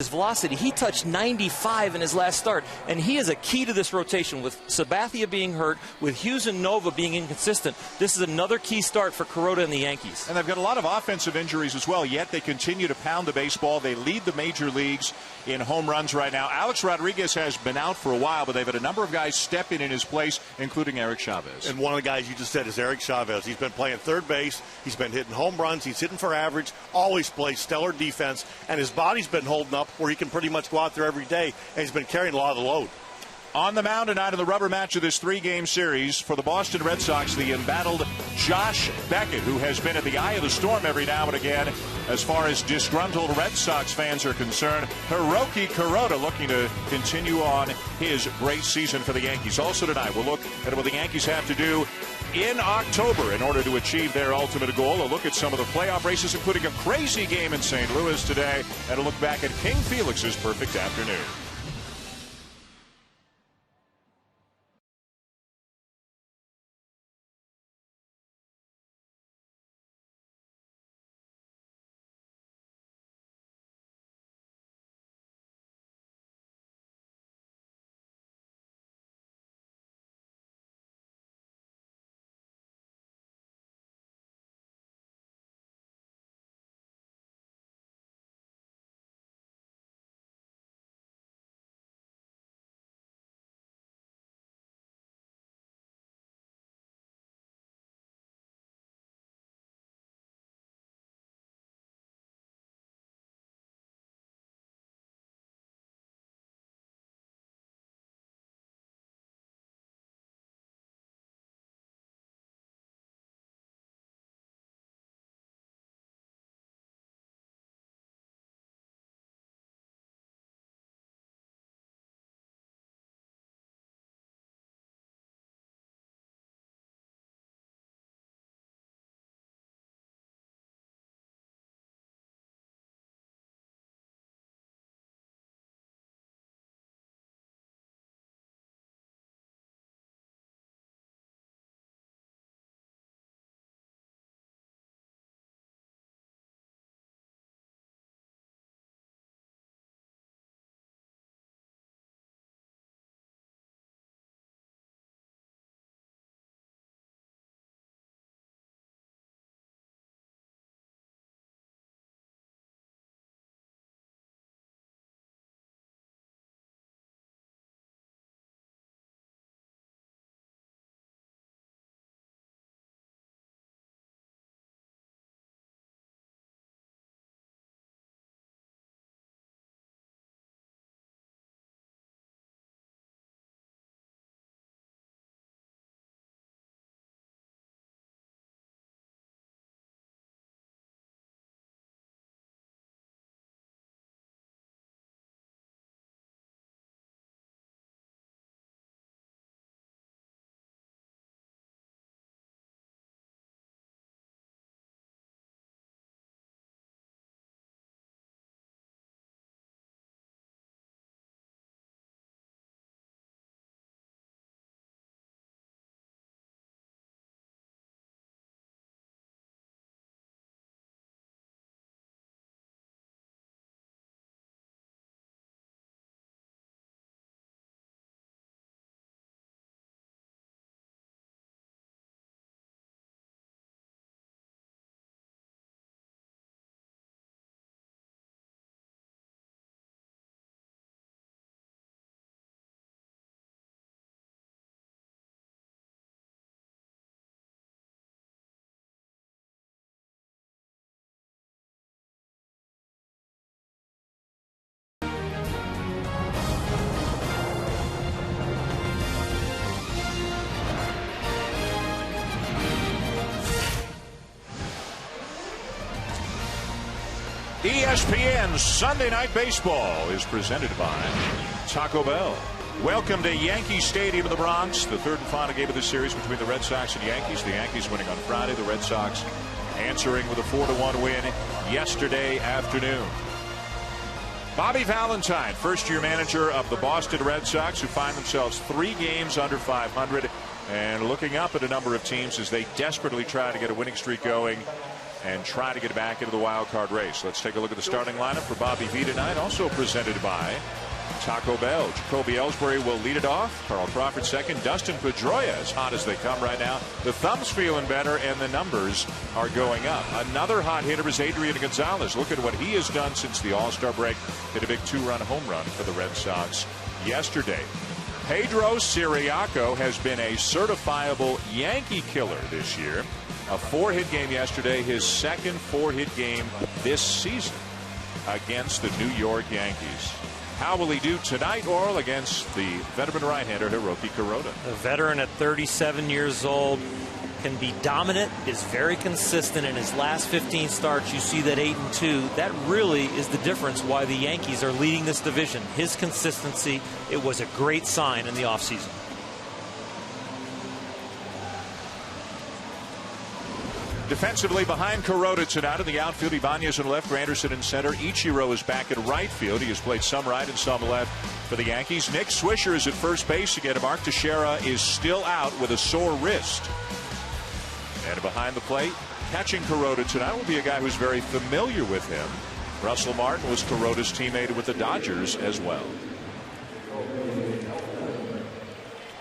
his velocity. He touched 95 in his last start, and he is a key to this rotation. With Sabathia being hurt, with Hughes and Nova being inconsistent, this is another key start for Kuroda and the Yankees. And they've got a lot of offensive injuries as well, yet they continue to pound the baseball. They lead the major leagues in home runs right now. Alex Rodriguez has been out for a while, but they've had a number of guys step in his place, including Eric Chavez. And one of the guys you just said is Eric Chavez. He's been playing third base. He's been hitting home runs. He's hitting for average. Always plays stellar defense. And his body's been holding up where he can pretty much go out there every day. And he's been carrying a lot of the load. On the mound tonight in the rubber match of this three-game series for the Boston Red Sox, the embattled Josh Beckett, who has been at the eye of the storm every now and again as far as disgruntled Red Sox fans are concerned. Hiroki Kuroda looking to continue on his great season for the Yankees. Also tonight, we'll look at what the Yankees have to do in October in order to achieve their ultimate goal. A look at some of the playoff races, including a crazy game in St. Louis today, and a look back at King Felix's perfect afternoon. ESPN Sunday Night Baseball is presented by Taco Bell. Welcome to Yankee Stadium in the Bronx, the third and final game of the series between the Red Sox and Yankees. The Yankees winning on Friday, the Red Sox answering with a 4-1 win yesterday afternoon. Bobby Valentine, first-year manager of the Boston Red Sox, who find themselves 3 games under 500 and looking up at a number of teams as they desperately try to get a winning streak going and try to get back into the wild card race. Let's take a look at the starting lineup for Bobby V tonight, also presented by Taco Bell. Jacoby Ellsbury will lead it off. Carl Crawford second. Dustin Pedroia, as hot as they come right now. The thumb's feeling better and the numbers are going up. Another hot hitter is Adrian Gonzalez. Look at what he has done since the All-Star break. Hit a big 2-run home run for the Red Sox yesterday. Pedro Siriaco has been a certifiable Yankee killer this year. A 4-hit game yesterday, his second 4-hit game this season against the New York Yankees. How will he do tonight, Oral, against the veteran right-hander Hiroki Kuroda? A veteran at 37 years old, can be dominant, is very consistent in his last 15 starts. You see that 8-2. That really is the difference why the Yankees are leading this division. His consistency, it was a great sign in the offseason. Defensively behind Kuroda tonight in the outfield, Ibanez in left, Granderson in center. Ichiro is back at right field. He has played some right and some left for the Yankees. Nick Swisher is at first base again. Mark Teixeira is still out with a sore wrist. And behind the plate, catching Kuroda tonight will be a guy who's very familiar with him. Russell Martin was Kuroda's teammate with the Dodgers as well.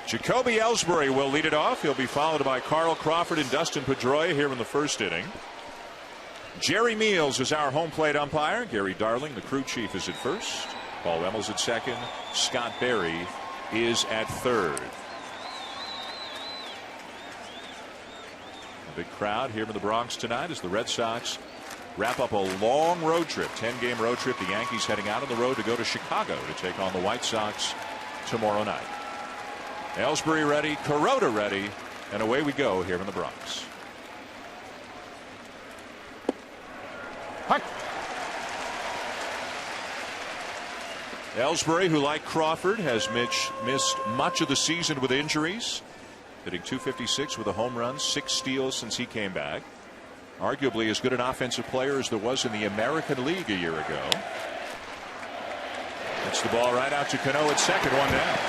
Jacoby Ellsbury will lead it off. He'll be followed by Carl Crawford and Dustin Pedroia here in the first inning. Jerry Meals is our home plate umpire. Gary Darling, the crew chief, is at first. Paul Emmels at second. Scott Berry is at third. A big crowd here in the Bronx tonight as the Red Sox wrap up a long road trip, 10-game road trip. The Yankees heading out on the road to go to Chicago to take on the White Sox tomorrow night. Ellsbury ready, Kuroda ready, and away we go here in the Bronx. Ellsbury, who like Crawford has missed much of the season with injuries, hitting .256 with a home run, 6 steals since he came back. Arguably as good an offensive player as there was in the American League a year ago. It's the ball right out to Cano at second, 1 down.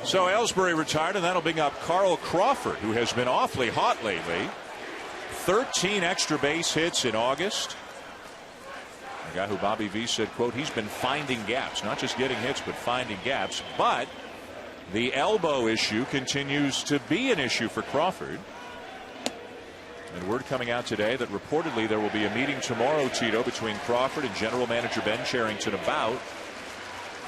So Ellsbury retired, and that'll bring up Carl Crawford, who has been awfully hot lately. 13 extra base hits in August. A guy who Bobby V said, quote, he's been finding gaps, not just getting hits, but finding gaps. But the elbow issue continues to be an issue for Crawford. And word coming out today that reportedly there will be a meeting tomorrow, Tito, between Crawford and general manager Ben Cherington about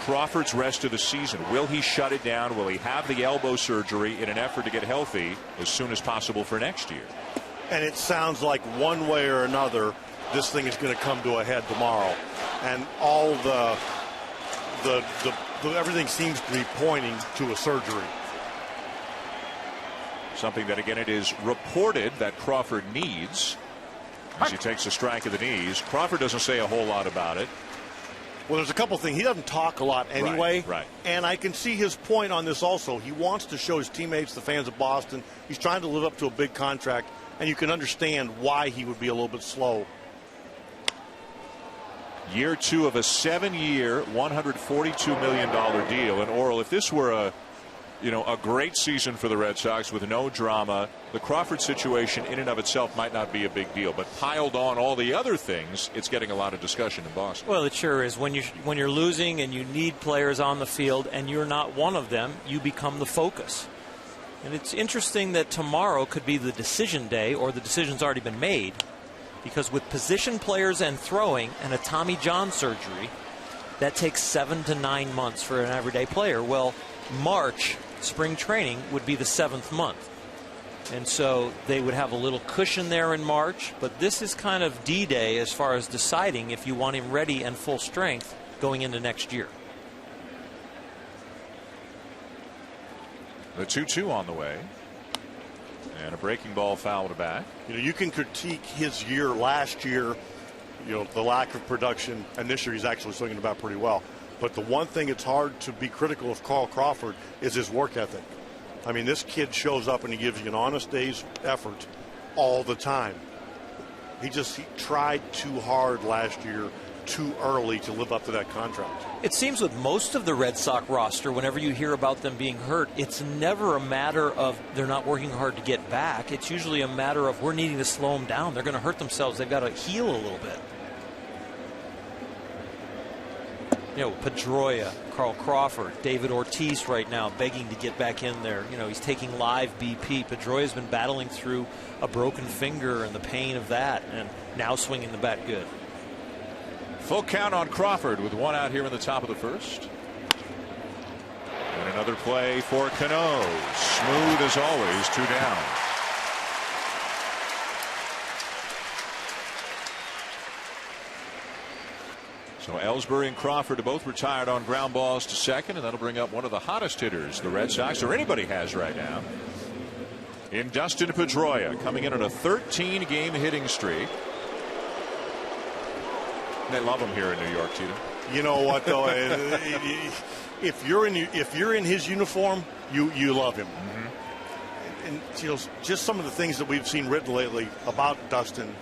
Crawford's rest of the season. Will he shut it down? Will he have the elbow surgery in an effort to get healthy as soon as possible for next year? And it sounds like one way or another this thing is going to come to a head tomorrow, and all everything seems to be pointing to a surgery. Something that, again, it is reported that Crawford needs as he takes a strike of the knees. Crawford doesn't say a whole lot about it. Well, there's a couple things. He doesn't talk a lot anyway. Right. And I can see his point on this also. He wants to show his teammates, the fans of Boston, he's trying to live up to a big contract, and you can understand why he would be a little bit slow. Year 2 of a 7-year, $142 million deal. And Oral, if this were a great season for the Red Sox with no drama, the Crawford situation in and of itself might not be a big deal, but piled on all the other things, it's getting a lot of discussion in Boston. Well, it sure is. When you're losing and you need players on the field and you're not one of them, you become the focus. And it's interesting that tomorrow could be the decision day, or the decision's already been made, because with position players and throwing and a Tommy John surgery, that takes 7 to 9 months for an everyday player. Well, March, spring training, would be the 7th month. And so they would have a little cushion there in March. But this is kind of D-Day as far as deciding if you want him ready and full strength going into next year. The 2-2 on the way. And a breaking ball foul to back. You can critique his year last year, the lack of production, and this year he's actually swinging about pretty well. But the one thing it's hard to be critical of Carl Crawford is his work ethic. I mean, this kid shows up and he gives you an honest day's effort all the time. He tried too hard last year too early to live up to that contract. It seems with most of the Red Sox roster, whenever you hear about them being hurt, it's never a matter of they're not working hard to get back. It's usually a matter of we're needing to slow them down. They're going to hurt themselves. They've got to heal a little bit. You know, Pedroia, Carl Crawford, David Ortiz right now begging to get back in there. You know, he's taking live BP. Pedroia's been battling through a broken finger and the pain of that, and now swinging the bat good. Full count on Crawford with one out here in the top of the first. And another play for Cano. Smooth as always, 2 down. So Ellsbury and Crawford are both retired on ground balls to second, and that'll bring up one of the hottest hitters the Red Sox or anybody has right now in Dustin Pedroia, coming in on a 13-game hitting streak. They love him here in New York, Tito. You know what, though? if you're in his uniform, you love him. Mm-hmm. And you know, just some of the things that we've seen written lately about Dustin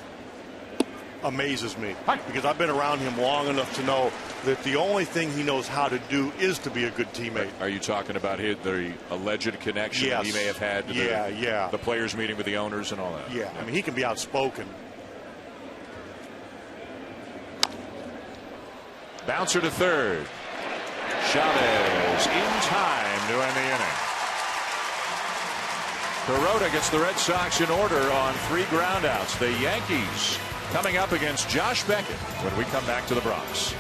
amazes me. Because I've been around him long enough to know that the only thing he knows how to do is to be a good teammate. Are you talking about the alleged connection he may have had to the players meeting with the owners and all that? Yeah, I mean, he can be outspoken. Bouncer to third. Chavez in time to end the inning. Kuroda gets the Red Sox in order on 3 groundouts. The Yankees coming up against Josh Beckett when we come back to the Bronx.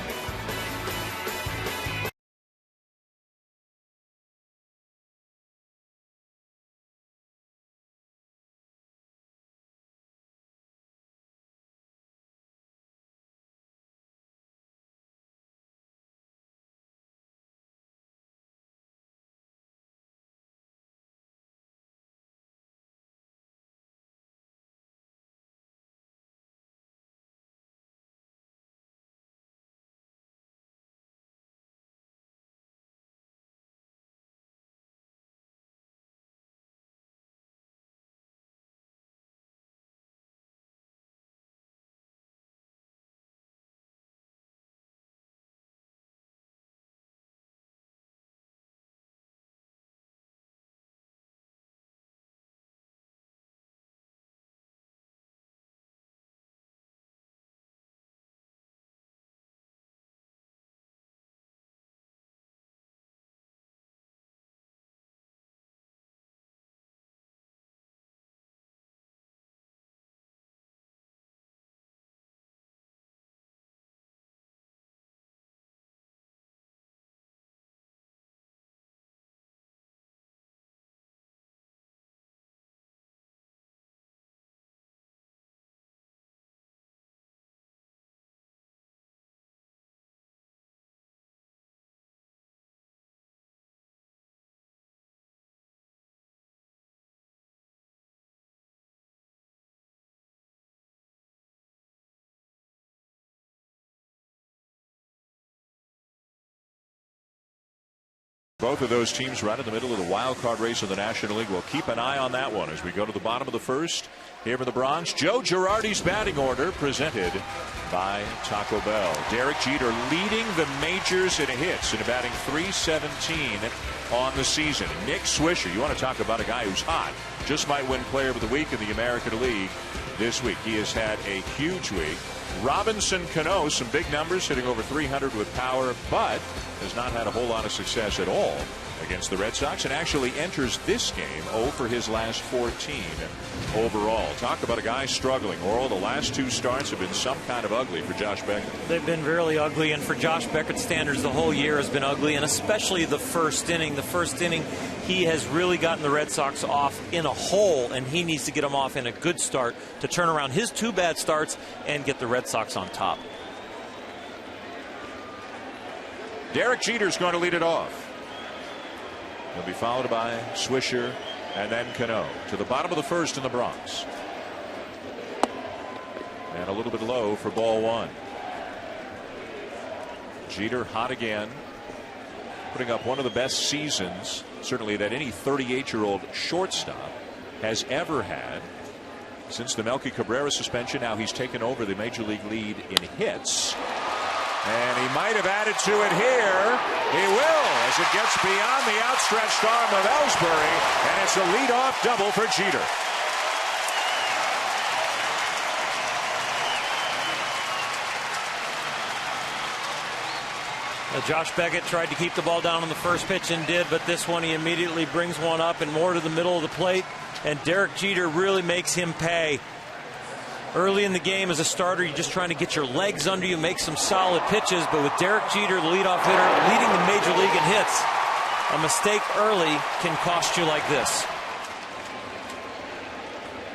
Both of those teams right in the middle of the wild card race in the National League. We'll keep an eye on that one as we go to the bottom of the first here in the Bronx. Joe Girardi's batting order presented by Taco Bell. Derek Jeter leading the majors in hits and batting .317 on the season. Nick Swisher, you want to talk about a guy who's hot, just might win Player of the Week in the American League this week. He has had a huge week. Robinson Cano, some big numbers, hitting over 300 with power, but has not had a whole lot of success at all against the Red Sox, and actually enters this game 0 for his last 14 overall. Talk about a guy struggling. Oral, the last 2 starts have been some kind of ugly for Josh Beckett. They've been really ugly, and for Josh Beckett's standards, the whole year has been ugly, and especially the first inning. The first inning, he has really gotten the Red Sox off in a hole, and he needs to get them off in a good start to turn around his 2 bad starts and get the Red Sox on top. Derek Jeter's going to lead it off. He'll be followed by Swisher and then Cano. To the bottom of the first in the Bronx. And a little bit low for ball 1. Jeter hot again, putting up one of the best seasons certainly that any 38-year-old shortstop has ever had since the Melky Cabrera suspension. Now he's taken over the major league lead in hits. And he might have added to it here. He will, as it gets beyond the outstretched arm of Ellsbury, and it's a leadoff double for Jeter. Josh Beckett tried to keep the ball down on the first pitch and did, but this one he immediately brings one up and more to the middle of the plate, and Derek Jeter really makes him pay. Early in the game as a starter, you're just trying to get your legs under you, make some solid pitches, but with Derek Jeter, the leadoff hitter, leading the major league in hits, a mistake early can cost you like this.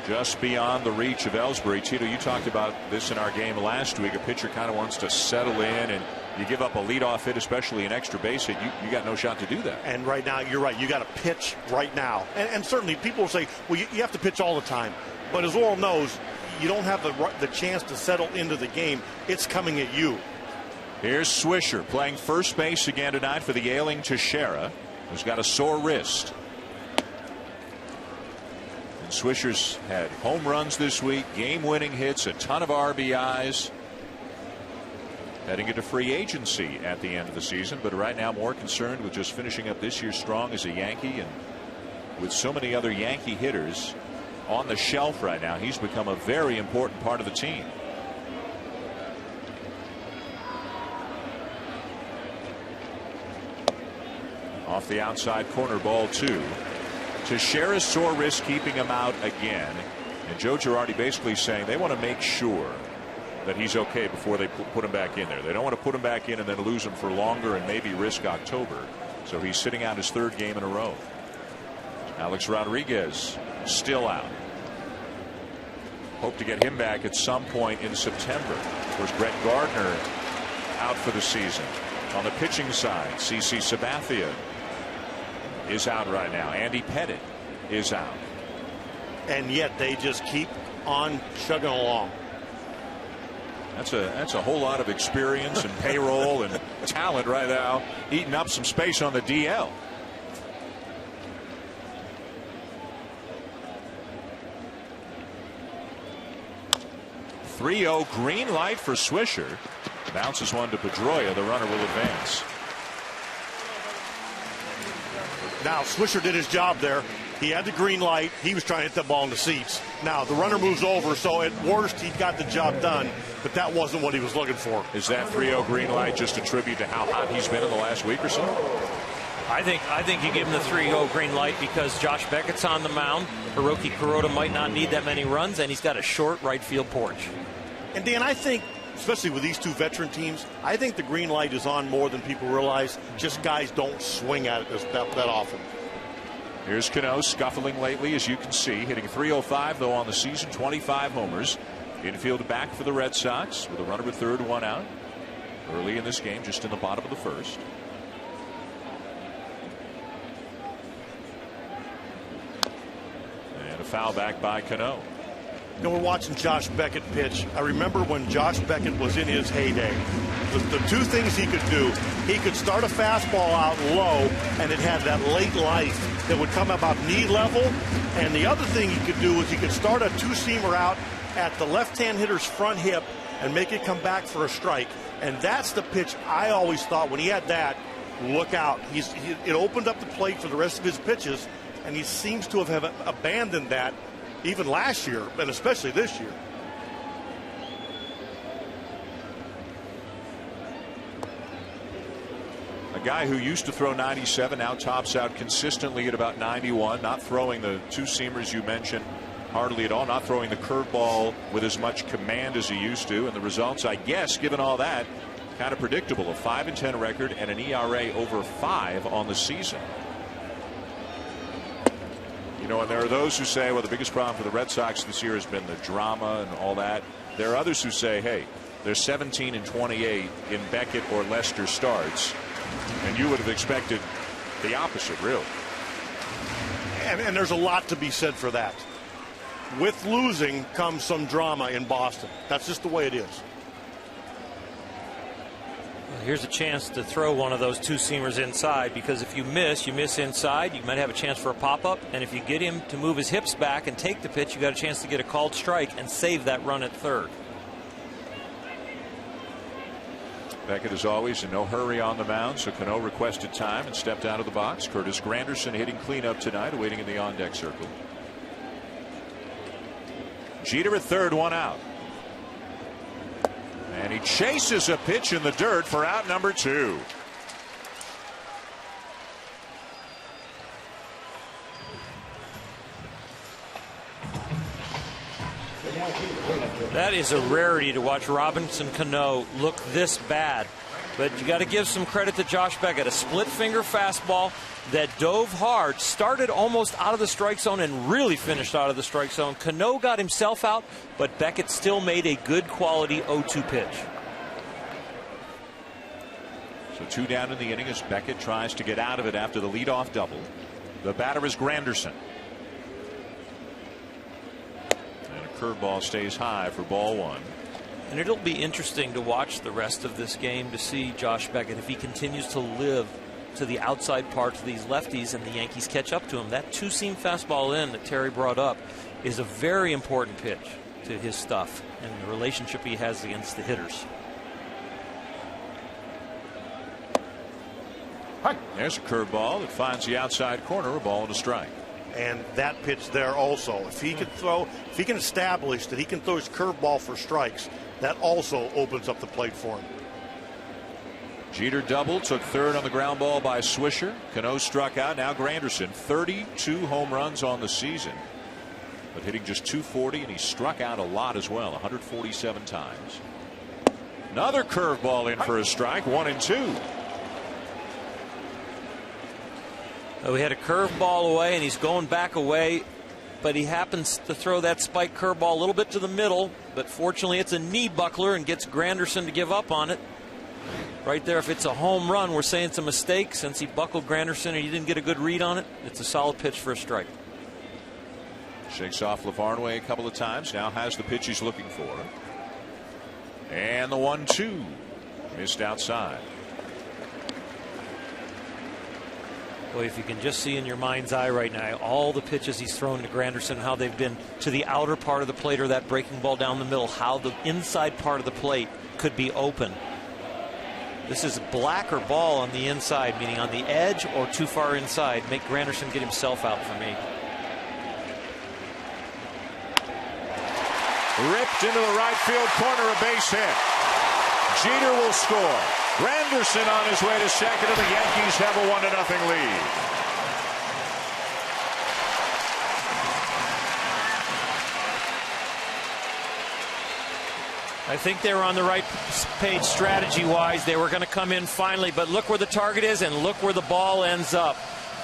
Just beyond the reach of Ellsbury. Tito, you talked about this in our game last week. A pitcher kind of wants to settle in, and you give up a leadoff hit, especially an extra base hit, you got no shot to do that. And right now, you're right. You got to pitch right now. And certainly people will say, well, you have to pitch all the time. But as Laurel knows, you don't have the chance to settle into the game. It's coming at you. Here's Swisher playing first base again tonight for the ailing Teixeira, who's got a sore wrist. And Swisher's had home runs this week, game-winning hits, a ton of RBIs. Heading into free agency at the end of the season, but right now more concerned with just finishing up this year strong as a Yankee, and with so many other Yankee hitters on the shelf right now, he's become a very important part of the team. Off the outside corner, ball 2. Teixeira's sore wrist keeping him out again, and Joe Girardi basically saying they want to make sure that he's okay before they put him back in there. They don't want to put him back in and then lose him for longer and maybe risk October. So he's sitting out his third game in a row. Alex Rodriguez still out. Hope to get him back at some point in September. Of course, Brett Gardner out for the season. On the pitching side, CC Sabathia is out right now. Andy Pettit is out. And yet they just keep on chugging along. That's a whole lot of experience and payroll and talent right now, eating up some space on the DL. 3-0 green light for Swisher. Bounces one to Pedroia. The runner will advance. Now Swisher did his job there. He had the green light. He was trying to hit the ball in the seats. Now the runner moves over, so at worst he got the job done, but that wasn't what he was looking for. Is that 3-0 green light just a tribute to how hot he's been in the last week or so? I think you give him the 3-0 green light because Josh Beckett's on the mound. Hiroki Kuroda might not need that many runs, and he's got a short right field porch. And Dan, I think, especially with these two veteran teams, I think the green light is on more than people realize. Just guys don't swing at it that often. Here's Cano scuffling lately, as you can see, hitting .305 though on the season, 25 homers. Infield back for the Red Sox with a runner at third, one out. Early in this game, just in the bottom of the first. And a foul back by Cano. You know, we're watching Josh Beckett pitch. I remember when Josh Beckett was in his heyday. The two things he could do, he could start a fastball out low, and it had that late life that would come about knee level. And the other thing he could do was he could start a two-seamer out at the left-hand hitter's front hip and make it come back for a strike. And that's the pitch I always thought when he had that, look out. It opened up the plate for the rest of his pitches, and he seems to have abandoned that even last year, and especially this year. A guy who used to throw 97 now tops out consistently at about 91, not throwing the two-seamers you mentioned hardly at all, not throwing the curveball with as much command as he used to, and the results, I guess, given all that, kind of predictable. A 5-10 record and an ERA over 5 on the season. You know, and there are those who say, well, the biggest problem for the Red Sox this year has been the drama and all that. There are others who say, hey, they're 17-28 in Beckett or Lester starts, and you would have expected the opposite, really. And there's a lot to be said for that. With losing comes some drama in Boston. That's just the way it is. Well, here's a chance to throw one of those two-seamers inside, because if you miss inside, you might have a chance for a pop-up, and if you get him to move his hips back and take the pitch, you got a chance to get a called strike and save that run at third. Beckett, as always, in no hurry on the mound, so Cano requested time and stepped out of the box. Curtis Granderson hitting cleanup tonight, waiting in the on-deck circle. Jeter at third, one out. And he chases a pitch in the dirt for out number 2. That is a rarity to watch Robinson Cano look this bad. But you got to give some credit to Josh Beckett. A split finger fastball that dove hard, started almost out of the strike zone and really finished out of the strike zone. Cano got himself out, but Beckett still made a good quality 0-2 pitch. So 2 down in the inning as Beckett tries to get out of it after the leadoff double. The batter is Granderson. And a curveball stays high for ball 1. And it'll be interesting to watch the rest of this game to see Josh Beckett if he continues to live to the outside parts of these lefties and the Yankees catch up to him. That 2-seam fastball in that Terry brought up is a very important pitch to his stuff and the relationship he has against the hitters. There's a curveball that finds the outside corner, a ball and a strike. And that pitch there also, if he can establish that he can throw his curveball for strikes, that also opens up the plate for him. Jeter doubled, took third on the ground ball by Swisher. Cano struck out. Now Granderson, 32 home runs on the season, but hitting just .240, and he struck out a lot as well, 147 times. Another curveball in for a strike, 1-2. We had a curveball away, and he's going back away, but he happens to throw that spike curveball a little bit to the middle, but fortunately it's a knee buckler and gets Granderson to give up on it. Right there, if it's a home run, we're saying it's a mistake since he buckled Granderson and he didn't get a good read on it. It's a solid pitch for a strike. Shakes off LaVarnway a couple of times. Now has the pitch he's looking for. And the 1-2 missed outside. Well, if you can just see in your mind's eye right now all the pitches he's thrown to Granderson, how they've been to the outer part of the plate or that breaking ball down the middle, how the inside part of the plate could be open. This is blacker ball on the inside, meaning on the edge or too far inside. Make Granderson get himself out for me. Ripped into the right field corner, a base hit. Jeter will score. Granderson on his way to second, and the Yankees have a 1-0 lead. I think they were on the right page strategy-wise. They were going to come in finally, but look where the target is and look where the ball ends up.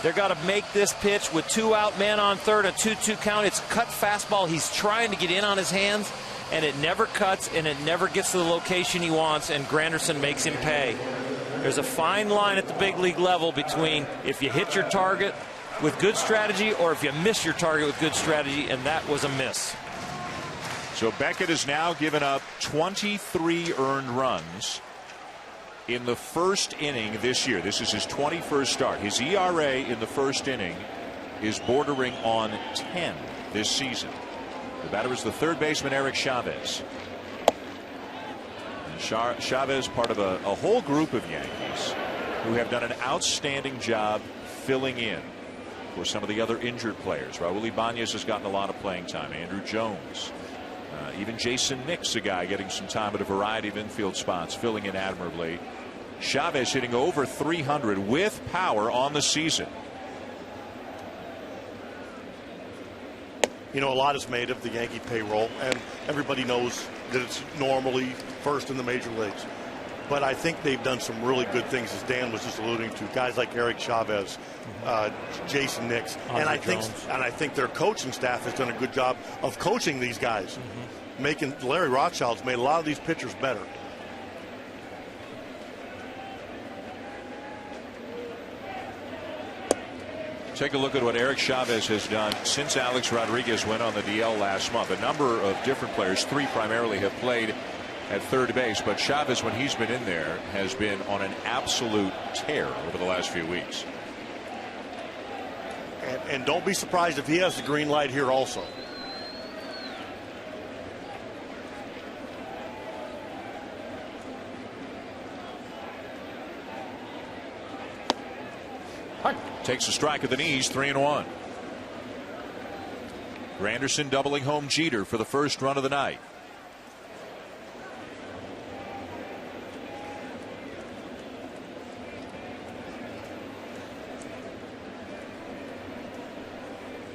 They've got to make this pitch with 2 out, man on third, a 2-2 count. It's cut fastball. He's trying to get in on his hands, and it never cuts, and it never gets to the location he wants, and Granderson makes him pay. There's a fine line at the big league level between if you hit your target with good strategy or if you miss your target with good strategy, and that was a miss. So Beckett has now given up 23 earned runs in the first inning this year. This is his 21st start. His ERA in the first inning is bordering on 10 this season. The batter is the third baseman, Eric Chavez. And Chavez, part of a whole group of Yankees who have done an outstanding job filling in for some of the other injured players. Raul Ibanez has gotten a lot of playing time. Andrew Jones. Even Jason Nix, a guy getting some time at a variety of infield spots, filling in admirably. Chavez hitting over 300 with power on the season. You know, a lot is made of the Yankee payroll, and everybody knows that it's normally first in the major leagues. But I think they've done some really good things, as Dan was just alluding to. Guys like Eric Chavez, Jason Nix, and I think their coaching staff has done a good job of coaching these guys, making Larry Rothschild's made a lot of these pitchers better. Take a look at what Eric Chavez has done since Alex Rodriguez went on the DL last month. A number of different players, 3 primarily, have played at third base, but Chavez, when he's been in there, has been on an absolute tear over the last few weeks. And don't be surprised if he has the green light here also. Takes a strike at the knees, 3-1. Granderson doubling home Jeter for the first run of the night.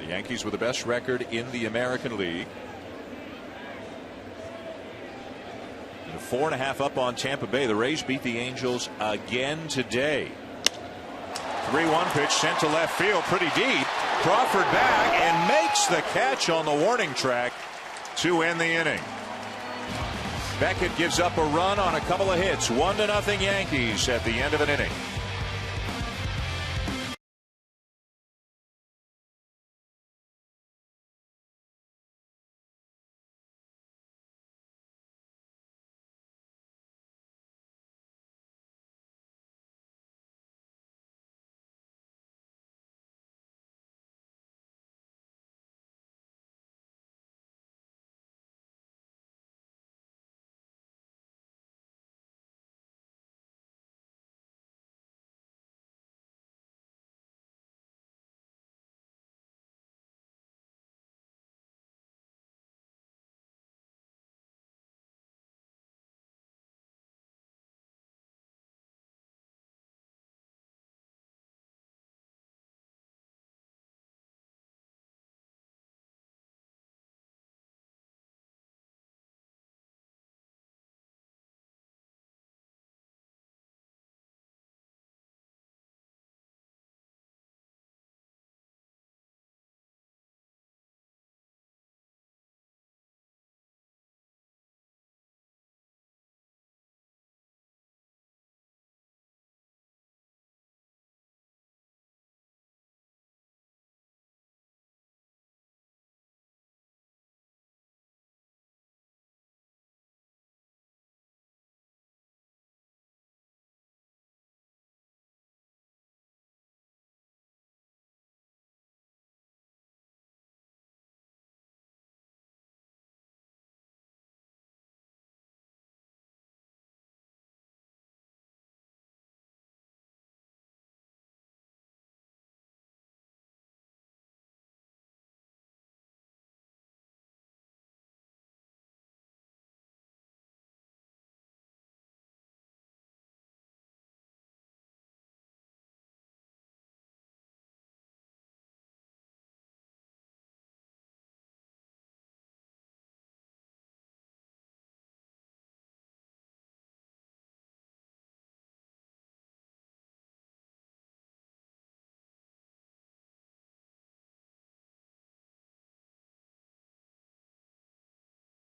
The Yankees with the best record in the American League. And a 4.5 up on Tampa Bay. The Rays beat the Angels again today. 3-1 pitch sent to left field pretty deep. Crawford back and makes the catch on the warning track to end the inning. Beckett gives up a run on a couple of hits. 1-0 Yankees at the end of an inning.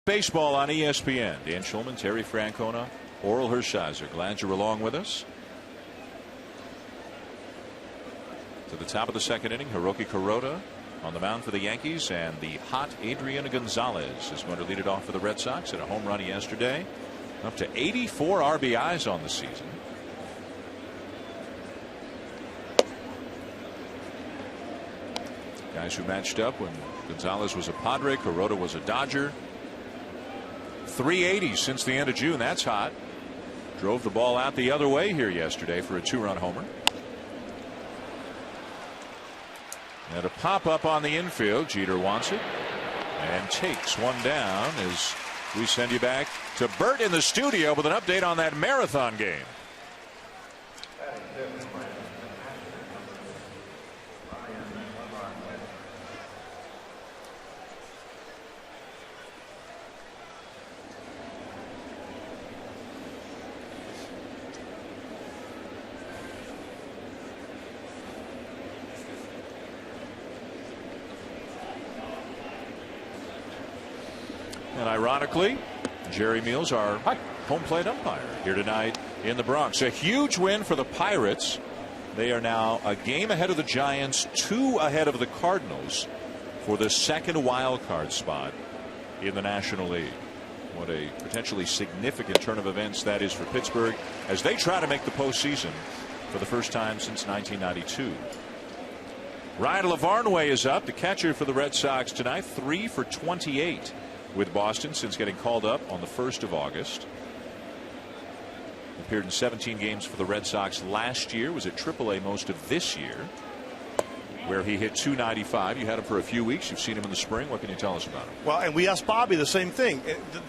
Baseball on ESPN. Dan Schulman, Terry Francona, Oral Hershiser. Glad you're along with us. To the top of the second inning, Hiroki Kuroda on the mound for the Yankees, and the hot Adrian Gonzalez is going to lead it off for the Red Sox. Hit a home run yesterday. Up to 84 RBIs on the season. Guys who matched up when Gonzalez was a Padre, Kuroda was a Dodger. 380 since the end of June. That's hot. Drove the ball out the other way here yesterday for a 2-run homer. And a pop up on the infield. Jeter wants it and takes one down as we send you back to Bert in the studio with an update on that marathon game. And ironically, Jerry Meals, our home plate umpire, here tonight in the Bronx. A huge win for the Pirates. They are now a game ahead of the Giants, 2 ahead of the Cardinals for the second wild card spot in the National League. What a potentially significant turn of events that is for Pittsburgh as they try to make the postseason for the first time since 1992. Ryan LaVarnway is up, the catcher for the Red Sox tonight, 3 for 28 with Boston since getting called up on the 1st of August. Appeared in 17 games for the Red Sox last year. Was at AAA most of this year, where he hit .295. You had him for a few weeks. You've seen him in the spring. What can you tell us about him? Well, and we asked Bobby the same thing.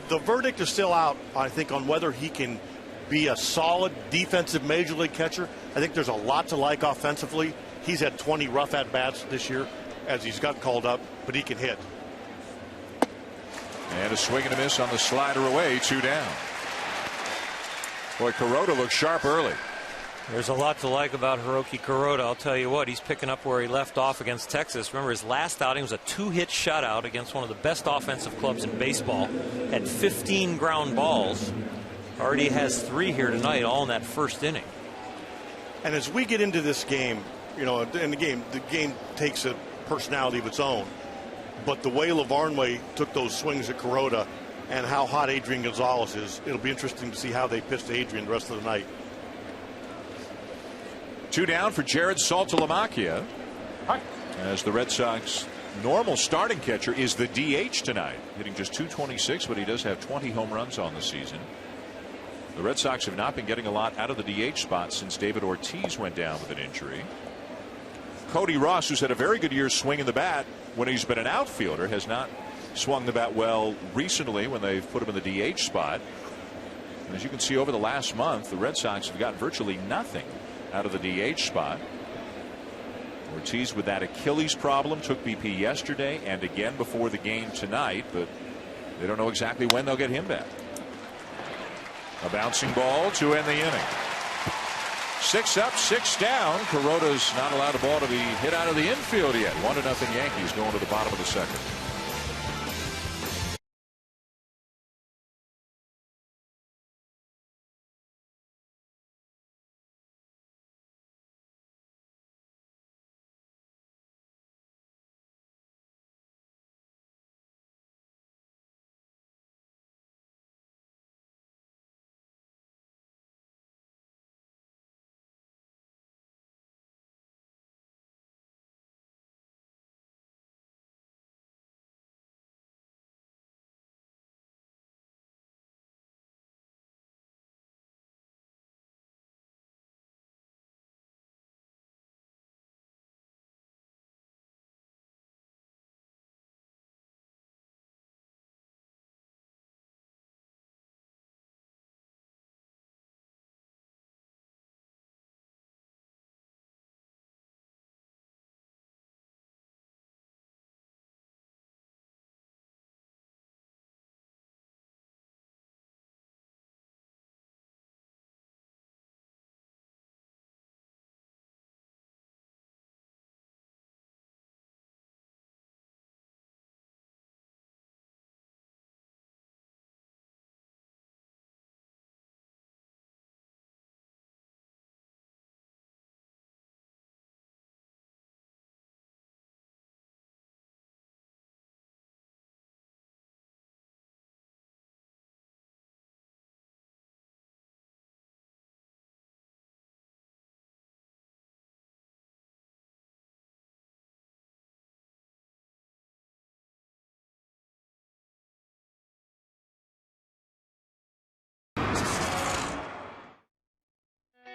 The verdict is still out, I think, on whether he can be a solid defensive major league catcher. I think there's a lot to like offensively. He's had 20 rough at-bats this year as he's got called up, but he can hit. And a swing and a miss on the slider away. 2 down. Boy, Kuroda looked sharp early. There's a lot to like about Hiroki Kuroda. I'll tell you what, he's picking up where he left off against Texas. Remember, his last outing was a 2-hit shutout against one of the best offensive clubs in baseball. Had 15 ground balls. Already has 3 here tonight, all in that first inning. And as we get into this game, you know, in the game takes a personality of its own. But the way Lavarnway took those swings at Kuroda and how hot Adrian Gonzalez is, it'll be interesting to see how they pitch to Adrian the rest of the night. 2 down for Jared Saltalamacchia, as the Red Sox normal starting catcher is the DH tonight, hitting just .226, but he does have 20 home runs on the season. The Red Sox have not been getting a lot out of the DH spot since David Ortiz went down with an injury. Cody Ross, who's had a very good year swinging the bat when he's been an outfielder, has not swung the bat well recently when they've put him in the DH spot. And as you can see, over the last month, the Red Sox have gotten virtually nothing out of the DH spot. Ortiz with that Achilles problem took BP yesterday and again before the game tonight, but they don't know exactly when they'll get him back. A bouncing ball to end the inning. 6 up, 6 down. Kuroda's not allowed a ball to be hit out of the infield yet. 1-0 Yankees going to the bottom of the second.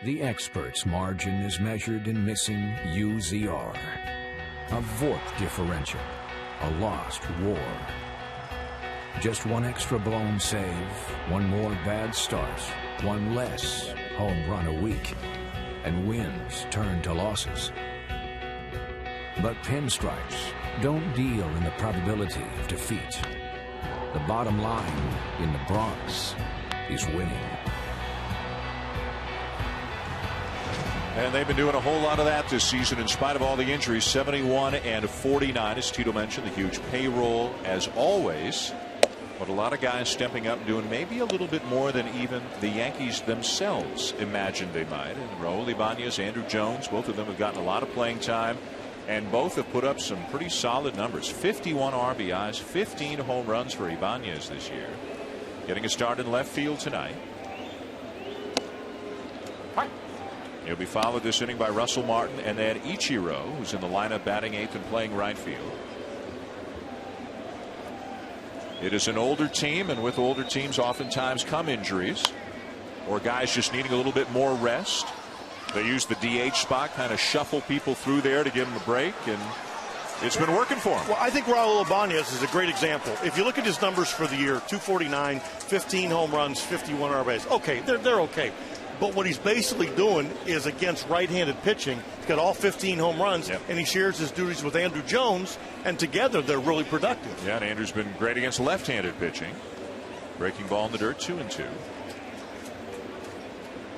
The experts' margin is measured in missing UZR, a VORP differential, a lost war. Just one extra blown save, one more bad start, one less home run a week, and wins turn to losses. But pinstripes don't deal in the probability of defeat. The bottom line in the Bronx is winning. And they've been doing a whole lot of that this season in spite of all the injuries. 71-49, as Tito mentioned, the huge payroll as always. But a lot of guys stepping up and doing maybe a little bit more than even the Yankees themselves imagined they might. And Raul Ibanez, Andrew Jones, both of them have gotten a lot of playing time. And both have put up some pretty solid numbers. 51 RBIs, 15 home runs for Ibanez this year. Getting a start in left field tonight. He'll be followed this inning by Russell Martin and then Ichiro, who's in the lineup batting 8th and playing right field. It is an older team, and with older teams oftentimes come injuries. or guys just needing a little bit more rest. They use the DH spot, kind of shuffle people through there to give them a break, and it's been working for him. Well, I think Raul Ibanez is a great example. If you look at his numbers for the year, 249, 15 home runs, 51 RBIs. Okay, they're okay. But what he's basically doing is against right-handed pitching. He's got all 15 home runs, and he shares his duties with Andrew Jones, and together they're really productive. Yeah, and Andrew's been great against left-handed pitching. Breaking ball in the dirt, 2-2.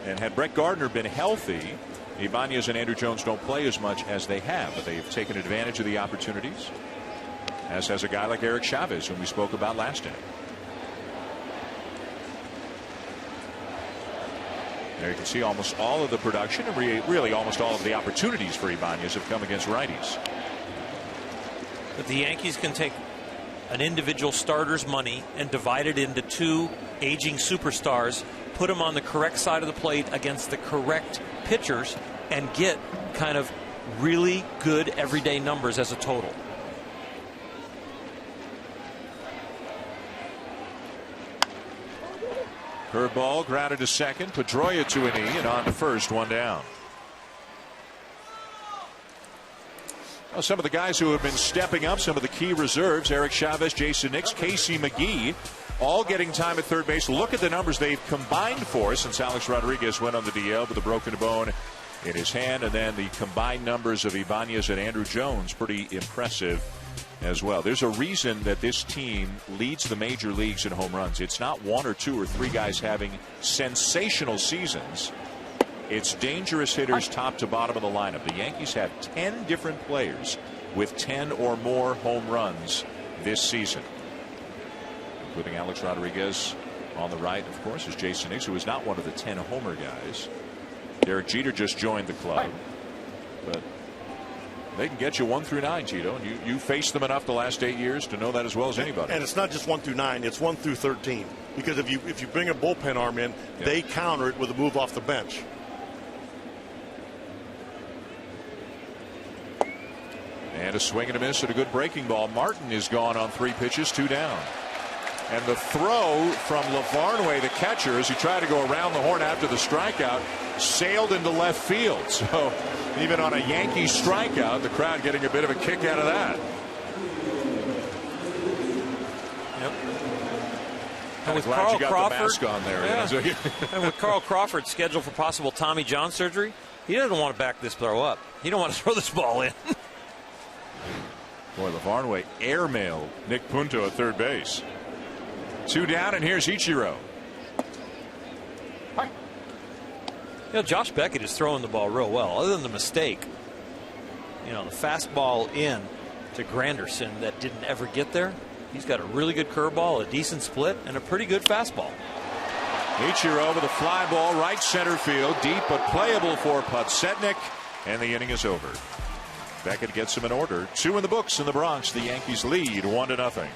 And had Brett Gardner been healthy, Ibanez and Andrew Jones don't play as much as they have, but they've taken advantage of the opportunities, as has a guy like Eric Chavez, whom we spoke about last inning. There you can see almost all of the production and really almost all of the opportunities for Ibanez have come against righties. But the Yankees can take an individual starter's money and divide it into two aging superstars, put them on the correct side of the plate against the correct pitchers, and get kind of really good everyday numbers as a total. Curveball grounded to second. Pedroia to an E and on to first, one down. Well, some of the guys who have been stepping up, some of the key reserves, Eric Chavez, Jason Nix, Casey McGee, all getting time at third base. Look at the numbers they've combined for since Alex Rodriguez went on the DL with a broken bone in his hand, and then the combined numbers of Ibanez and Andrew Jones, pretty impressive as well. There's a reason that this team leads the major leagues in home runs. It's not one or two or three guys having sensational seasons. It's dangerous hitters top to bottom of the lineup. The Yankees have 10 different players with 10 or more home runs this season, including Alex Rodriguez. On the right, of course, is Jason Nix, who is not one of the 10 homer guys. Derek Jeter just joined the club, but they can get you 1 through 9, Tito, and you faced them enough the last 8 years to know that as well as anybody. And it's not just 1 through 9; it's 1 through 13. Because if you bring a bullpen arm in, they counter it with a move off the bench. And a swing and a miss at a good breaking ball. Martin is gone on 3 pitches, 2 down. And the throw from Lavarnway, the catcher, as he tried to go around the horn after the strikeout, sailed into left field. So even on a Yankee strikeout, the crowd getting a bit of a kick out of that. Yep. And with Carl Crawford, the mask on there. And with Carl Crawford scheduled for possible Tommy John surgery, he doesn't want to back this throw up. He don't want to throw this ball in. Boy, Lavarnway airmailed Nick Punto at third base. 2 down, and here's Ichiro. You know, Josh Beckett is throwing the ball real well, other than the mistake. You know, the fastball in to Granderson that didn't ever get there. He's got a really good curveball, a decent split, and a pretty good fastball. Ichiro with a fly ball, right center field, deep but playable for Podsetnik, and the inning is over. Beckett gets him in order. 2 in the books in the Bronx. The Yankees lead 1-0.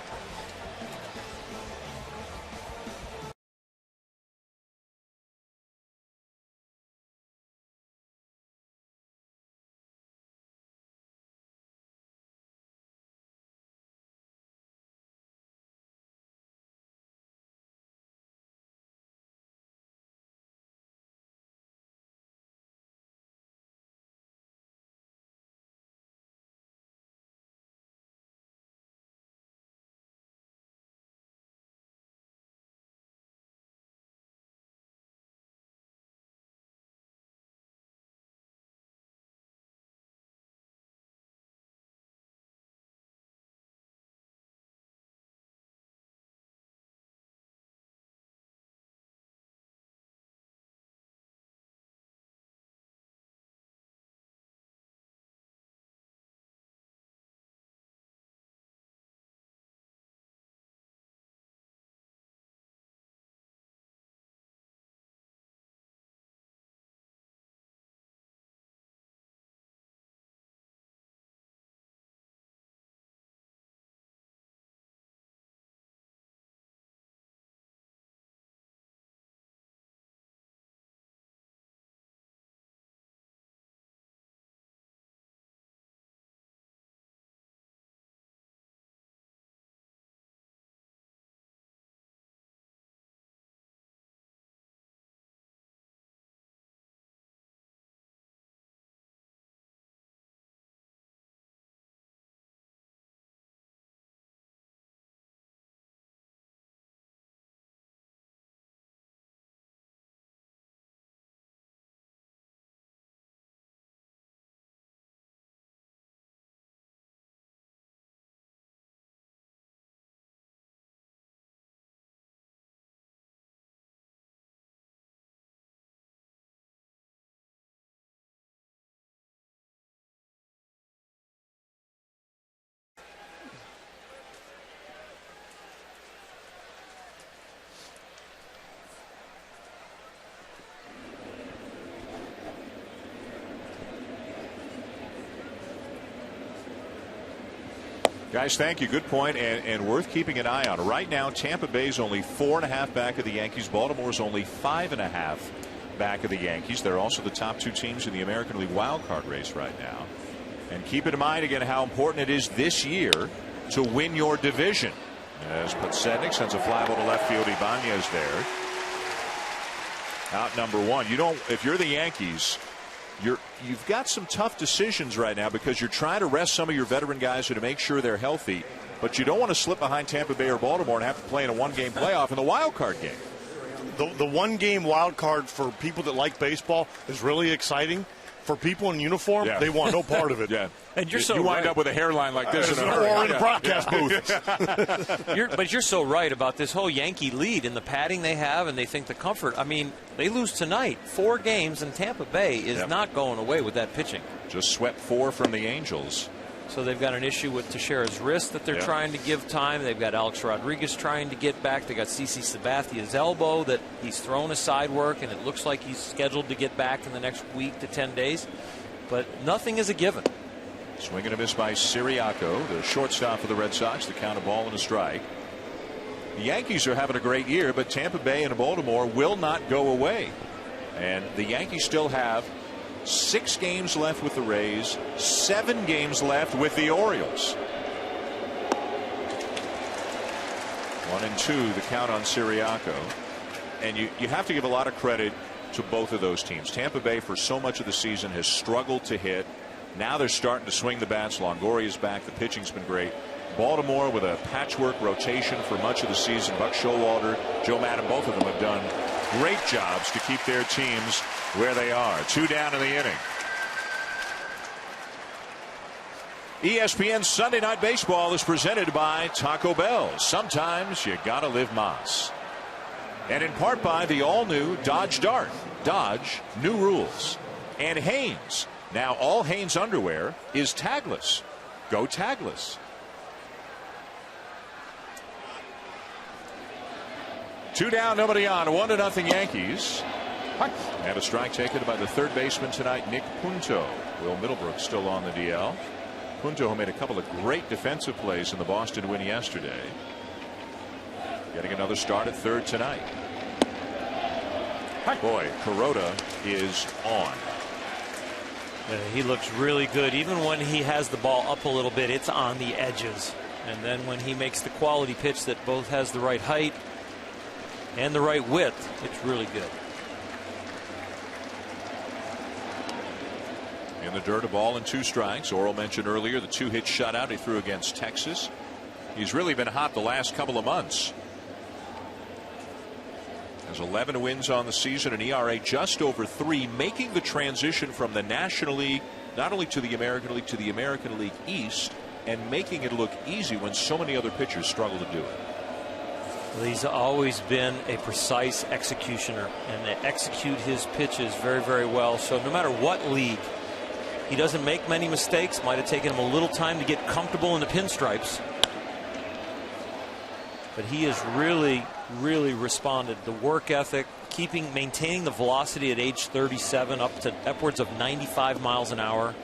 Guys, thank you. Good point, and worth keeping an eye on. Right now, Tampa Bay's only 4.5 back of the Yankees. Baltimore's only 5.5 back of the Yankees. They're also the top two teams in the American League wild card race right now. And keep in mind again how important it is this year to win your division. As Podsednik sends a fly ball to left field, Ibanez there. Out number one. You don't, if you're the Yankees, you've got some tough decisions right now because you're trying to rest some of your veteran guys to make sure they're healthy, but you don't want to slip behind Tampa Bay or Baltimore and have to play in a one-game playoff in the wild card game. The one-game wild card for people that like baseball is really exciting. For people in uniform, they want no part of it. Yeah. And you're so you wind right. up with a hairline like this in a Or hurry. in the broadcast booth. But you're so right about this whole Yankee lead and the padding they have, and they think the comfort. I mean, they lose tonight. 4 games, and Tampa Bay is not going away with that pitching. Just swept 4 from the Angels. So they've got an issue with Teixeira's wrist that they're trying to give time. They've got Alex Rodriguez trying to get back. They got CC Sabathia's elbow that he's thrown aside work, and it looks like he's scheduled to get back in the next week to 10 days. But nothing is a given. Swing and a miss by Siriaco, the shortstop for the Red Sox. The count, a ball and a strike. The Yankees are having a great year, but Tampa Bay and Baltimore will not go away. And the Yankees still have 6 games left with the Rays, 7 games left with the Orioles. 1-2 the count on Siriaco. And you have to give a lot of credit to both of those teams. Tampa Bay for so much of the season has struggled to hit. Now they're starting to swing the bats. Longoria's back. The pitching's been great. Baltimore with a patchwork rotation for much of the season. Buck Showalter, Joe Madden, both of them have done great jobs to keep their teams where they are. 2 down in the inning. ESPN Sunday Night Baseball is presented by Taco Bell. Sometimes you gotta live Mas. And in part by the all-new Dodge Dart. Dodge, new rules. And Hanes. Now all Hanes underwear is tagless. Go tagless. 2 down, nobody on. 1-0 Yankees. And a strike taken by the third baseman tonight, Nick Punto. Will Middlebrook still on the DL. Punto, who made a couple of great defensive plays in the Boston win yesterday, getting another start at third tonight. Boy, Kuroda is on. He looks really good. Even when he has the ball up a little bit, it's on the edges. And then when he makes the quality pitch that both has the right height and the right width, it's really good. In the dirt, a ball and 2 strikes. Oral mentioned earlier the 2-hit shutout he threw against Texas. He's really been hot the last couple of months. Has 11 wins on the season, an ERA just over 3, making the transition from the National League not only to the American League East, and making it look easy when so many other pitchers struggle to do it. Well, he's always been a precise executioner, and they execute his pitches very, very well. So no matter what league, he doesn't make many mistakes. Might have taken him a little time to get comfortable in the pinstripes, but he has really responded. The work ethic, maintaining the velocity at age 37 up to upwards of 95 miles an hour.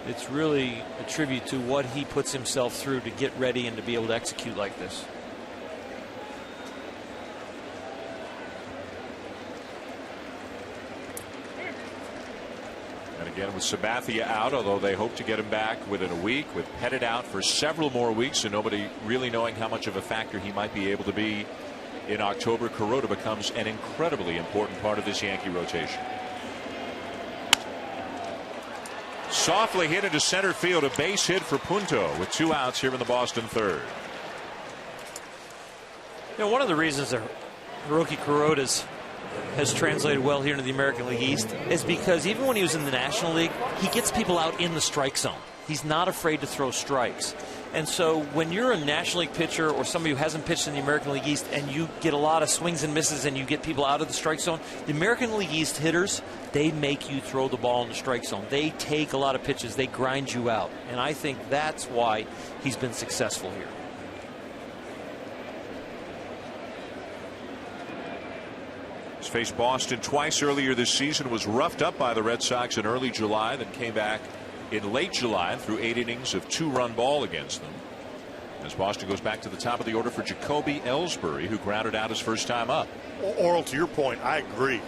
It's really a tribute to what he puts himself through to get ready and to be able to execute like this. And again, with Sabathia out, although they hope to get him back within a week, with Pettit out for several more weeks and nobody really knowing how much of a factor he might be able to be in October, Kuroda becomes an incredibly important part of this Yankee rotation. Softly hit into center field, a base hit for Punto with 2 outs here in the Boston third. You know, one of the reasons that Hiroki Kuroda has translated well here into the American League East is because even when he was in the National League, he gets people out in the strike zone. He's not afraid to throw strikes. And so when you're a National League pitcher or somebody who hasn't pitched in the American League East and you get a lot of swings and misses and you get people out of the strike zone, the American League East hitters, they make you throw the ball in the strike zone. They take a lot of pitches. They grind you out. And I think that's why he's been successful here. He's faced Boston twice earlier this season, was roughed up by the Red Sox in early July, then came back in late July and threw 8 innings of 2-run ball against them. as Boston goes back to the top of the order for Jacoby Ellsbury, who grounded out his first time up. Oral, to your point, I agree.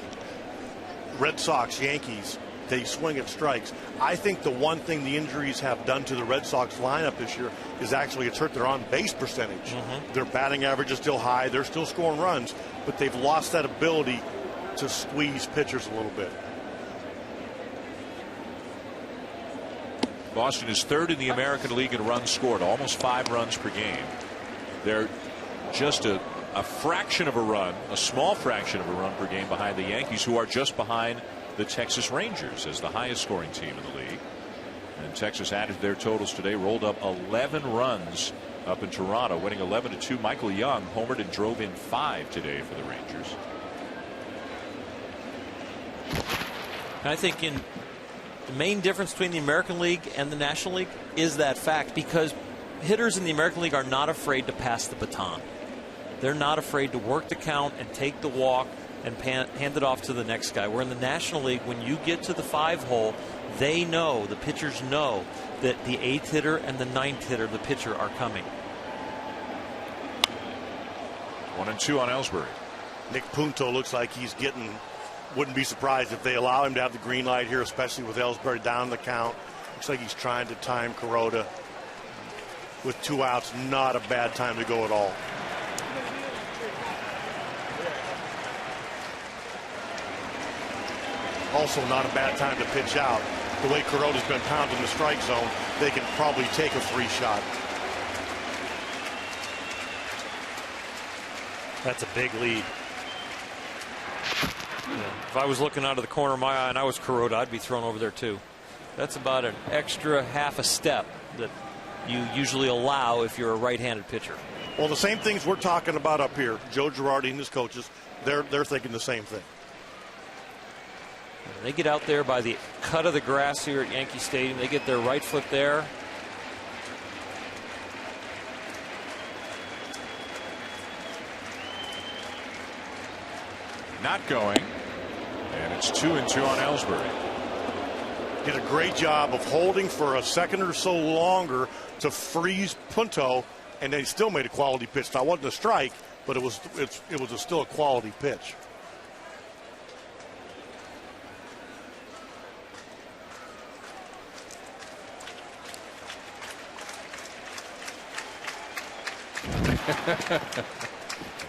Red Sox, Yankees, they swing at strikes. I think the one thing the injuries have done to the Red Sox lineup this year is actually it's hurt their on-base percentage. Their batting average is still high. They're still scoring runs, but they've lost that ability to squeeze pitchers a little bit. Boston is third in the American League in runs scored, almost 5 runs per game. They're just a fraction of a run, a small fraction of a run per game behind the Yankees, who are just behind the Texas Rangers as the highest scoring team in the league. And Texas added their totals today, rolled up 11 runs up in Toronto, winning 11-2. Michael Young homered and drove in 5 today for the Rangers. I think the main difference between the American League and the National League is that fact, because hitters in the American League are not afraid to pass the baton. They're not afraid to work the count and take the walk and hand it off to the next guy. Where in the National League, when you get to the 5-hole, they know, the pitchers know, that the 8th hitter and the 9th hitter, the pitcher, are coming. 1-2 on Ellsbury. Nick Punto looks like he's getting, wouldn't be surprised if they allow him to have the green light here, especially with Ellsbury down the count. Looks like he's trying to time Kuroda. With 2 outs, not a bad time to go at all. Also not a bad time to pitch out. The way Kuroda's been pounding the strike zone, they can probably take a 3 shot. That's a big lead. If I was looking out of the corner of my eye and I was Kuroda, I'd be thrown over there too. That's about an extra half a step that you usually allow if you're a right-handed pitcher. Well, the same things we're talking about up here, Joe Girardi and his coaches, they're thinking the same thing. They get out there by the cut of the grass here at Yankee Stadium. They get their right foot there. Not going. And it's 2-2 on Ellsbury. Did a great job of holding for a second or so longer to freeze Punto, and they still made a quality pitch. Now, it wasn't a strike, but it was still a quality pitch.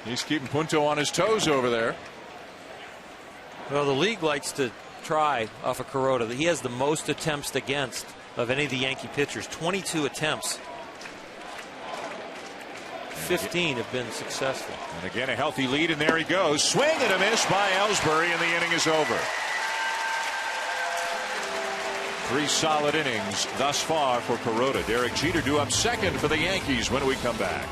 He's keeping Punto on his toes over there. Well, the league likes to try off of Kuroda. He has the most attempts against of any of the Yankee pitchers. 22 attempts. 15 have been successful. And again, a healthy lead, and there he goes. Swing and a miss by Ellsbury, and the inning is over. 3 solid innings thus far for Kuroda. Derek Jeter due up second for the Yankees when we come back.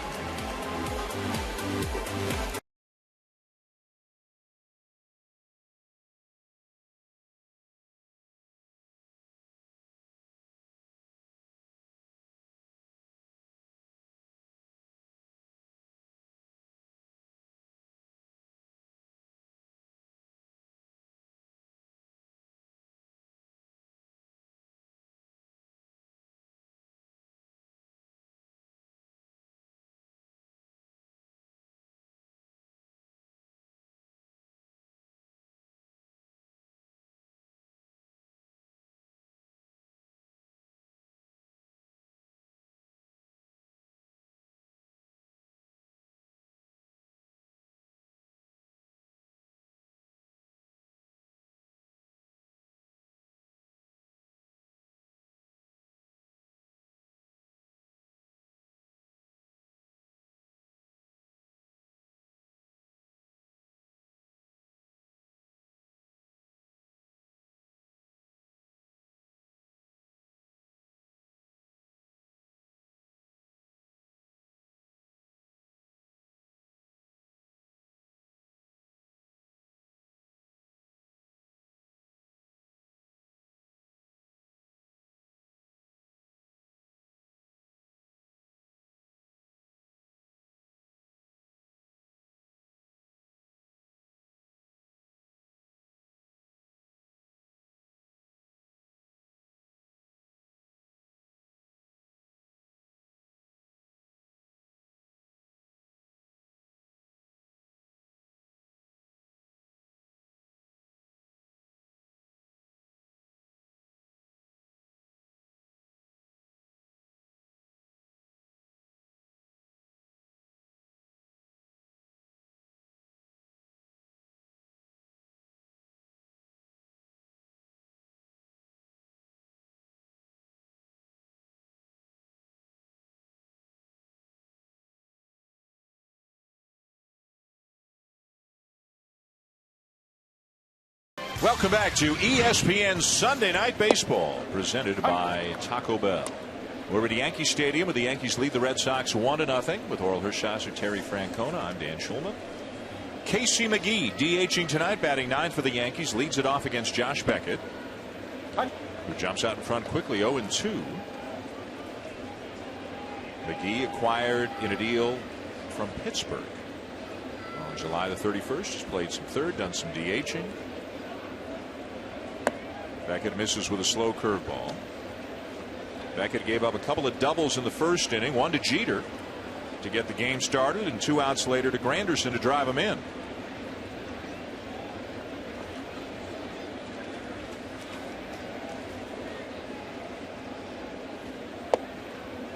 Welcome back to ESPN Sunday Night Baseball, presented by Taco Bell. We're at Yankee Stadium, where the Yankees lead the Red Sox 1-0 with Oral Hershiser, Terry Francona. I'm Dan Schulman. Casey McGee DHing tonight, batting 9th for the Yankees, leads it off against Josh Beckett, who jumps out in front quickly, 0-2. McGee acquired in a deal from Pittsburgh on July the 31st. He's played some third, done some DHing. Beckett misses with a slow curveball. Beckett gave up a couple of doubles in the first inning, one to Jeter to get the game started, and 2 outs later to Granderson to drive him in.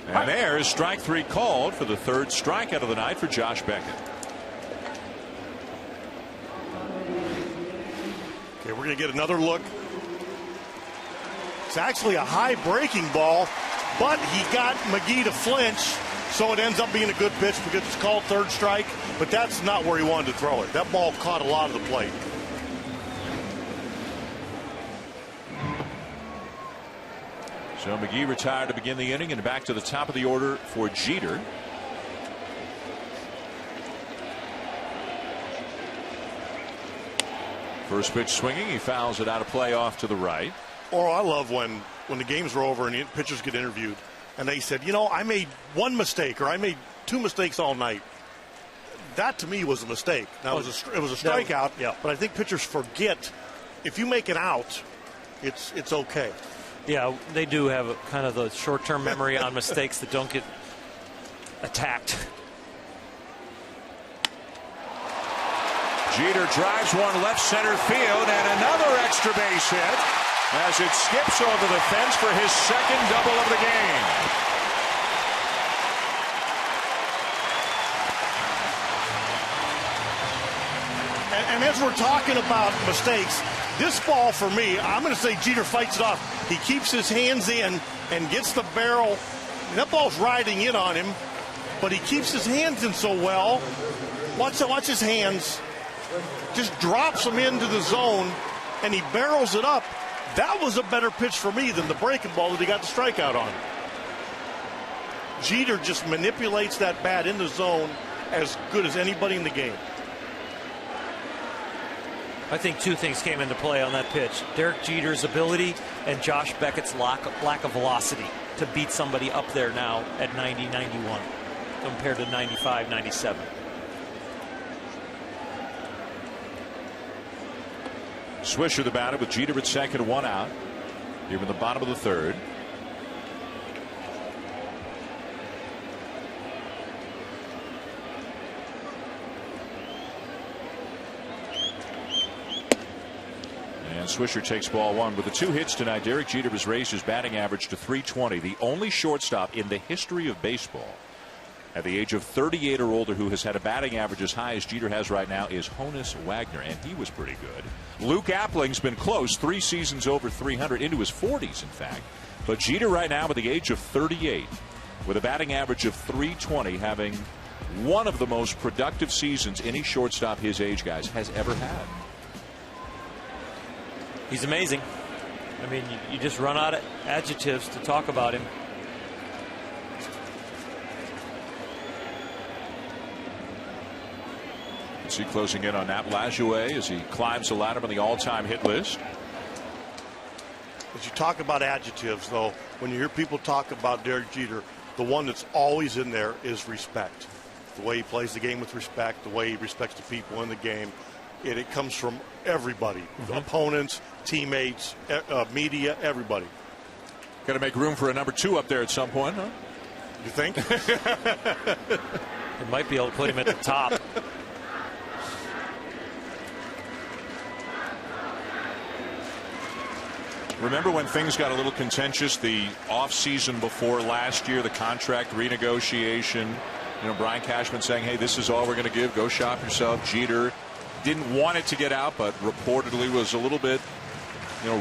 And there's strike 3 called for the 3rd strikeout of the night for Josh Beckett. Okay, we're going to get another look. It's actually a high breaking ball, but he got McGee to flinch, so it ends up being a good pitch because it's called 3rd strike, but that's not where he wanted to throw it. That ball caught a lot of the plate. So McGee retired to begin the inning, and back to the top of the order for Jeter. First pitch swinging, he fouls it out of play off to the right. Or I love when the games are over and the pitchers get interviewed and they said, you know, I made 1 mistake or I made 2 mistakes all night. That to me was a mistake. Now it was a strikeout, yeah. But I think pitchers forget if you make it out, it's okay. Yeah, they do have a kind of the short-term memory on mistakes that don't get attacked. Jeter drives one left center field, and another extra base hit as it skips over the fence for his 2nd double of the game. And as we're talking about mistakes, this ball for me, I'm going to say Jeter fights it off. He keeps his hands in and gets the barrel. And that ball's riding in on him, but he keeps his hands in so well. Watch his hands. Just drops them into the zone, and he barrels it up. That was a better pitch for me than the breaking ball that he got the strikeout on. Jeter just manipulates that bat in the zone as good as anybody in the game. I think 2 things came into play on that pitch. Derek Jeter's ability and Josh Beckett's lack of velocity to beat somebody up there now at 90, 91 compared to 95, 97. Swisher the batter with Jeter at second, 1 out. Here in the bottom of the 3rd. And Swisher takes ball 1. With the 2 hits tonight, Derek Jeter has raised his batting average to .320. The only shortstop in the history of baseball at the age of 38 or older who has had a batting average as high as Jeter has right now is Honus Wagner, and he was pretty good. Luke Appling's been close, 3 seasons over 300, into his 40s, in fact. But Jeter right now at the age of 38 with a batting average of .320, having one of the most productive seasons any shortstop his age, guys, has ever had. He's amazing. I mean, you just run out of adjectives to talk about him. See closing in on Nat Lajoie as he climbs the ladder on the all-time hit list. As you talk about adjectives, though, when you hear people talk about Derek Jeter, the one that's always in there is respect. The way he plays the game with respect, the way he respects the people in the game. It comes from everybody, opponents, teammates, media, everybody. Got to make room for a number 2 up there at some point, huh? You think? It might be able to put him at the top. Remember when things got a little contentious the offseason before last year, the contract renegotiation? You know, Brian Cashman saying, hey, this is all we're going to give. Go shop yourself. Jeter didn't want it to get out, but reportedly was a little bit,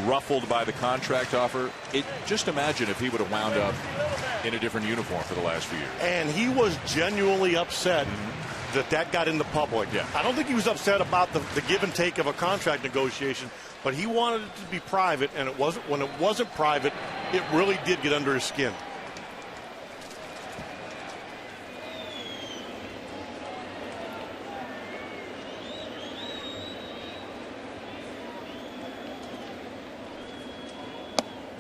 ruffled by the contract offer. Just imagine if he would have wound up in a different uniform for the last few years. And he was genuinely upset that got into public. Yeah. I don't think he was upset about the give and take of a contract negotiation, but he wanted it to be private, and it wasn't. When it wasn't private, it really did get under his skin.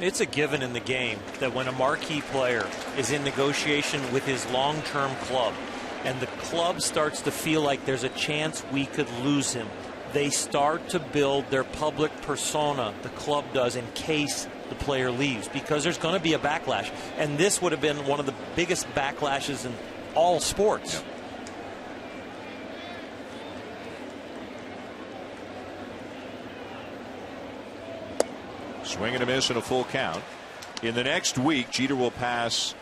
It's a given in the game that when a marquee player is in negotiation with his long-term club and the club starts to feel like there's a chance we could lose him, they start to build their public persona, the club does, in case the player leaves, because there's going to be a backlash. And this would have been one of the biggest backlashes in all sports. Yep. Swing and a miss and a full count. In the next week, Jeter will pass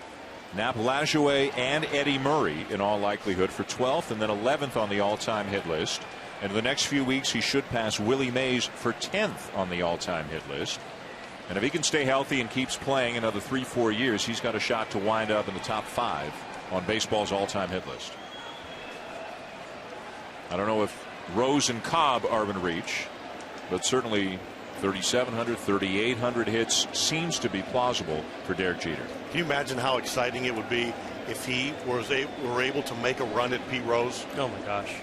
Nap Lajoie and Eddie Murray in all likelihood for 12th and then 11th on the all-time hit list. And in the next few weeks, he should pass Willie Mays for 10th on the all-time hit list. And if he can stay healthy and keeps playing another 3-4 years, he's got a shot to wind up in the top 5 on baseball's all-time hit list. I don't know if Rose and Cobb are in reach, but certainly 3,700, 3,800 hits seems to be plausible for Derek Jeter. Can you imagine how exciting it would be if he were able to make a run at Pete Rose? Oh my gosh.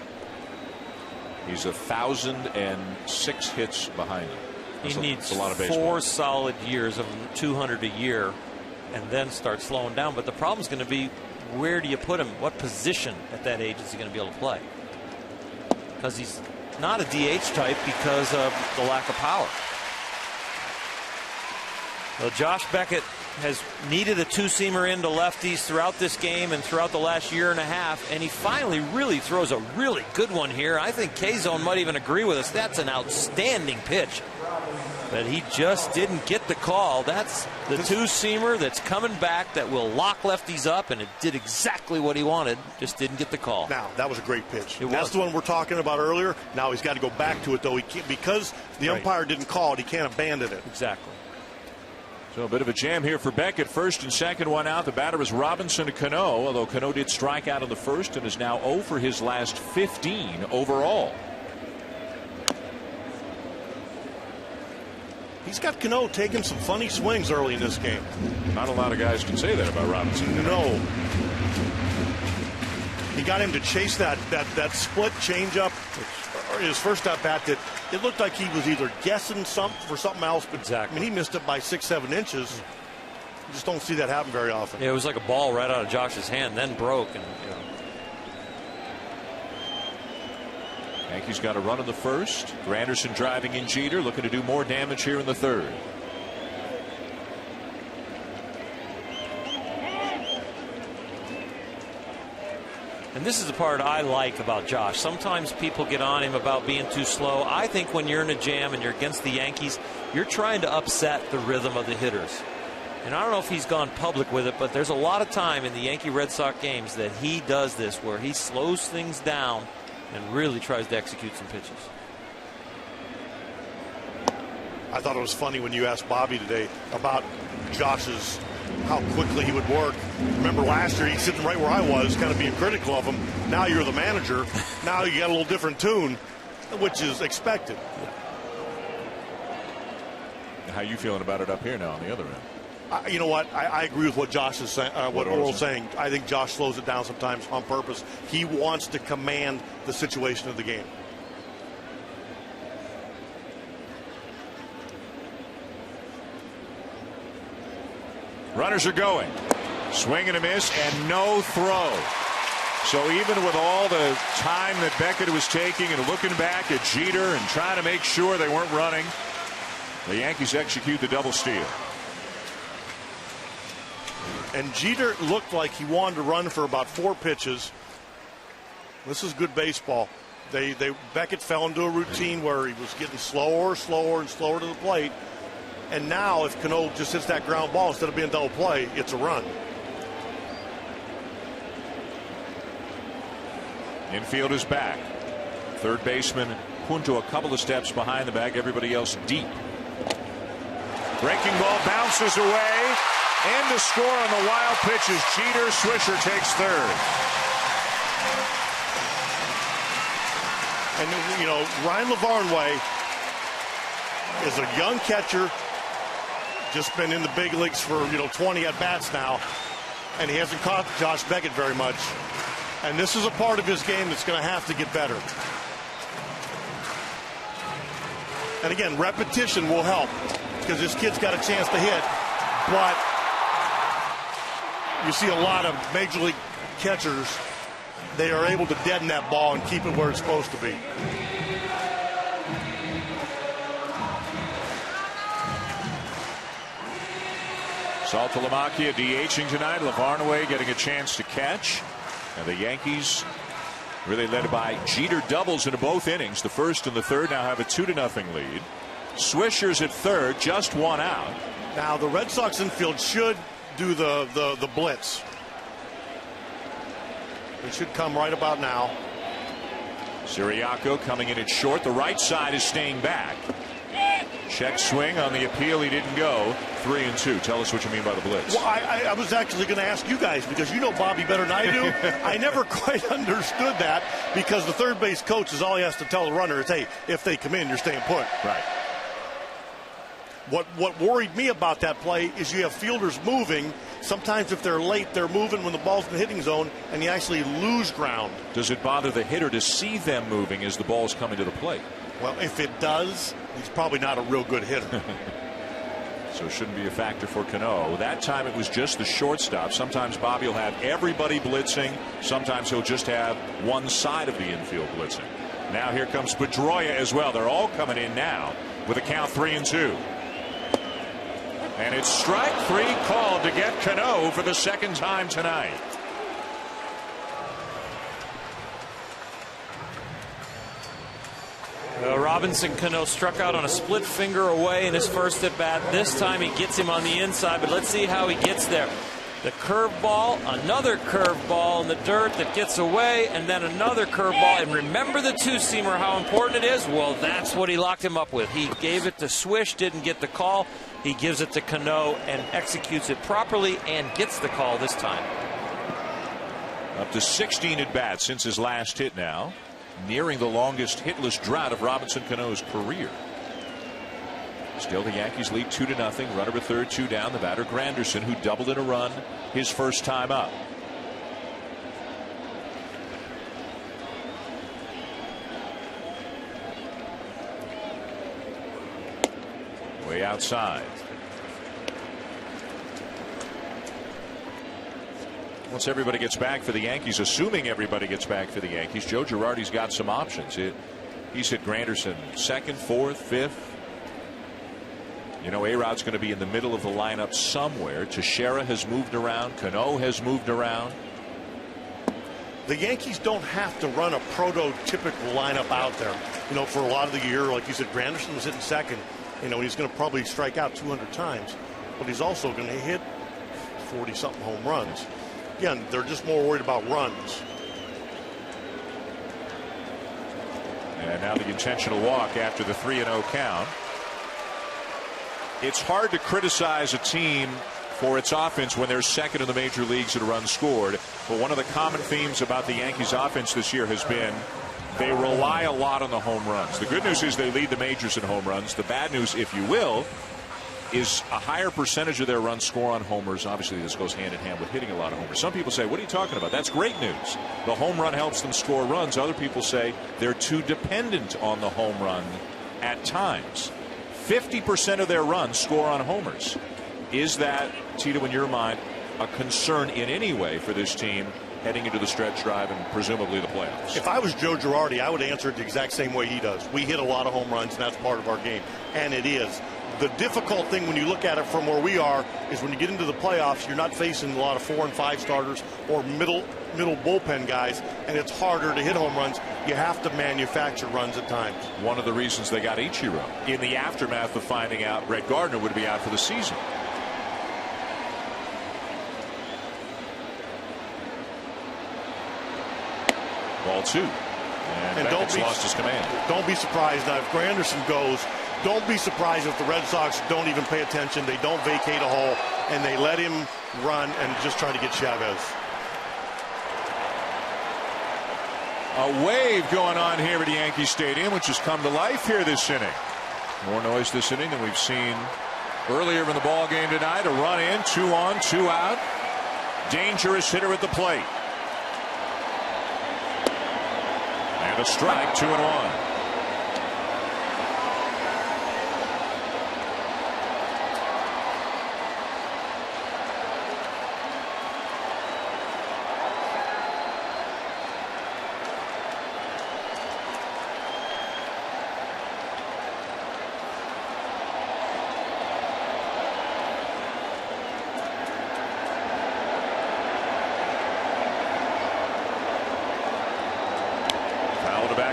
He's 1,006 hits behind him. He needs a lot of baseball. 4 solid years of 200 a year and then start slowing down. But the problem is going to be, where do you put him? What position at that age is he going to be able to play? Because he's not a DH type because of the lack of power. Well, Josh Beckett has needed a two-seamer into lefties throughout this game and throughout the last year and a half, and he finally really throws a really good one here. I think K-Zone might even agree with us. That's an outstanding pitch. But he just didn't get the call. That's the two-seamer that's coming back that will lock lefties up, and it did exactly what he wanted, just didn't get the call. Now, that was a great pitch. That's the one we're talking about earlier. Now he's got to go back to it, though. He can't, because the umpire didn't call it, he can't abandon it. Exactly. So a bit of a jam here for Beckett. First and second one out. The batter is Robinson Cano, although Cano did strike out in the first and is now 0 for his last 15 overall. He's got Cano taking some funny swings early in this game. Not a lot of guys can say that about Robinson. No. He got him to chase that split changeup, or his first at bat, that it looked like he was either guessing for something else, but exactly. I mean, he missed it by 6-7 inches. You just don't see that happen very often. Yeah, it was like a ball right out of Josh's hand, then broke, and Yankees got a run in the first. Granderson driving in Jeter, looking to do more damage here in the third. And this is the part I like about Josh. Sometimes people get on him about being too slow. I think when you're in a jam and you're against the Yankees, you're trying to upset the rhythm of the hitters. And I don't know if he's gone public with it, but there's a lot of time in the Yankee Red Sox games that he does this, where he slows things down and really tries to execute some pitches. I thought it was funny when you asked Bobby today about Josh's, how quickly he would work. Remember last year, he's sitting right where I was, kind of being critical of him. Now you're the manager. Now you got a little different tune, which is expected. How you feeling about it up here now on the other end? You know what? I agree with what Josh is saying. What Oral's saying. I think Josh slows it down sometimes on purpose. He wants to command the situation of the game. Runners are going. Swing and a miss and no throw. So even with all the time that Beckett was taking and looking back at Jeter and trying to make sure they weren't running, the Yankees execute the double steal. And Jeter looked like he wanted to run for about 4 pitches. This is good baseball. Beckett fell into a routine where he was getting slower to the plate. And now if Cano just hits that ground ball instead of being double play, it's a run. Infield is back. Third baseman Punto a couple of steps behind the bag. Everybody else deep. Breaking ball bounces away. And to score on the wild pitches, Jeter. Swisher takes third. And, you know, Ryan Lavarnway is a young catcher, just been in the big leagues for, 20 at-bats now, and he hasn't caught Josh Beckett very much. And this is a part of his game that's going to have to get better. And again, repetition will help because this kid's got a chance to hit. But you see a lot of major league catchers, they are able to deaden that ball and keep it where it's supposed to be. Saltalamacchia DHing tonight. Lavarnway getting a chance to catch. And the Yankees, really led by Jeter doubles into both innings. The first and the third now have a 2-0 lead. Swisher's at third, just one out. Now the Red Sox infield should do the blitz. It should come right about now. Siriaco coming in at short. The right side is staying back. Check swing on the appeal. He didn't go. 3-2. Tell us what you mean by the blitz. Well, I was actually going to ask you guys because you know Bobby better than I do. I never quite understood that because the third base coach is all he has to tell the runner is, hey, if they come in, you're staying put. Right. What worried me about that play is you have fielders moving. Sometimes if they're late, they're moving when the ball's in the hitting zone, and you actually lose ground. Does it bother the hitter to see them moving as the ball's coming to the plate? Well, if it does, he's probably not a real good hitter. So it shouldn't be a factor for Cano. That time it was just the shortstop. Sometimes Bobby will have everybody blitzing. Sometimes he'll just have one side of the infield blitzing. Now here comes Pedroia as well. They're all coming in now with a count 3-2. And it's strike three called to get Cano for the second time tonight. Robinson Cano struck out on a split finger away in his first at bat. This time he gets him on the inside, but let's see how he gets there. The curveball, another curveball in the dirt that gets away, and then another curveball. And remember the two-seamer, how important it is? Well, that's what he locked him up with. He gave it to Swish, didn't get the call. He gives it to Cano and executes it properly and gets the call this time. Up to 16 at bats since his last hit now. Nearing the longest hitless drought of Robinson Cano's career. Still the Yankees lead 2-0. Runner at third, 2 down. The batter Granderson, who doubled in a run his first time up. Way outside. Once everybody gets back for the Yankees, assuming everybody gets back for the Yankees, Joe Girardi's got some options. He's hit Granderson second, fourth, fifth. You know, A-Rod's going to be in the middle of the lineup somewhere. Teixeira has moved around. Cano has moved around. The Yankees don't have to run a prototypical lineup out there. You know, for a lot of the year, like you said, Granderson was hitting second. You know, he's going to probably strike out 200 times. But he's also going to hit 40-something home runs. Again, they're just more worried about runs. And now the intentional walk after the 3-0 count. It's hard to criticize a team for its offense when they're second in the major leagues in runs scored. But one of the common themes about the Yankees offense this year has been they rely a lot on the home runs. The good news is they lead the majors in home runs. The bad news, if you will, is a higher percentage of their runs score on homers. Obviously, this goes hand in hand with hitting a lot of homers. Some people say, what are you talking about? That's great news. The home run helps them score runs. Other people say they're too dependent on the home run at times. 50% of their runs score on homers. Is that, Tito, in your mind, a concern in any way for this team heading into the stretch drive and presumably the playoffs? If I was Joe Girardi, I would answer it the exact same way he does. We hit a lot of home runs, and that's part of our game. And it is. The difficult thing when you look at it from where we are is when you get into the playoffs, you're not facing a lot of 4 and 5 starters or middle bullpen guys, and it's harder to hit home runs. You have to manufacture runs at times. One of the reasons they got Ichiro in the aftermath of finding out Brett Gardner would be out for the season. Ball 2. And Beckett's lost his command. Don't be surprised now if Granderson goes. Don't be surprised if the Red Sox don't even pay attention. They don't vacate a hole, and they let him run and just try to get Chavez. A wave going on here at Yankee Stadium, which has come to life here this inning. More noise this inning than we've seen earlier in the ball game tonight. A run in, 2 on, 2 out. Dangerous hitter at the plate. And a strike, 2-1.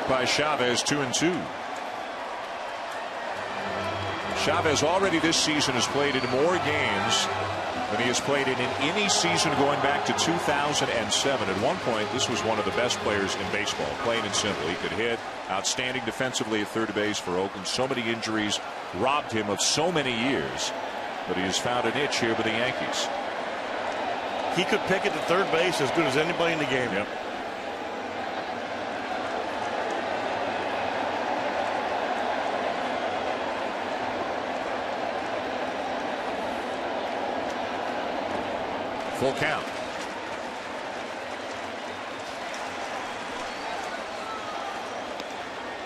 By Chavez, 2-2. Chavez already this season has played in more games than he has played in any season going back to 2007. At one point, this was one of the best players in baseball, plain and simple. He could hit, outstanding defensively at third base for Oakland. So many injuries robbed him of so many years, but he has found a niche here with the Yankees. He could pick it to third base as good as anybody in the game. Yep. Full count.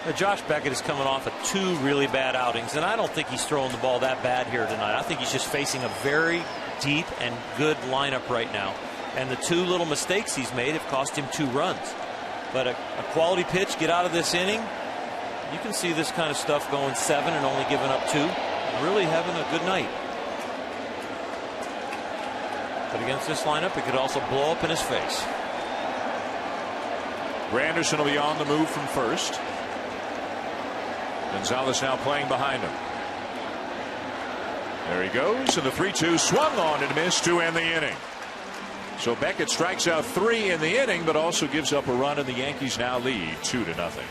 Now, Josh Beckett is coming off of 2 really bad outings, and I don't think he's throwing the ball that bad here tonight. I think he's just facing a very deep and good lineup right now. And the 2 little mistakes he's made have cost him 2 runs. But a quality pitch, get out of this inning. You can see this kind of stuff going 7 and only giving up 2. Really having a good night. But against this lineup, it could also blow up in his face. Granderson will be on the move from first. Gonzalez now playing behind him. There he goes, and the 3-2 swung on and missed to end the inning. So Beckett strikes out 3 in the inning, but also gives up a run, and the Yankees now lead 2-0.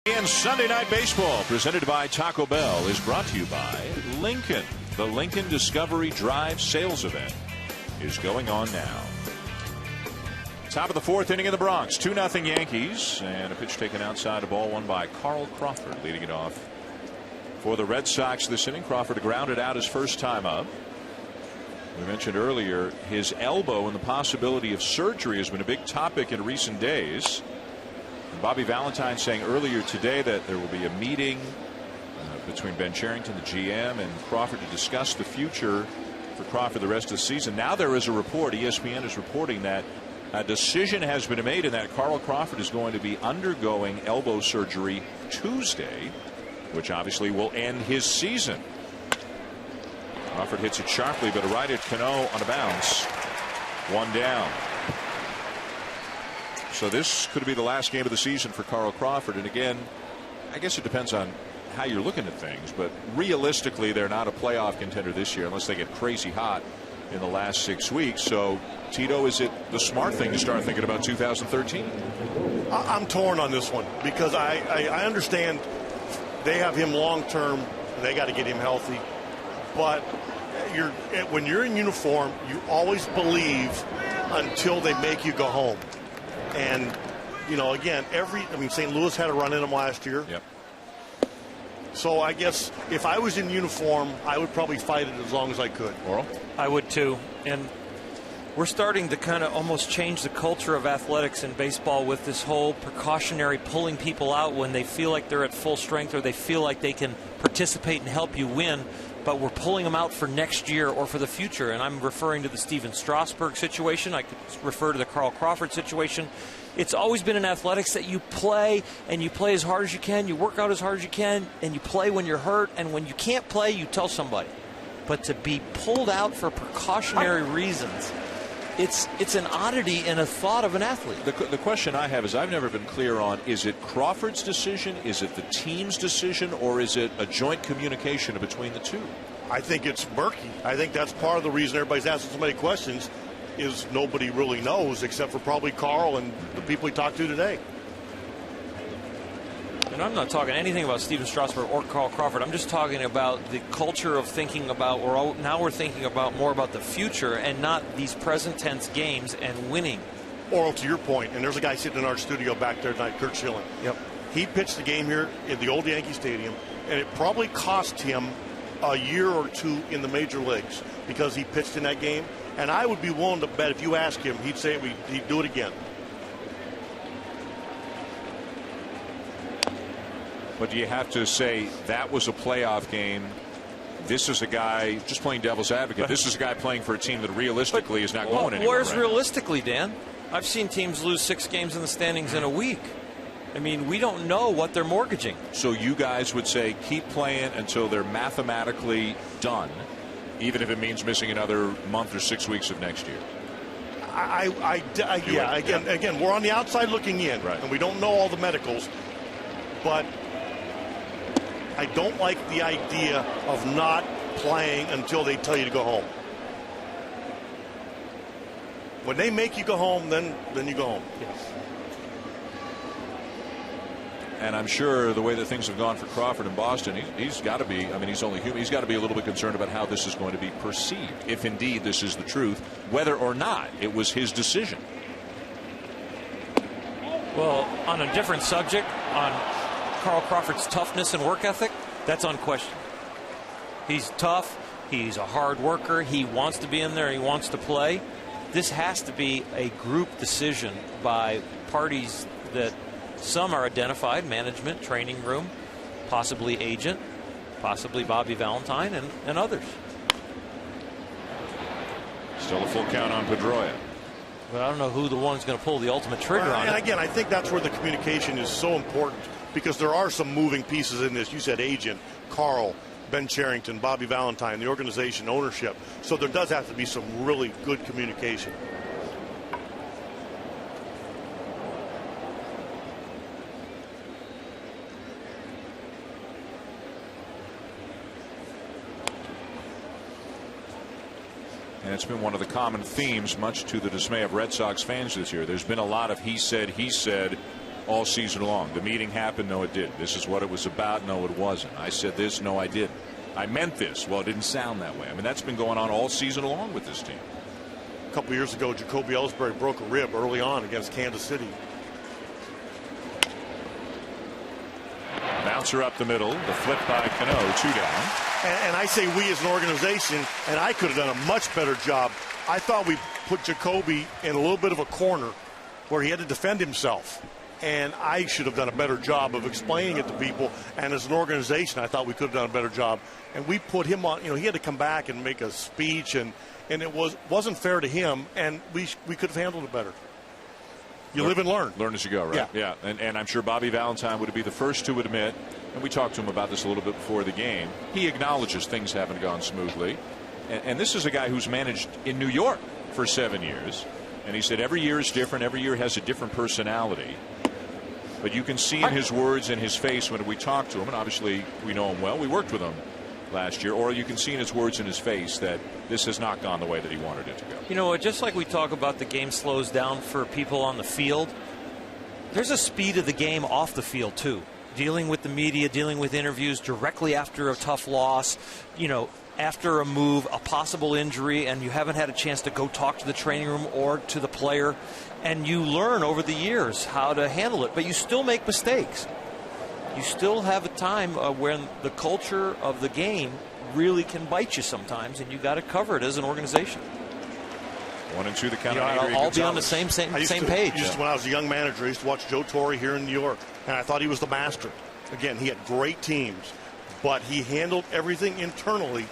And Sunday Night Baseball, presented by Taco Bell, is brought to you by Lincoln. The Lincoln Discovery Drive sales event is going on now. Top of the 4th inning in the Bronx, 2-0 Yankees, and a pitch taken outside, a ball won by Carl Crawford, leading it off for the Red Sox this inning. Crawford grounded out his first time up. We mentioned earlier his elbow and the possibility of surgery has been a big topic in recent days. And Bobby Valentine saying earlier today that there will be a meeting between Ben Cherington, the GM, and Crawford to discuss the future for Crawford the rest of the season. Now there is a report, ESPN is reporting that a decision has been made and that Carl Crawford is going to be undergoing elbow surgery Tuesday, which obviously will end his season. Crawford hits it sharply, but a right at Cano on a bounce. One down. So this could be the last game of the season for Carl Crawford. And again, I guess it depends on how you're looking at things, but realistically they're not a playoff contender this year unless they get crazy hot in the last 6 weeks. So Tito, is it the smart thing to start thinking about 2013? I'm torn on this one because I understand they have him long term. They got to get him healthy, but when you're in uniform, you always believe until they make you go home. And you know, again, St. Louis had a run in him last year. Yep. So I guess if I was in uniform, I would probably fight it as long as I could. Oral? I would too. And we're starting to kind of almost change the culture of athletics in baseball with this whole precautionary pulling people out when they feel like they're at full strength or they feel like they can participate and help you win. But we're pulling them out for next year or for the future. And I'm referring to the Steven Strasburg situation. I could refer to the Carl Crawford situation. It's always been in athletics that you play and you play as hard as you can, you work out as hard as you can, and you play when you're hurt, and when you can't play, you tell somebody. But to be pulled out for precautionary reasons, it's an oddity in a thought of an athlete. The question I have is I've never been clear on, is it Crawford's decision, is it the team's decision, or is it a joint communication between the two? I think it's murky. I think that's part of the reason everybody's asking so many questions. Is nobody really knows except for probably Carl and the people he talked to today. And I'm not talking anything about Steven Strasburg or Carl Crawford. I'm just talking about the culture of thinking about, now we're thinking about more about the future and not these present tense games and winning. Oral, to your point, and there's a guy sitting in our studio back there tonight, Kurt Schilling. Yep. He pitched the game here at the old Yankee Stadium, and it probably cost him a year or two in the major leagues because he pitched in that game. And I would be willing to bet if you ask him, he'd say he'd do it again. But do you have to say that was a playoff game? This is a guy, just playing devil's advocate, this is a guy playing for a team that realistically is not going anywhere. Where's right? realistically, Dan? I've seen teams lose 6 games in the standings in a week. I mean, we don't know what they're mortgaging. So you guys would say keep playing until they're mathematically done, even if it means missing another month or 6 weeks of next year. Again, we're on the outside looking in, right, and we don't know all the medicals, but I don't like the idea of not playing until they tell you to go home. When they make you go home, then you go home. Yes. And I'm sure the way that things have gone for Crawford in Boston, he's got to be, I mean, he's only human, he's got to be a little bit concerned about how this is going to be perceived, if indeed this is the truth, whether or not it was his decision. Well, on a different subject, on Carl Crawford's toughness and work ethic, that's unquestioned. He's tough, he's a hard worker, he wants to be in there, he wants to play. This has to be a group decision by parties that some are identified, management, training room, possibly agent, possibly Bobby Valentine, and others. Still a full count on Pedroia. But I don't know who the one's going to pull the ultimate trigger on And it. again, I think that's where the communication is so important because there are some moving pieces in this. You said agent, Carl, Ben Cherington, Bobby Valentine, the organization, ownership. So there does have to be some really good communication. And it's been one of the common themes, much to the dismay of Red Sox fans this year. There's been a lot of he said all season long. The meeting happened. No, it didn't. This is what it was about. No, it wasn't. I said this. No, I didn't. I meant this. Well, it didn't sound that way. I mean, that's been going on all season long with this team. A couple years ago, Jacoby Ellsbury broke a rib early on against Kansas City. bouncer up the middle. The flip by Cano, 2 down. And I say we as an organization, and I could have done a much better job. I thought we put Jacoby in a little bit of a corner where he had to defend himself. And I should have done a better job of explaining it to people. And as an organization, I thought we could have done a better job. And we put him on, he had to come back and make a speech, and it wasn't fair to him, and we could have handled it better. You live and learn. Learn as you go, right? Yeah. And I'm sure Bobby Valentine would be the first to admit, and we talked to him about this a little bit before the game, he acknowledges things haven't gone smoothly. And this is a guy who's managed in New York for 7 years. And he said every year is different. Every year has a different personality. But you can see in his words and his face when we talk to him, and obviously we know him well. We worked with him last year. Or you can see in his words and his face that this has not gone the way that he wanted it to go. You know, just like we talk about the game slows down for people on the field, there's a speed of the game off the field, too. Dealing with the media, dealing with interviews directly after a tough loss, after a move, a possible injury, and you haven't had a chance to go talk to the training room or to the player, and you learn over the years how to handle it, but you still make mistakes. You still have a time when the culture of the game really can bite you sometimes, and you got to cover it as an organization. 1-2 the count. I'll be on the same page. When I was a young manager, I used to watch Joe Torre here in New York, and I thought he was the master. Again, he had great teams, but he handled everything internally,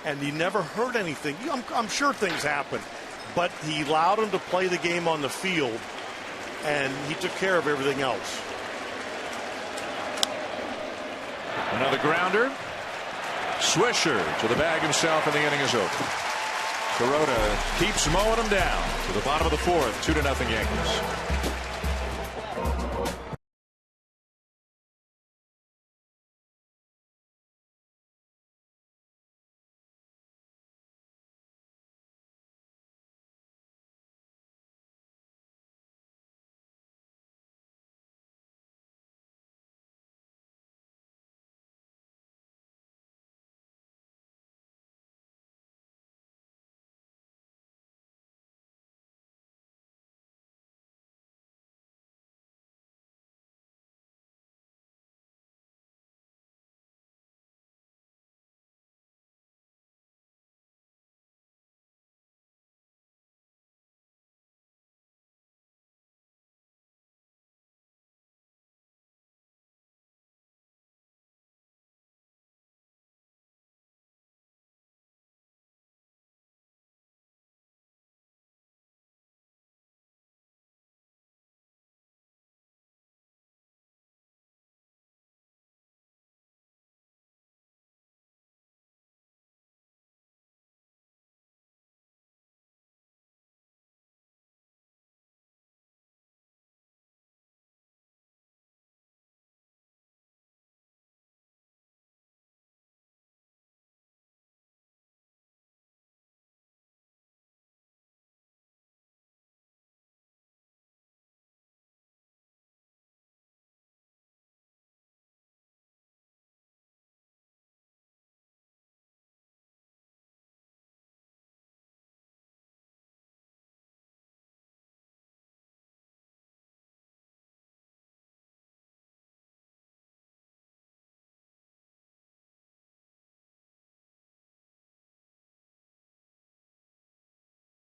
and he never heard anything. I'm sure things happen, but he allowed him to play the game on the field, and he took care of everything else. Another grounder. Swisher to the bag himself, and the inning is over. Corona keeps mowing him down to the bottom of the fourth. 2-0 Yankees.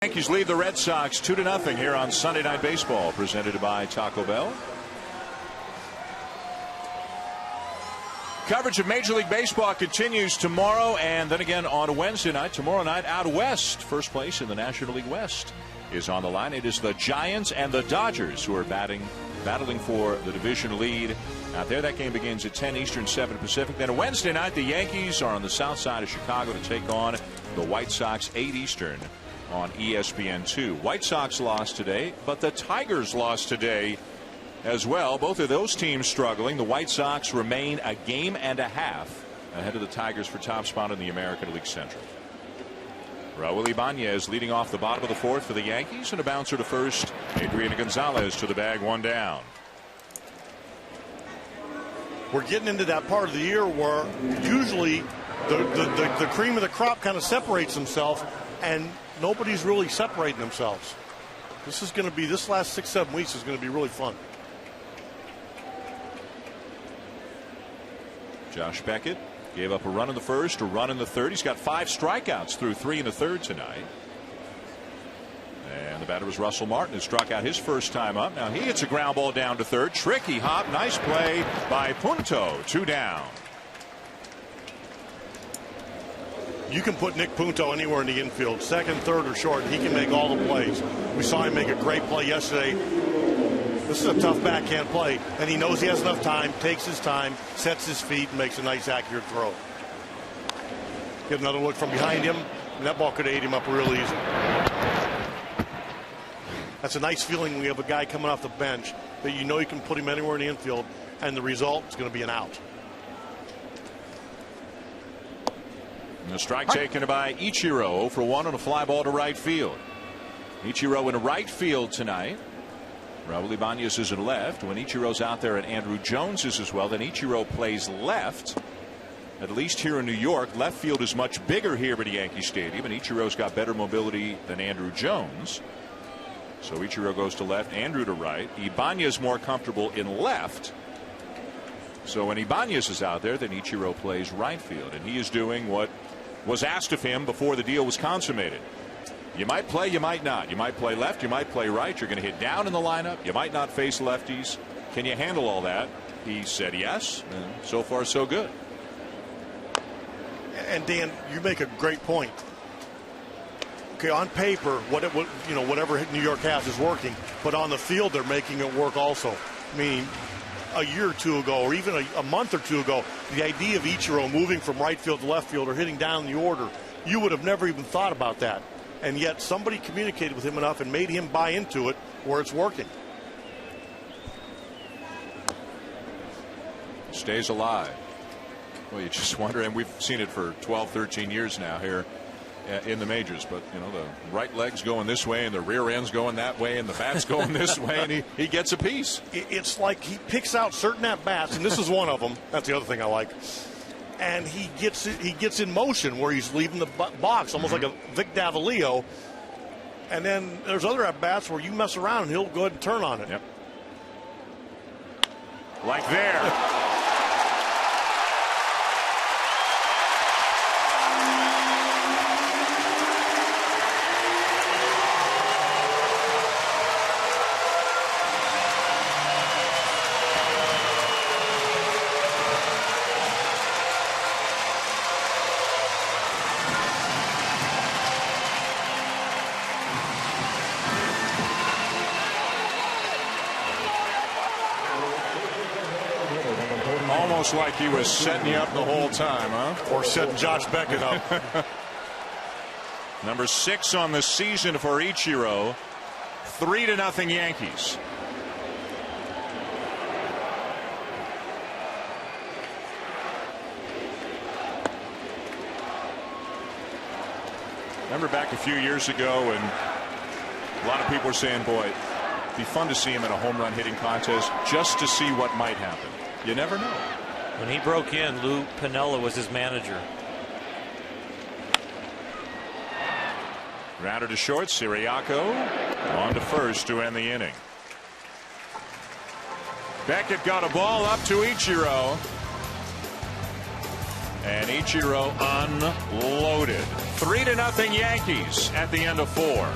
Yankees lead the Red Sox 2-0 here on Sunday Night Baseball, presented by Taco Bell. Coverage of Major League Baseball continues tomorrow and then again on Wednesday night. Tomorrow night out west, first place in the National League West is on the line. It is the Giants and the Dodgers who are battling for the division lead out there. That game begins at 10 Eastern, 7 Pacific. Then Wednesday night, the Yankees are on the south side of Chicago to take on the White Sox, 8 Eastern on ESPN2. White Sox lost today, but the Tigers lost today as well. Both of those teams struggling. The White Sox remain a game and a half ahead of the Tigers for top spot in the American League Central. Raul Ibanez leading off the bottom of the fourth for the Yankees, and a bouncer to first. Adrian Gonzalez to the bag, 1 down. We're getting into that part of the year where usually the cream of the crop kind of separates himself, and nobody's really separating themselves. This last 6-7 weeks is going to be really fun. Josh Beckett gave up a run in the first, a run in the third. He's got 5 strikeouts through 3 in the third tonight. And the batter was Russell Martin, who struck out his first time up. Now he hits a ground ball down to third. Tricky hop. Nice play by Punto. 2 down. You can put Nick Punto anywhere in the infield, second, third, or short, and he can make all the plays. We saw him make a great play yesterday. This is a tough backhand play, and he knows he has enough time, takes his time, sets his feet, and makes a nice, accurate throw. Get another look from behind him, and that ball could have ate him up real easy. That's a nice feeling when you have a guy coming off the bench that you know you can put him anywhere in the infield, and the result is going to be an out. And the strike taken by Ichiro, 0 for 1 on a fly ball to right field. Ichiro in right field tonight. Raul Ibanez is in left. When Ichiro's out there and Andrew Jones is as well, then Ichiro plays left. At least here in New York, left field is much bigger here at Yankee Stadium, and Ichiro's got better mobility than Andrew Jones. So Ichiro goes to left, Andrew to right. Ibanez more comfortable in left. So when Ibanez is out there, then Ichiro plays right field, and he is doing what was asked of him before the deal was consummated. You might play, you might not. You might play left, you might play right. You're going to hit down in the lineup. You might not face lefties. Can you handle all that? He said yes, and so far so good. And Dan, you make a great point. Okay, on paper, whatever New York has is working, but on the field they're making it work also. I mean, a year or two ago, or even a month or two ago, the idea of Ichiro moving from right field to left field or hitting down the order, you would have never even thought about that. And yet somebody communicated with him enough and made him buy into it where it's working. Stays alive. Well, you just wonder, and we've seen it for 12, 13 years now here in the majors, but the right leg's going this way and the rear end's going that way and the bat's going this way, and he gets a piece. It's like he picks out certain at-bats, and this is one of them. That's the other thing I like. And he gets in motion where he's leaving the box almost like a Vic Davalillo, and then there's other at-bats where you mess around and he'll go ahead and turn on it. Yep. Like there. Almost like he was setting you up the whole time, huh? Or setting Josh Beckett up. Number 6 on the season for Ichiro. 3-0 Yankees. Remember back a few years ago when a lot of people were saying, boy, it'd be fun to see him in a home run hitting contest just to see what might happen. You never know. When he broke in, Lou Piniella was his manager. Grounded to short, Siriaco on to first to end the inning. Beckett got a ball up to Ichiro. And Ichiro unloaded. 3-0 Yankees at the end of 4.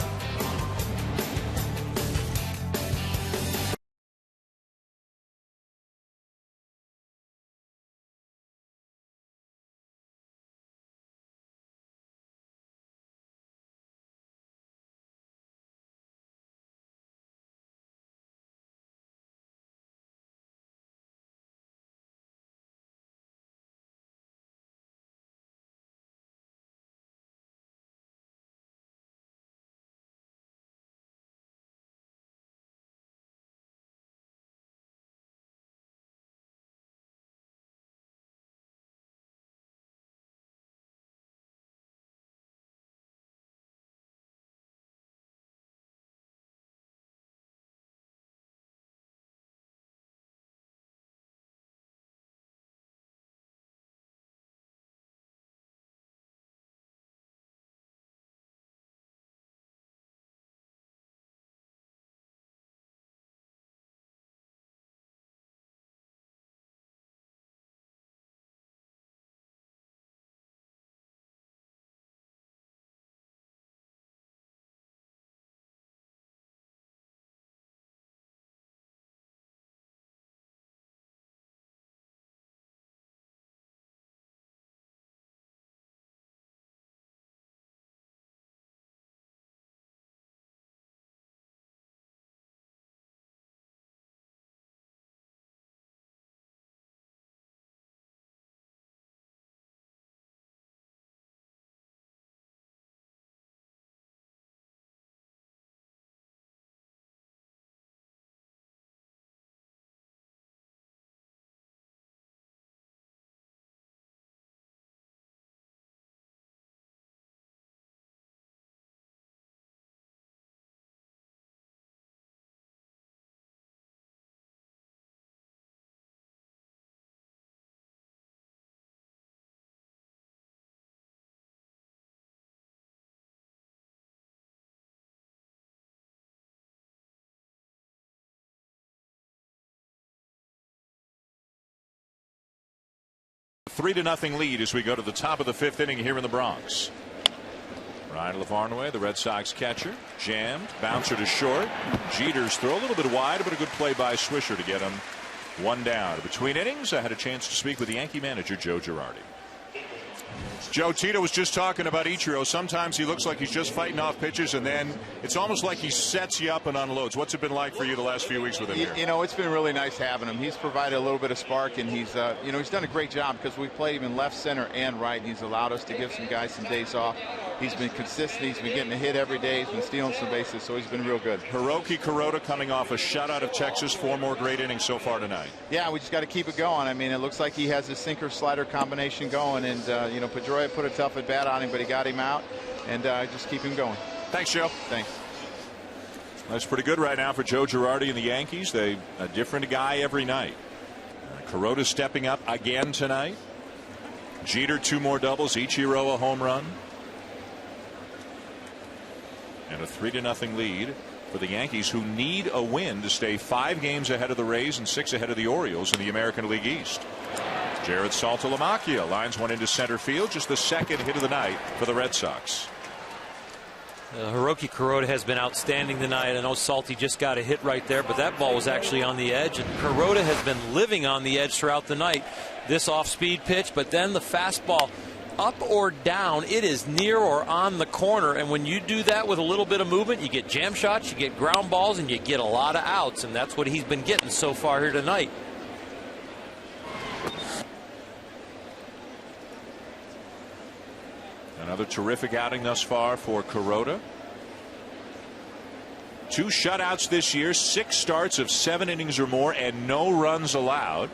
3-0 lead as we go to the top of the 5th inning here in the Bronx. Ryan LaVarnway, the Red Sox catcher, jammed, bouncer to short. Jeter's throw a little bit wide, but a good play by Swisher to get him one down. Between innings, I had a chance to speak with the Yankee manager, Joe Girardi. Joe, Tito was just talking about Ichiro. Sometimes he looks like he's just fighting off pitches, and then it's almost like he sets you up and unloads. What's it been like for you the last few weeks with him here? You know, it's been really nice having him. He's provided a little bit of spark, and he's done a great job because we've played him in left, center, and right. He's allowed us to give some guys some days off. He's been consistent. He's been getting a hit every day. He's been stealing some bases, so he's been real good. Hiroki Kuroda coming off a shutout of Texas. 4 more great innings so far tonight. Yeah, we just got to keep it going. I mean, it looks like he has his sinker-slider combination going, and, Pedroia put a tough at-bat on him, but he got him out, and just keep him going. Thanks, Joe. Thanks. That's pretty good right now for Joe Girardi and the Yankees. A different guy every night. Kuroda stepping up again tonight. Jeter 2 more doubles. Ichiro a home run. And a 3-0 lead for the Yankees, who need a win to stay 5 games ahead of the Rays and 6 ahead of the Orioles in the American League East. Jared Saltalamacchia lines one into center field, just the 2nd hit of the night for the Red Sox. Hiroki Kuroda has been outstanding tonight. I know Salty just got a hit right there, but that ball was actually on the edge, and Kuroda has been living on the edge throughout the night. This off-speed pitch, but then the fastball, up or down, it is near or on the corner, and when you do that with a little bit of movement, you get jam shots, you get ground balls, and you get a lot of outs, and that's what he's been getting so far here tonight. Another terrific outing thus far for Kuroda. 2 shutouts this year, 6 starts of 7 innings or more, and no runs allowed.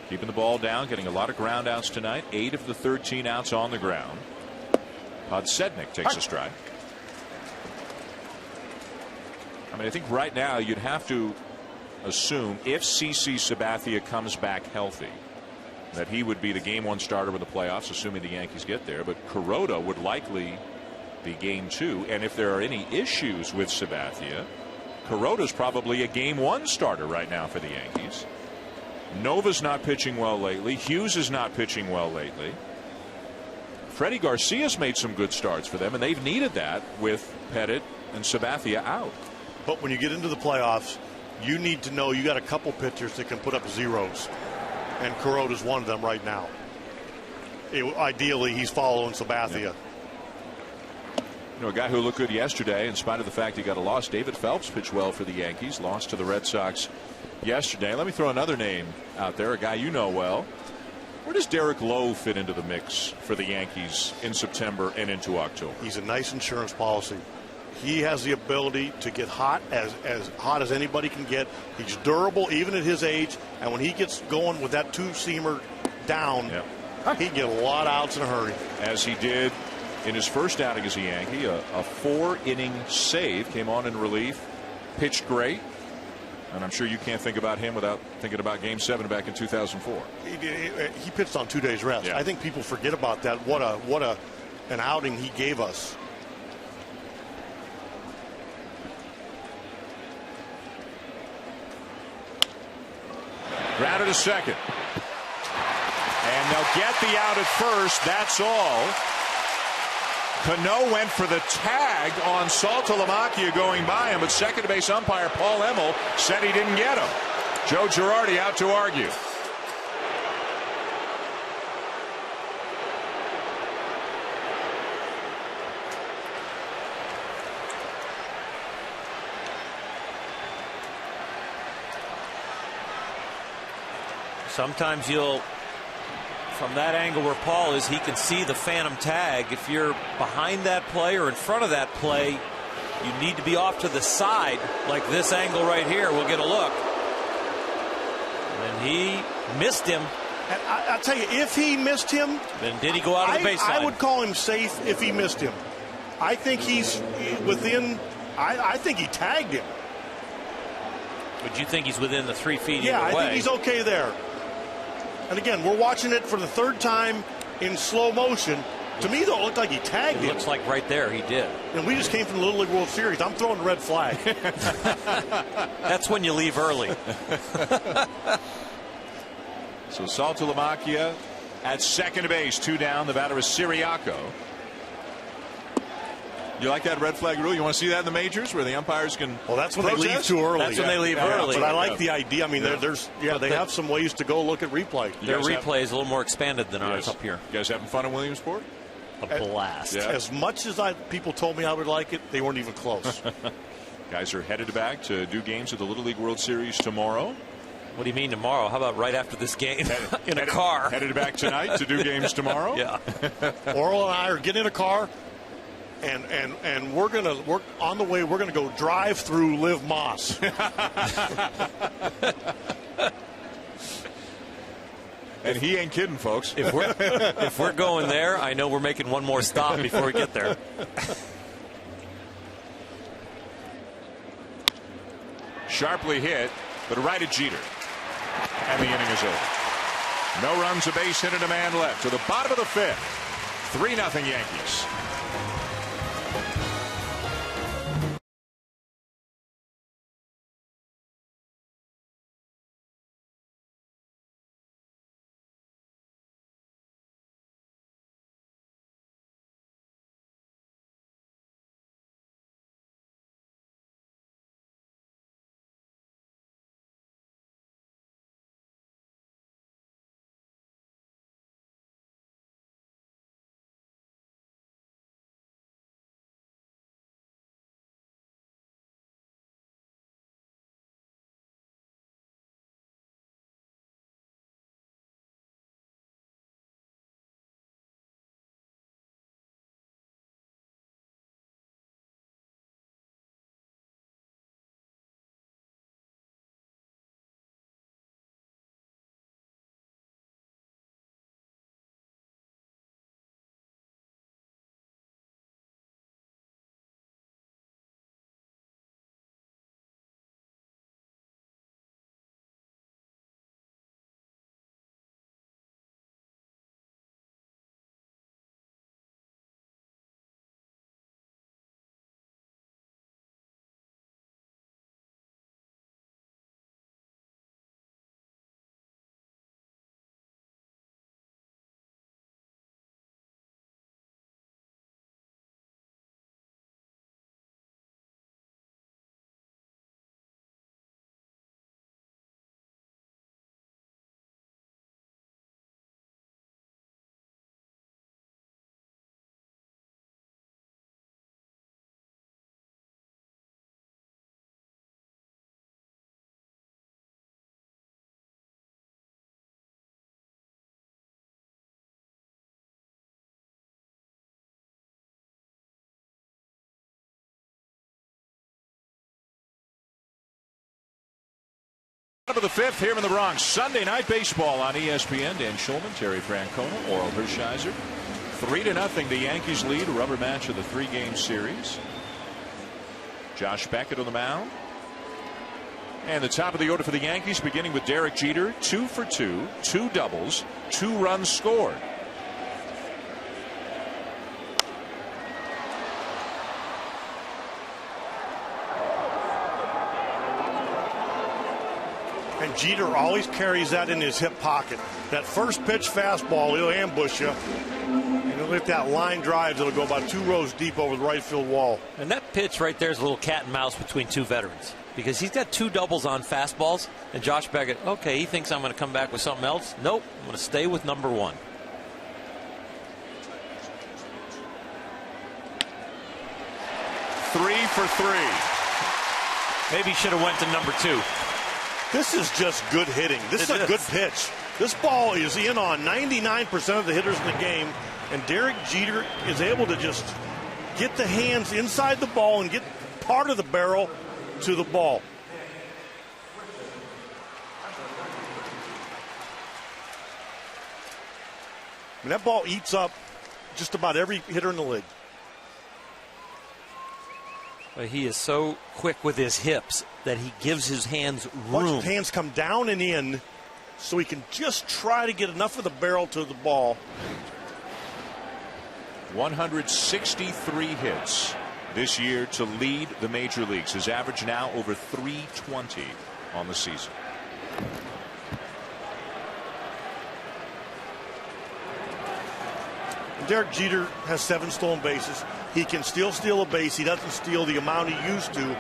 Keeping the ball down, getting a lot of ground outs tonight. 8 of the 13 outs on the ground. Podsednik takes a strike. I mean, I think right now you'd have to assume if CC Sabathia comes back healthy, that he would be the game 1 starter in the playoffs, assuming the Yankees get there. But Kuroda would likely be game 2. And if there are any issues with Sabathia, Kuroda's probably a game 1 starter right now for the Yankees. Nova's not pitching well lately. Hughes is not pitching well lately. Freddie Garcia's made some good starts for them, and they've needed that with Pettit and Sabathia out. But when you get into the playoffs, you need to know you got a couple pitchers that can put up zeros. And Kuroda's one of them right now. Ideally, he's following Sabathia. Yeah. You know, a guy who looked good yesterday, in spite of the fact he got a loss, David Phelps pitched well for the Yankees, lost to the Red Sox yesterday. Let me throw another name out there, a guy you know well. Where does Derek Lowe fit into the mix for the Yankees in September and into October? He's a nice insurance policy. He has the ability to get hot as hot as anybody can get. He's durable even at his age, and when he gets going with that 2-seamer down, he can get a lot of outs in a hurry. As he did in his first outing as a Yankee, a 4-inning save, came on in relief, pitched great. And I'm sure you can't think about him without thinking about Game 7 back in 2004. He pitched on 2 days rest. Yeah. I think people forget about that. What an outing he gave us. Grounded to second. And they'll get the out at first. That's all. Cano went for the tag on Saltalamacchia going by him, but second base umpire Paul Emmel said he didn't get him. Joe Girardi out to argue. Sometimes you'll, from that angle where Paul is, he can see the phantom tag. If you're behind that play or in front of that play, you need to be off to the side, like this angle right here. We'll get a look. And he missed him. And I'll tell you, if he missed him, then did he go out of the baseline? I would call him safe if he missed him. I think he's within. I think he tagged him. But you think he's within the 3 feet? Yeah, either way? I think he's okay there. And again, we're watching it for the 3rd time in slow motion. To me, though, it looked like he tagged him. It looks like right there he did. And we just came from the Little League World Series. I'm throwing the red flag. That's when you leave early. So Saltalamacchia at second base. 2 down. The batter is Siriaco. You like that red flag rule? You want to see that in the majors where the umpires can? Well, that's when protest? they leave too early. That's when they leave early. But I like the idea. I mean, they have some ways to go look at replay. Their replay is a little more expanded than ours up here. You guys having fun in Williamsport? A blast. Yeah. As much as people told me I would like it, they weren't even close. Guys are headed back to do games at the Little League World Series tomorrow. What do you mean tomorrow? How about right after this game in a car? Headed back tonight to do games tomorrow? Yeah. Oral and I are getting in a car, and we're on the way. We're gonna go drive through Liv Moss. And he ain't kidding, folks. If we're going there, I know we're making one more stop before we get there. Sharply hit, but right at Jeter. And the inning is over. No runs, a base hit, and a man left to the bottom of the 5th. 3-0 Yankees. Top of the 5th here in the Bronx. Sunday night baseball on ESPN. Dan Schulman, Terry Francona, Oral Hershiser. 3-0 the Yankees lead. A rubber match of the 3-game series. Josh Beckett on the mound. And the top of the order for the Yankees, beginning with Derek Jeter, 2 for 2, 2 doubles, 2 runs scored. And Jeter always carries that in his hip pocket. That first pitch fastball, he'll ambush you. And he'll hit that line drive that'll go about 2 rows deep over the right field wall. And that pitch right there is a little cat and mouse between 2 veterans. Because he's got 2 doubles on fastballs. And Josh Beckett, okay, he thinks I'm going to come back with something else. Nope, I'm going to stay with number 1. Three for 3. Maybe he should have went to number 2. This is just good hitting. This is a good pitch. This ball is in on 99% of the hitters in the game, and Derek Jeter is able to just get the hands inside the ball and get part of the barrel to the ball. I mean, that ball eats up just about every hitter in the league. But he is so quick with his hips that he gives his hands room. Watch his hands come down and in so he can just try to get enough of the barrel to the ball. 163 hits this year to lead the major leagues. His average now over 320 on the season. Derek Jeter has 7 stolen bases. He can still steal a base. He doesn't steal the amount he used to.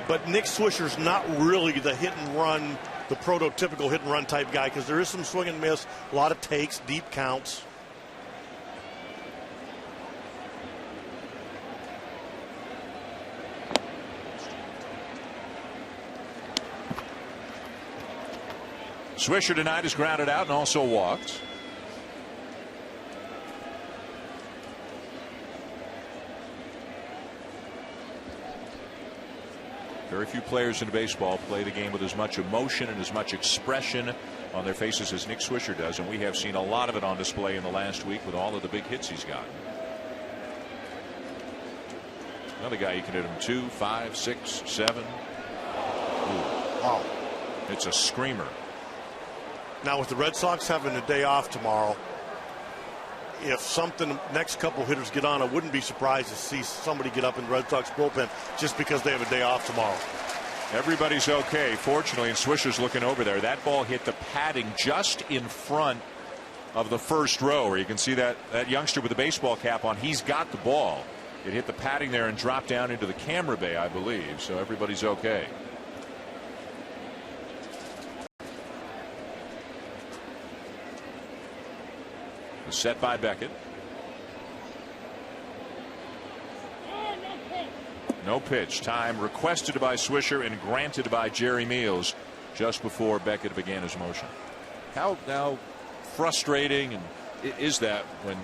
But Nick Swisher's not really the hit and run, the prototypical hit and run type guy, because there is some swing and miss, a lot of takes, deep counts. Swisher tonight is grounded out and also walked. Very few players in baseball play the game with as much emotion and as much expression on their faces as Nick Swisher does, and we have seen a lot of it on display in the last week with all of the big hits he's gotten. Another guy you can hit him 2, 5, 6, 7. Ooh. Wow. It's a screamer. Now with the Red Sox having a day off tomorrow, if something next couple hitters get on, I wouldn't be surprised to see somebody get up in the Red Sox bullpen just because they have a day off tomorrow. Everybody's okay, fortunately, and Swisher's looking over there. That ball hit the padding just in front of the first row, where you can see that youngster with the baseball cap on. He's got the ball. It hit the padding there and dropped down into the camera bay, I believe, so everybody's okay. Set by Beckett. No pitch. Time requested by Swisher and granted by Jerry Meals just before Beckett began his motion. How now frustrating is that when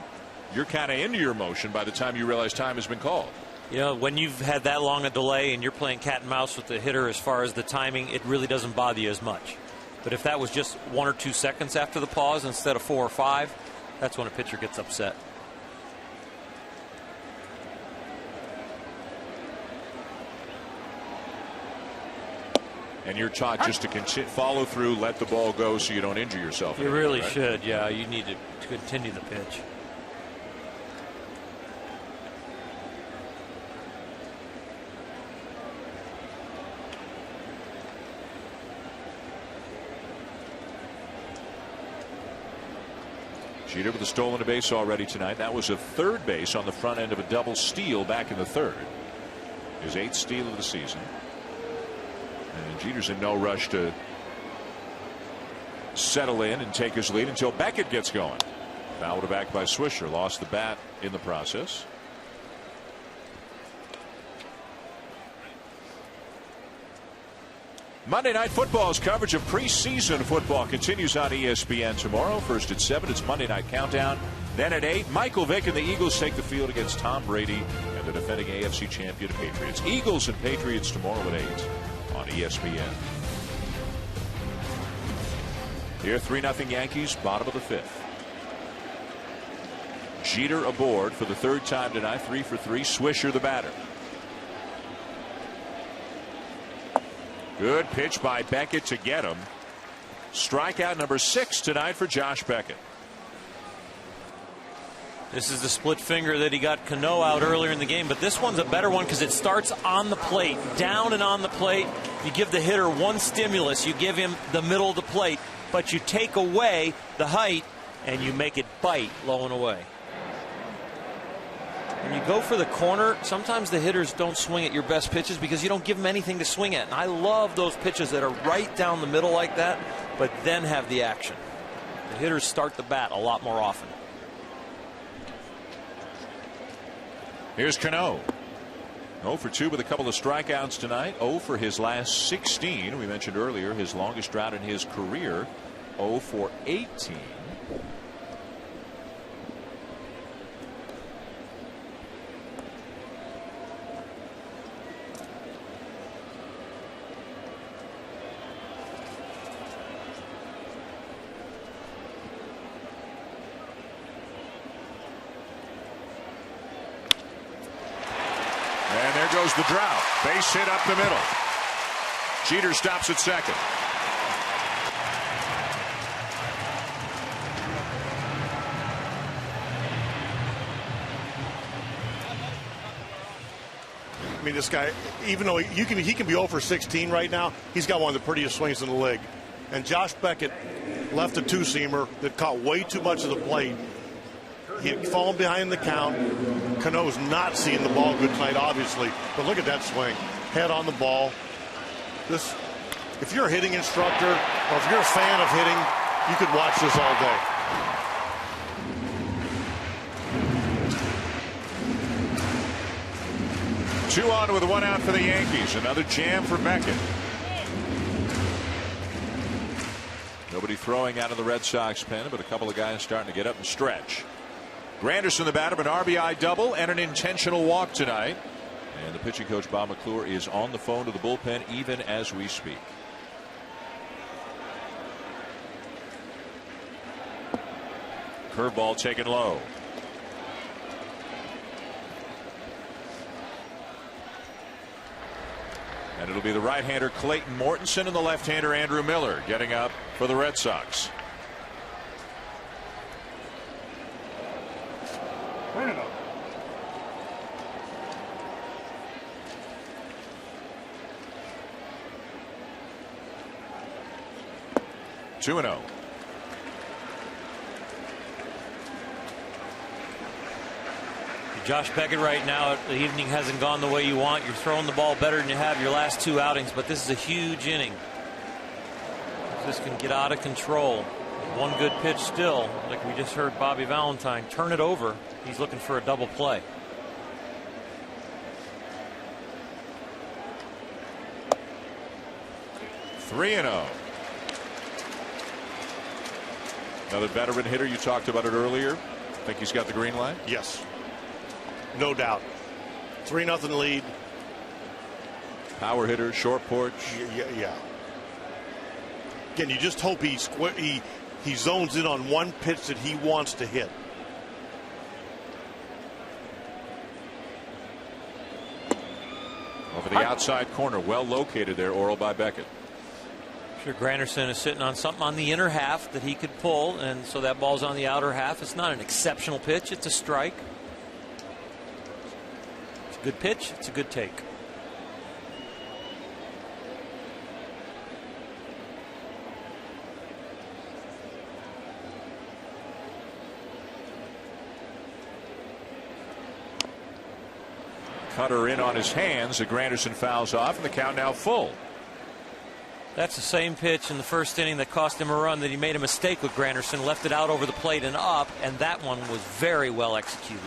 you're kind of into your motion by the time you realize time has been called? You know, when you've had that long a delay and you're playing cat and mouse with the hitter as far as the timing, it really doesn't bother you as much. But if that was just 1 or 2 seconds after the pause instead of 4 or 5, that's when a pitcher gets upset. And you're taught just to follow through, let the ball go so you don't injure yourself. You really should, yeah. You need to continue the pitch. Jeter with a stolen base already tonight. That was a third base on the front end of a double steal back in the third. His 8th steal of the season. And Jeter's in no rush to settle in and take his lead until Beckett gets going. Fouled back by Swisher. Lost the bat in the process. Monday Night Football's coverage of preseason football continues on ESPN tomorrow. First at 7, it's Monday Night Countdown. Then at 8, Michael Vick and the Eagles take the field against Tom Brady and the defending AFC champion Patriots. Eagles and Patriots tomorrow at 8 on ESPN. Here, 3-0 Yankees, bottom of the 5th. Jeter aboard for the 3rd time tonight, 3 for 3. Swisher the batter. Good pitch by Beckett to get him. Strikeout number 6 tonight for Josh Beckett. This is the split finger that he got Cano out earlier in the game, but this one's a better one because it starts on the plate, down and on the plate. You give the hitter one stimulus. You give him the middle of the plate, but you take away the height and you make it bite low and away. When you go for the corner, sometimes the hitters don't swing at your best pitches because you don't give them anything to swing at. And I love those pitches that are right down the middle like that, but then have the action. The hitters start the bat a lot more often. Here's Cano. 0 for 2 with a couple of strikeouts tonight. 0 for his last 16. We mentioned earlier his longest drought in his career. 0 for 18. Goes the drought. Base hit up the middle. Jeter stops at second. I mean, this guy, even though he can be 0 for 16 right now, he's got one of the prettiest swings in the league. And Josh Beckett left a 2-seamer that caught way too much of the plate. He had fallen behind the count. Cano's not seeing the ball good tonight, obviously. But look at that swing. Head on the ball. This, if you're a hitting instructor or if you're a fan of hitting, you could watch this all day. Two on with one out for the Yankees. Another jam for Beckett. Nobody throwing out of the Red Sox pen, but a couple of guys starting to get up and stretch. Granderson, the batter, an RBI double and an intentional walk tonight. And the pitching coach, Bob McClure, is on the phone to the bullpen even as we speak. Curveball taken low. And it'll be the right-hander Clayton Mortensen and the left-hander Andrew Miller getting up for the Red Sox. Two and 0. Josh Beckett right now, the evening hasn't gone the way you want. You're throwing the ball better than you have your last two outings, but this is a huge inning. This can get out of control. One good pitch still, like we just heard Bobby Valentine turn it over. He's looking for a double play. Three and 0. Another veteran hitter. You talked about it earlier. Think he's got the green light? Yes. No doubt. 3-0 lead. Power hitter, short porch. Yeah. Again, you just hope he zones in on one pitch that he wants to hit. Over the outside corner, well located there, Oral, by Beckett. Sure, Granderson is sitting on something on the inner half that he could pull, and so that ball's on the outer half. It's not an exceptional pitch. It's a strike. It's a good pitch. It's a good take. Cutter in on his hands. The Granderson fouls off, and the count now full. That's the same pitch in the first inning that cost him a run, that he made a mistake with Granderson, left it out over the plate and up, and that one was very well executed.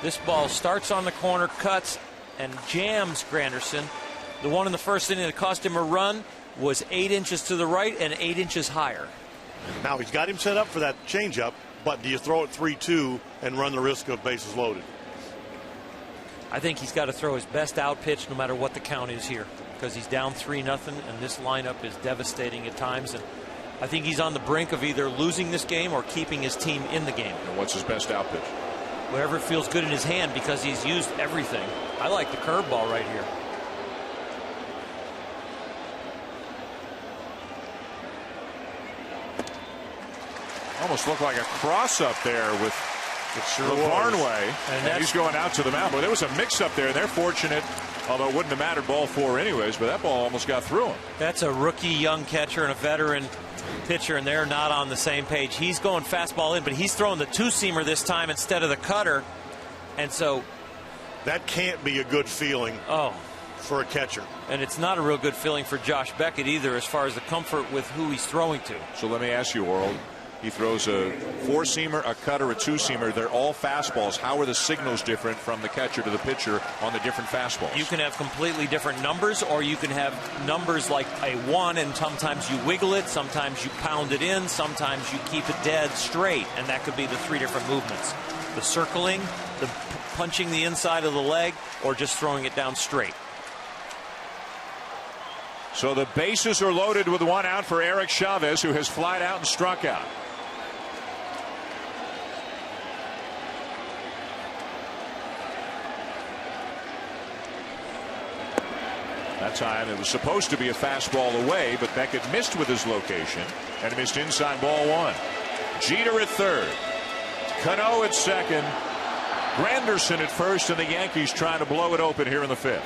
This ball starts on the corner, cuts, and jams Granderson. The one in the first inning that cost him a run was 8 inches to the right and 8 inches higher. Now he's got him set up for that changeup, but do you throw it 3-2 and run the risk of bases loaded? I think he's got to throw his best out pitch no matter what the count is here, because he's down 3-0, and this lineup is devastating at times. And I think he's on the brink of either losing this game or keeping his team in the game. And what's his best out pitch? Whatever feels good in his hand, because he's used everything. I like the curveball right here. Almost looked like a cross up there with Barnway, and he's going out to the mound. But there was a mix up there, and they're fortunate, although it wouldn't have mattered ball four anyways, but that ball almost got through him. That's a rookie young catcher and a veteran pitcher, and they're not on the same page. He's going fastball in, but he's throwing the two-seamer this time instead of the cutter, and so that can't be a good feeling for a catcher. And it's not a real good feeling for Josh Beckett either, as far as the comfort with who he's throwing to. So let me ask you, Oral. He throws a four-seamer, a cutter, a two-seamer. They're all fastballs. How are the signals different from the catcher to the pitcher on the different fastballs? You can have completely different numbers, or you can have numbers like a 1, and sometimes you wiggle it, sometimes you pound it in, sometimes you keep it dead straight, and that could be the 3 different movements. The circling, the punching the inside of the leg, or just throwing it down straight. So the bases are loaded with 1 out for Eric Chavez, who has flied out and struck out. That time it was supposed to be a fastball away, but Beckett missed with his location and missed inside ball 1. Jeter at third. Cano at second. Granderson at first, and the Yankees trying to blow it open here in the 5th.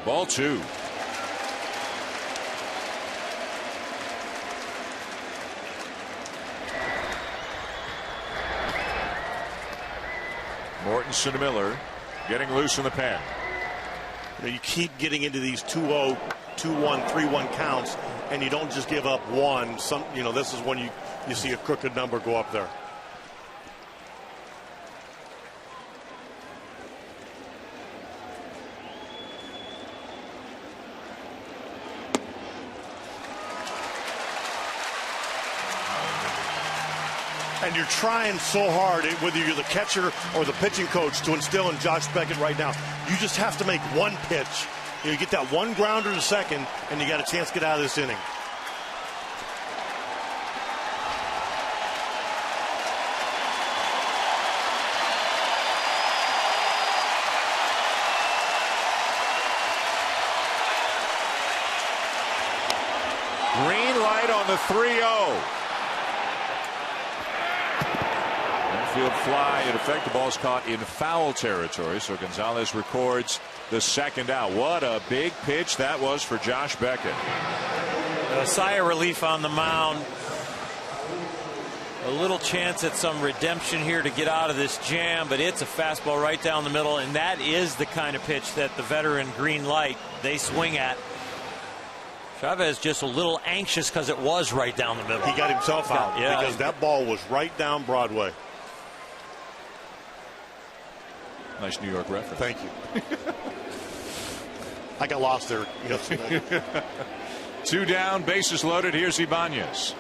Ball 2. Mortensen Miller getting loose in the pen. You keep getting into these 2-0, 2-1, 3-1 counts, and you don't just give up one. This is when you see a crooked number go up there. And you're trying so hard, whether you're the catcher or the pitching coach, to instill in Josh Beckett right now. You just have to make one pitch. You get that one grounder to second, and you got a chance to get out of this inning. Green light on the 3-0. Infield fly. In effect, the ball's caught in foul territory, so Gonzalez records the second out. What a big pitch that was for Josh Beckett. A sigh of relief on the mound. A little chance at some redemption here to get out of this jam, but it's a fastball right down the middle, and that is the kind of pitch that the veteran Green Light, they swing at. Chavez just a little anxious because it was right down the middle. He got himself out because that ball was right down Broadway. Nice New York reference. Thank you. I got lost there yesterday. 2 down, bases loaded. Here's Ibanez.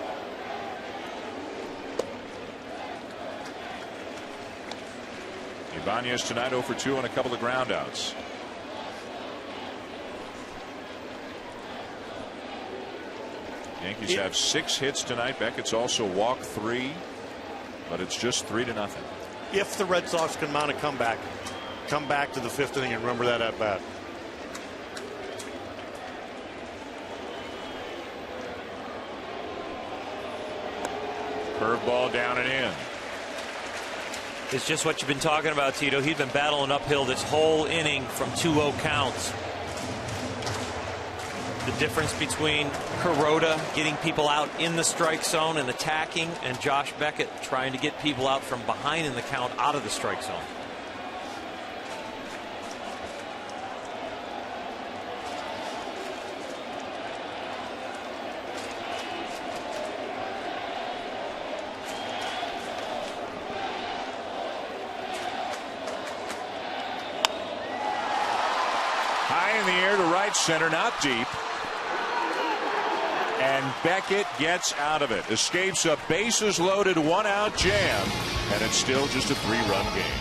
Ibanez tonight 0 for 2 on a couple of groundouts. Yankees have 6 hits tonight. Beckett's also walked 3, but it's just 3-0. If the Red Sox can mount a comeback, come back to the 5th inning and remember that at bat. Curveball down and in. It's just what you've been talking about, Tito. He's been battling uphill this whole inning from 2-0 counts. The difference between Kuroda getting people out in the strike zone and attacking, and Josh Beckett trying to get people out from behind in the count out of the strike zone. High in the air to right center, not deep. And Beckett gets out of it. Escapes a bases loaded 1-out jam, and it's still just a 3-run game.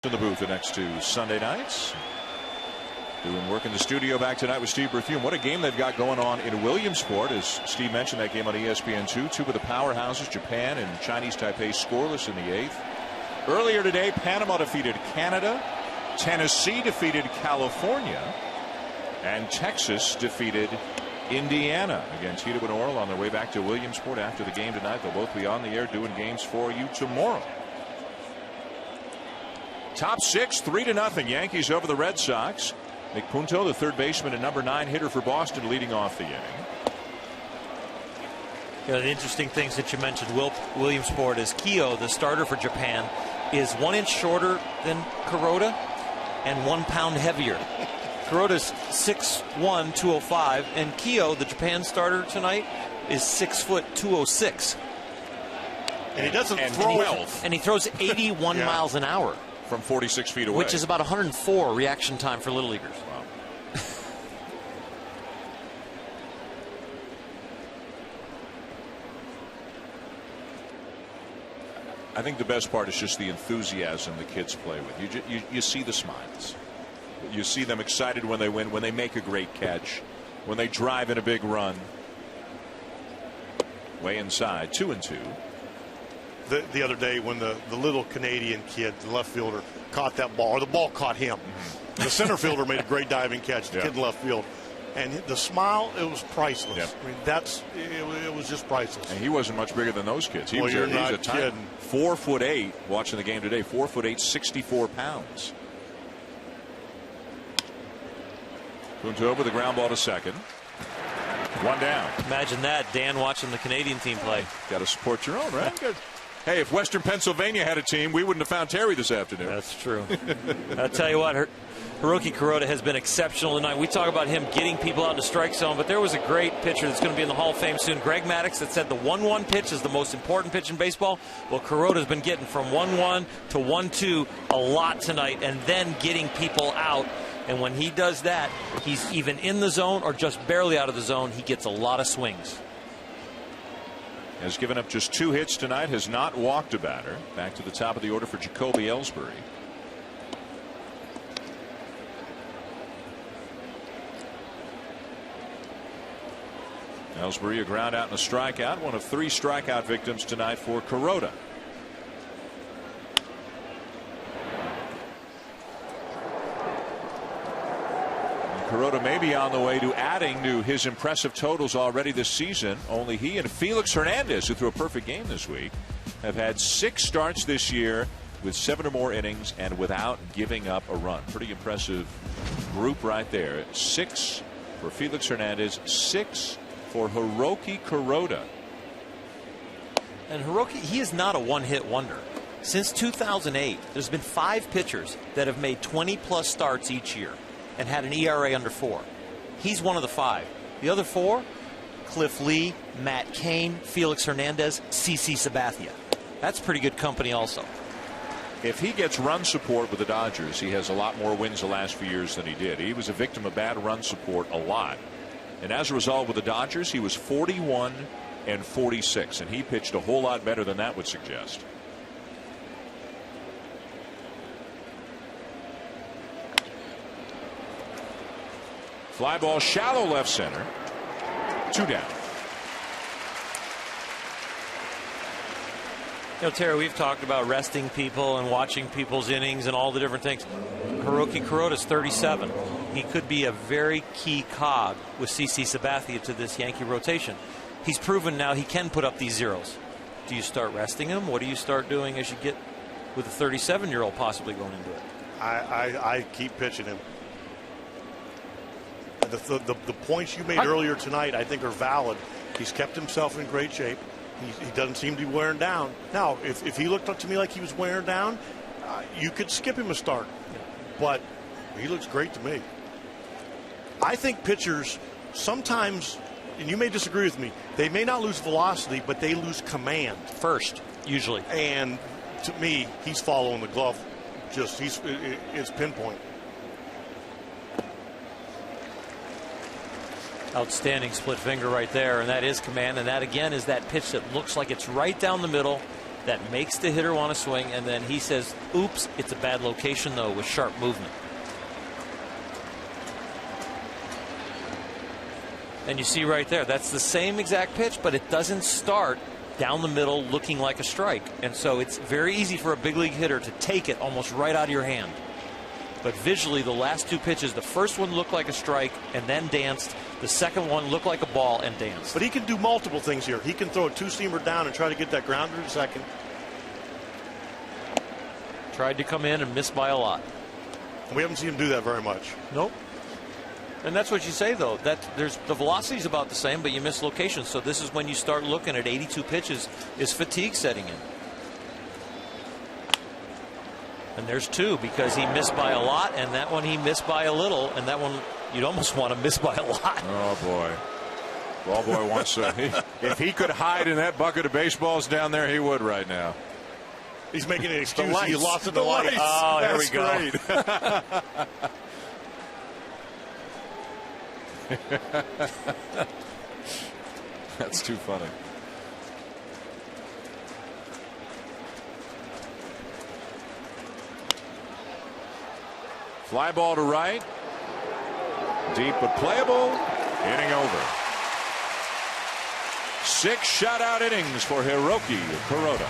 in the booth the next 2 Sunday nights. Doing work in the studio back tonight with Steve Berthiaume. What a game they've got going on in Williamsport. As Steve mentioned, that game on ESPN2. 2 of the powerhouses, Japan and Chinese Taipei, scoreless in the 8th. Earlier today, Panama defeated Canada. Tennessee defeated California. And Texas defeated Indiana. Again, Tito and Oral on their way back to Williamsport after the game tonight. They'll both be on the air doing games for you tomorrow. Top 6, 3-0. Yankees over the Red Sox. Nick Punto, the third baseman and number 9 hitter for Boston, leading off the inning. The interesting things that you mentioned, Williamsport, is Kyo, the starter for Japan, is 1 inch shorter than Kuroda and 1 pound heavier. Kuroda's 6'1", 205, and Kyo, the Japan starter tonight, is 6 foot 206. And he doesn't throw well. And he throws 81 miles an hour. From 46 feet away. Which is about 104 reaction time for Little Leaguers. Wow. I think the best part is just the enthusiasm the kids play with. You see the smiles. You see them excited when they win, when they make a great catch, when they drive in a big run. Way inside, 2-2. The other day when the little Canadian kid, the left fielder, caught that ball, or the ball caught him. The center fielder made a great diving catch, the kid in left field. And the smile, it was priceless. Yep. I mean, it was just priceless. And he wasn't much bigger than those kids. He was you're a not titan. kidding. 4'8", watching the game today, 4'8", 64 pounds. Punto with a ground ball to second. 1 down. Imagine that, Dan watching the Canadian team play. Got to support your own, right? Hey, if Western Pennsylvania had a team, we wouldn't have found Terry this afternoon. That's true. I'll tell you what, Hiroki Kuroda has been exceptional tonight. We talk about him getting people out in the strike zone, but there was a great pitcher that's going to be in the Hall of Fame soon, Greg Maddux, that said the 1-1 pitch is the most important pitch in baseball. Well, Kuroda's been getting from 1-1 to 1-2 a lot tonight, and then getting people out. And when he does that, he's even in the zone or just barely out of the zone. He gets a lot of swings. Has given up just 2 hits tonight, has not walked a batter. Back to the top of the order for Jacoby Ellsbury. Ellsbury, a ground out and a strikeout. One of 3 strikeout victims tonight for Kuroda. Kuroda may be on the way to adding to his impressive totals already this season. Only he and Felix Hernandez, who threw a perfect game this week, have had 6 starts this year with 7 or more innings and without giving up a run. Pretty impressive group right there. 6 for Felix Hernandez, 6 for Hiroki Kuroda. And Hiroki, he is not a one-hit wonder. Since 2008, there's been 5 pitchers that have made 20-plus starts each year and had an ERA under 4. He's one of the 5. The other 4, Cliff Lee, Matt Cain, Felix Hernandez, CC Sabathia. That's pretty good company also. If he gets run support with the Dodgers, he has a lot more wins the last few years than he did. He was a victim of bad run support a lot. And as a result, with the Dodgers, he was 41 and 46, and he pitched a whole lot better than that would suggest. Fly ball shallow left center. 2 down. You know, Terry, we've talked about resting people and watching people's innings and all the different things. Hiroki Kuroda's 37. He could be a very key cog with CC Sabathia to this Yankee rotation. He's proven now he can put up these zeros. Do you start resting him? What do you start doing as you get with a 37-year-old possibly going into it? I keep pitching him. The points you made earlier tonight, I think, are valid. He's kept himself in great shape. He doesn't seem to be wearing down. Now, if he looked up to me like he was wearing down, you could skip him a start. But he looks great to me. I think pitchers sometimes, and you may disagree with me, they may not lose velocity, but they lose command. First, usually. And to me, he's following the glove. It's pinpoint. Outstanding split finger right there, and that is command, and that again is that pitch that looks like it's right down the middle, that makes the hitter want to swing, and then he says, oops, it's a bad location, though, with sharp movement. And you see right there, that's the same exact pitch, but it doesn't start down the middle looking like a strike. And so it's very easy for a big league hitter to take it almost right out of your hand. But visually, the last two pitches, the first one looked like a strike and then danced. The second one looked like a ball and danced. But he can do multiple things here. He can throw a two-seamer down and try to get that grounder in second. Tried to come in and missed by a lot. We haven't seen him do that very much. Nope. And that's what you say, though. That there's the velocity is about the same, but you miss location. So this is when you start looking at 82 pitches. Is fatigue setting in? And there's two, because he missed by a lot, and that one he missed by a little, and that one you'd almost want to miss by a lot. Oh boy. Ball boy wants to. If he could hide in that bucket of baseballs down there, he would right now. He's making an excuse. He lost at the light. Oh, there we go. That's too funny. Fly ball to right. Deep but playable. Inning over. 6 shutout innings for Hiroki Kuroda.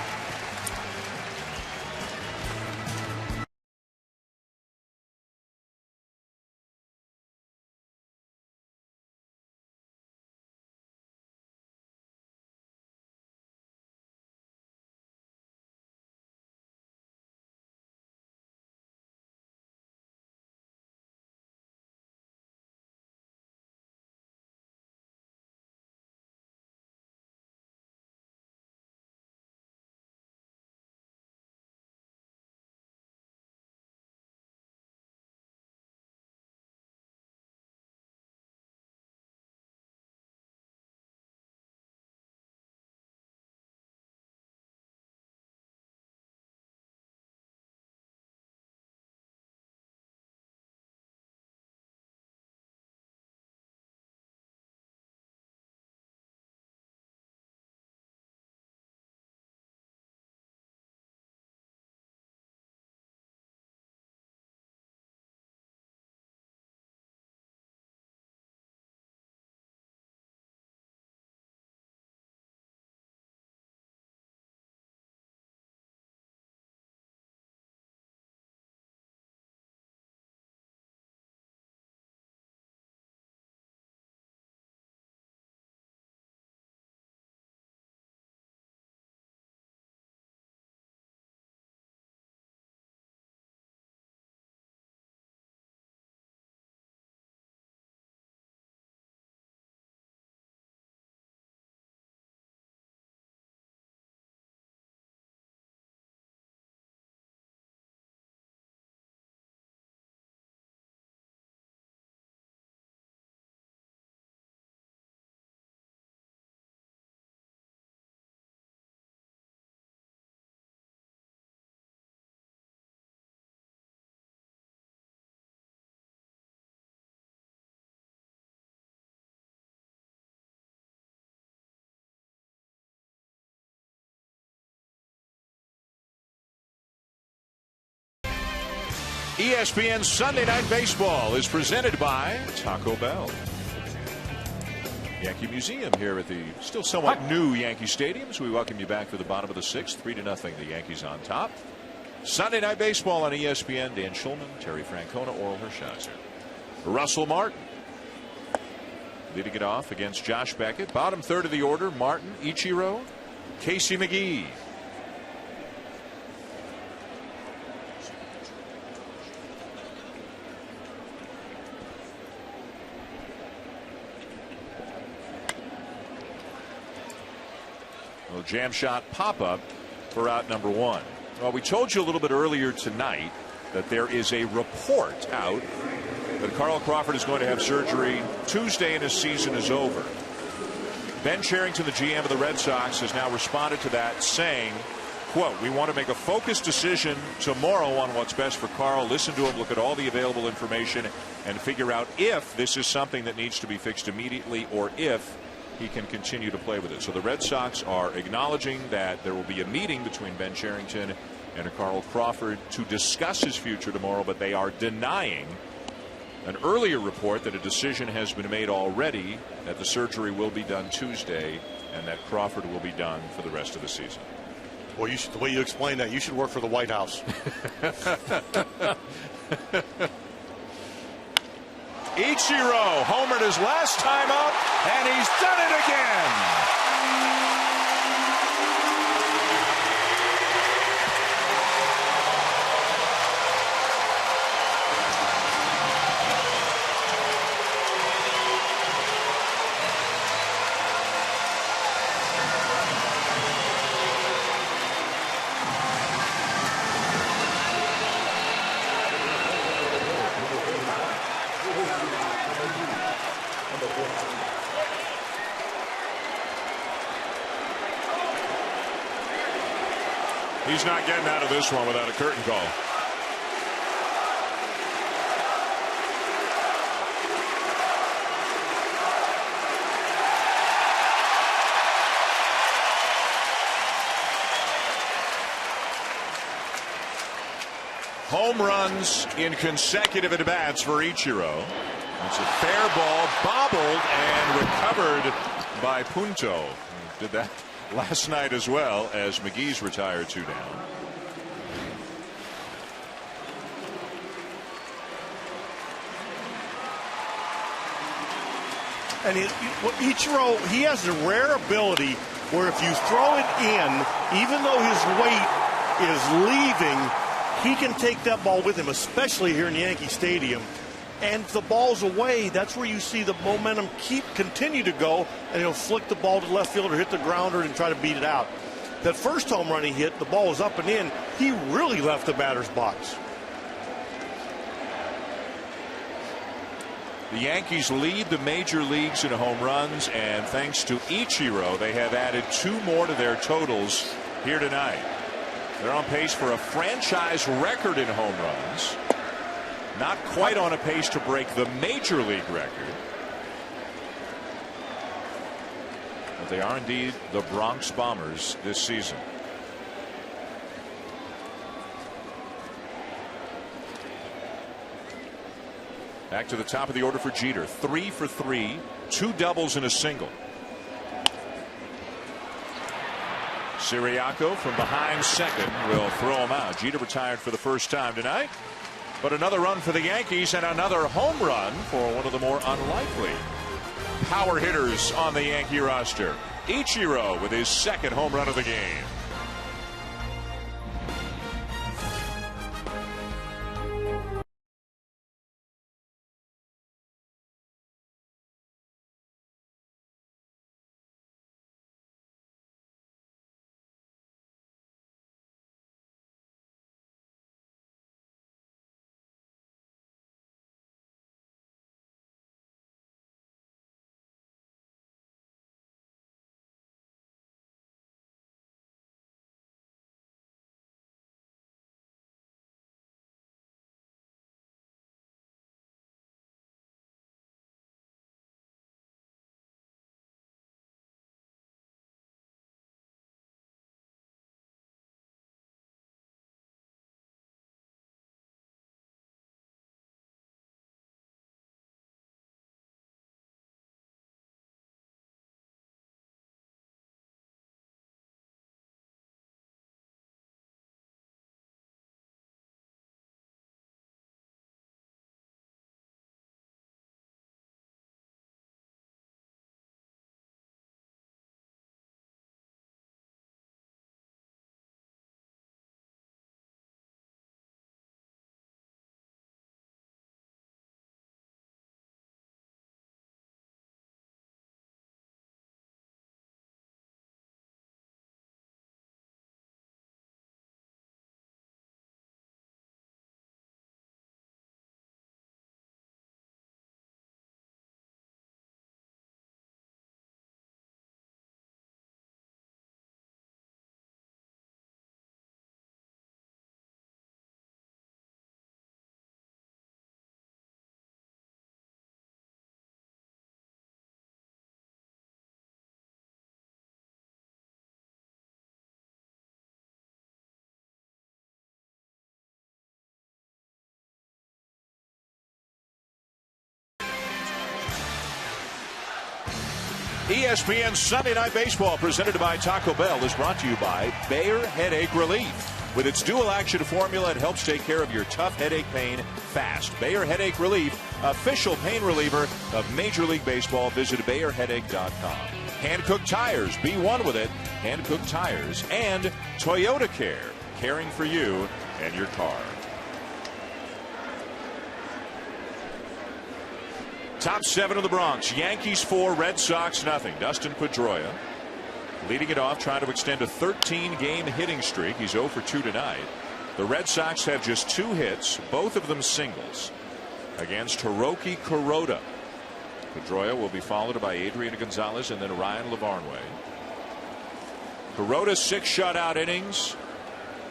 ESPN Sunday Night Baseball is presented by Taco Bell. Yankee Museum here at the still somewhat new Yankee Stadium. So we welcome you back for the bottom of the 6th. 3-0. The Yankees on top. Sunday Night Baseball on ESPN. Dan Schulman, Terry Francona, Oral Hershiser. Russell Martin leading it off against Josh Beckett. Bottom third of the order, Martin, Ichiro, Casey McGee. Jam shot pop up for out number 1. Well, we told you a little bit earlier tonight that there is a report out that Carl Crawford is going to have surgery Tuesday and his season is over. Ben Cherington, the GM of the Red Sox, has now responded to that, saying, quote, "We want to make a focused decision tomorrow on what's best for Carl. Listen to him, look at all the available information, and figure out if this is something that needs to be fixed immediately or if he can continue to play with it. So the Red Sox are acknowledging that there will be a meeting between Ben Cherington and Carl Crawford to discuss his future tomorrow, but they are denying an earlier report that a decision has been made already that the surgery will be done Tuesday and that Crawford will be done for the rest of the season. Well, the way you explain that, you should work for the White House. Ichiro homered his last time up, and he's done it again. He's not getting out of this one without a curtain call. Home runs in consecutive at bats for Ichiro. That's a fair ball, bobbled and recovered by Punto. He did that last night as well as McGee's retired 2 down. And Ichiro, he has a rare ability where if you throw it in, even though his weight is leaving, he can take that ball with him, especially here in Yankee Stadium. And if the ball's away, that's where you see the momentum continue to go, and he'll flick the ball to left field or hit the grounder and try to beat it out. That first home run he hit, the ball was up and in. He really left the batter's box. The Yankees lead the major leagues in home runs, and thanks to Ichiro, they have added 2 more to their totals here tonight. They're on pace for a franchise record in home runs. Not quite on a pace to break the major league record. But they are indeed the Bronx Bombers this season. Back to the top of the order for Jeter. 3 for 3, 2 doubles and a single. Siriaco from behind second will throw him out. Jeter retired for the first time tonight. But another run for the Yankees and another home run for one of the more unlikely power hitters on the Yankee roster. Ichiro with his second home run of the game. ESPN Sunday Night Baseball, presented by Taco Bell, is brought to you by Bayer Headache Relief. With its dual-action formula, it helps take care of your tough headache pain fast. Bayer Headache Relief, official pain reliever of Major League Baseball. Visit BayerHeadache.com. Hand-cooked tires. Be one with it. Hand-cooked tires. And Toyota Care, caring for you and your car. Top 7 of the Bronx. Yankees 4, Red Sox nothing. Dustin Pedroia leading it off, trying to extend a 13-game hitting streak. He's 0 for 2 tonight. The Red Sox have just 2 hits, both of them singles, against Hiroki Kuroda. Pedroia will be followed by Adrian Gonzalez and then Ryan Lavarnway. Kuroda 6 shutout innings.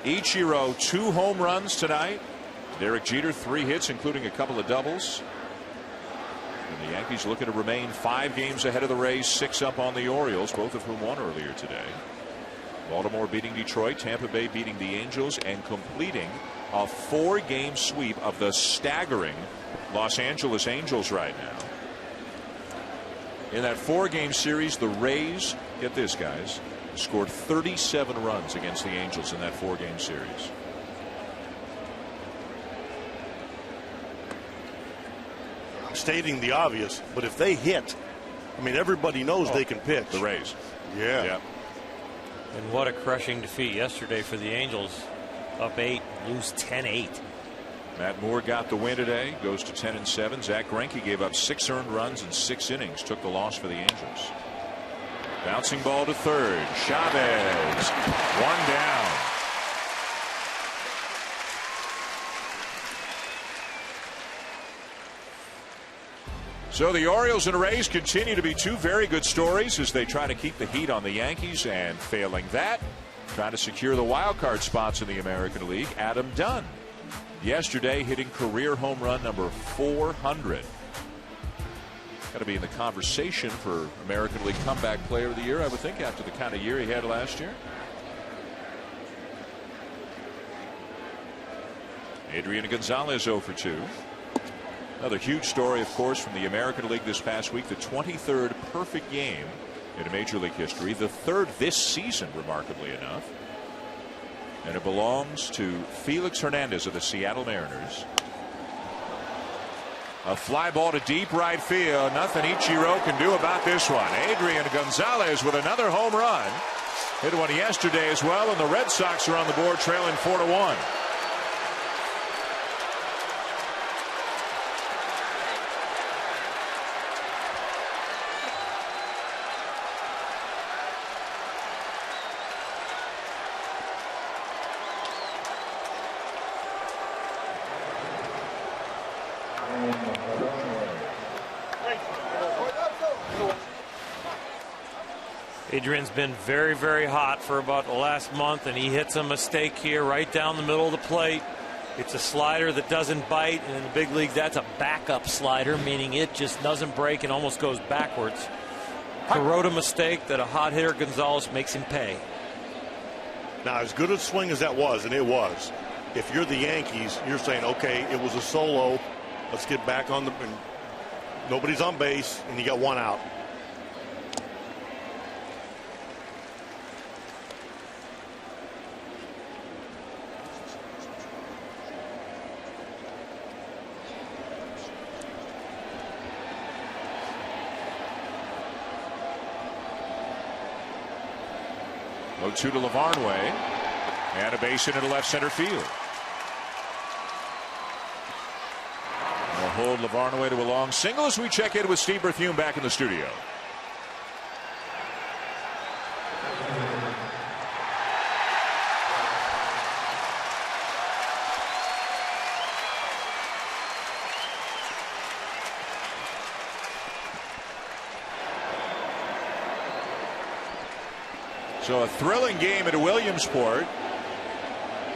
Ichiro 2 home runs tonight. Derek Jeter 3 hits, including a couple of doubles. And the Yankees looking to remain 5 games ahead of the Rays, 6 up on the Orioles, both of whom won earlier today. Baltimore beating Detroit, Tampa Bay beating the Angels, and completing a 4-game sweep of the staggering Los Angeles Angels right now. In that 4-game series, the Rays, get this guys, scored 37 runs against the Angels in that 4-game series. Stating the obvious, but if they hit, I mean, everybody knows they can pitch. The Rays. Yeah. And what a crushing defeat yesterday for the Angels. Up 8, lose 10-8. Matt Moore got the win today, goes to 10-7. Zach Greinke gave up 6 earned runs in 6 innings, took the loss for the Angels. Bouncing ball to third. Chavez, 1 down. So the Orioles and Rays continue to be 2 very good stories as they try to keep the heat on the Yankees, and failing that, trying to secure the wild card spots in the American League. Adam Dunn yesterday hitting career home run number 400. Got to be in the conversation for American League Comeback Player of the Year, I would think, after the kind of year he had last year. Adrian Gonzalez 0 for 2. Another huge story, of course, from the American League this past week, the 23rd perfect game in Major League history, the 3rd this season, remarkably enough. And it belongs to Felix Hernandez of the Seattle Mariners. A fly ball to deep right field. Nothing Ichiro can do about this one. Adrian Gonzalez with another home run. Hit one yesterday as well, and the Red Sox are on the board, trailing 4-1. Adrian's been very, very hot for about the last month, and he hits a mistake here right down the middle of the plate. It's a slider that doesn't bite, and in the big league, that's a backup slider, meaning it just doesn't break and almost goes backwards. Kuroda mistake that a hot hitter Gonzalez makes him pay. Now, as good a swing as that was, and it was, if you're the Yankees, you're saying, okay, it was a solo. Let's get back on the. And nobody's on base, and you got 1 out. Low 2 to Lavarnway, and a base hit into left center field. We'll hold Lavarnway to a long single as we check in with Steve Berthume back in the studio. So a thrilling game at Williamsport.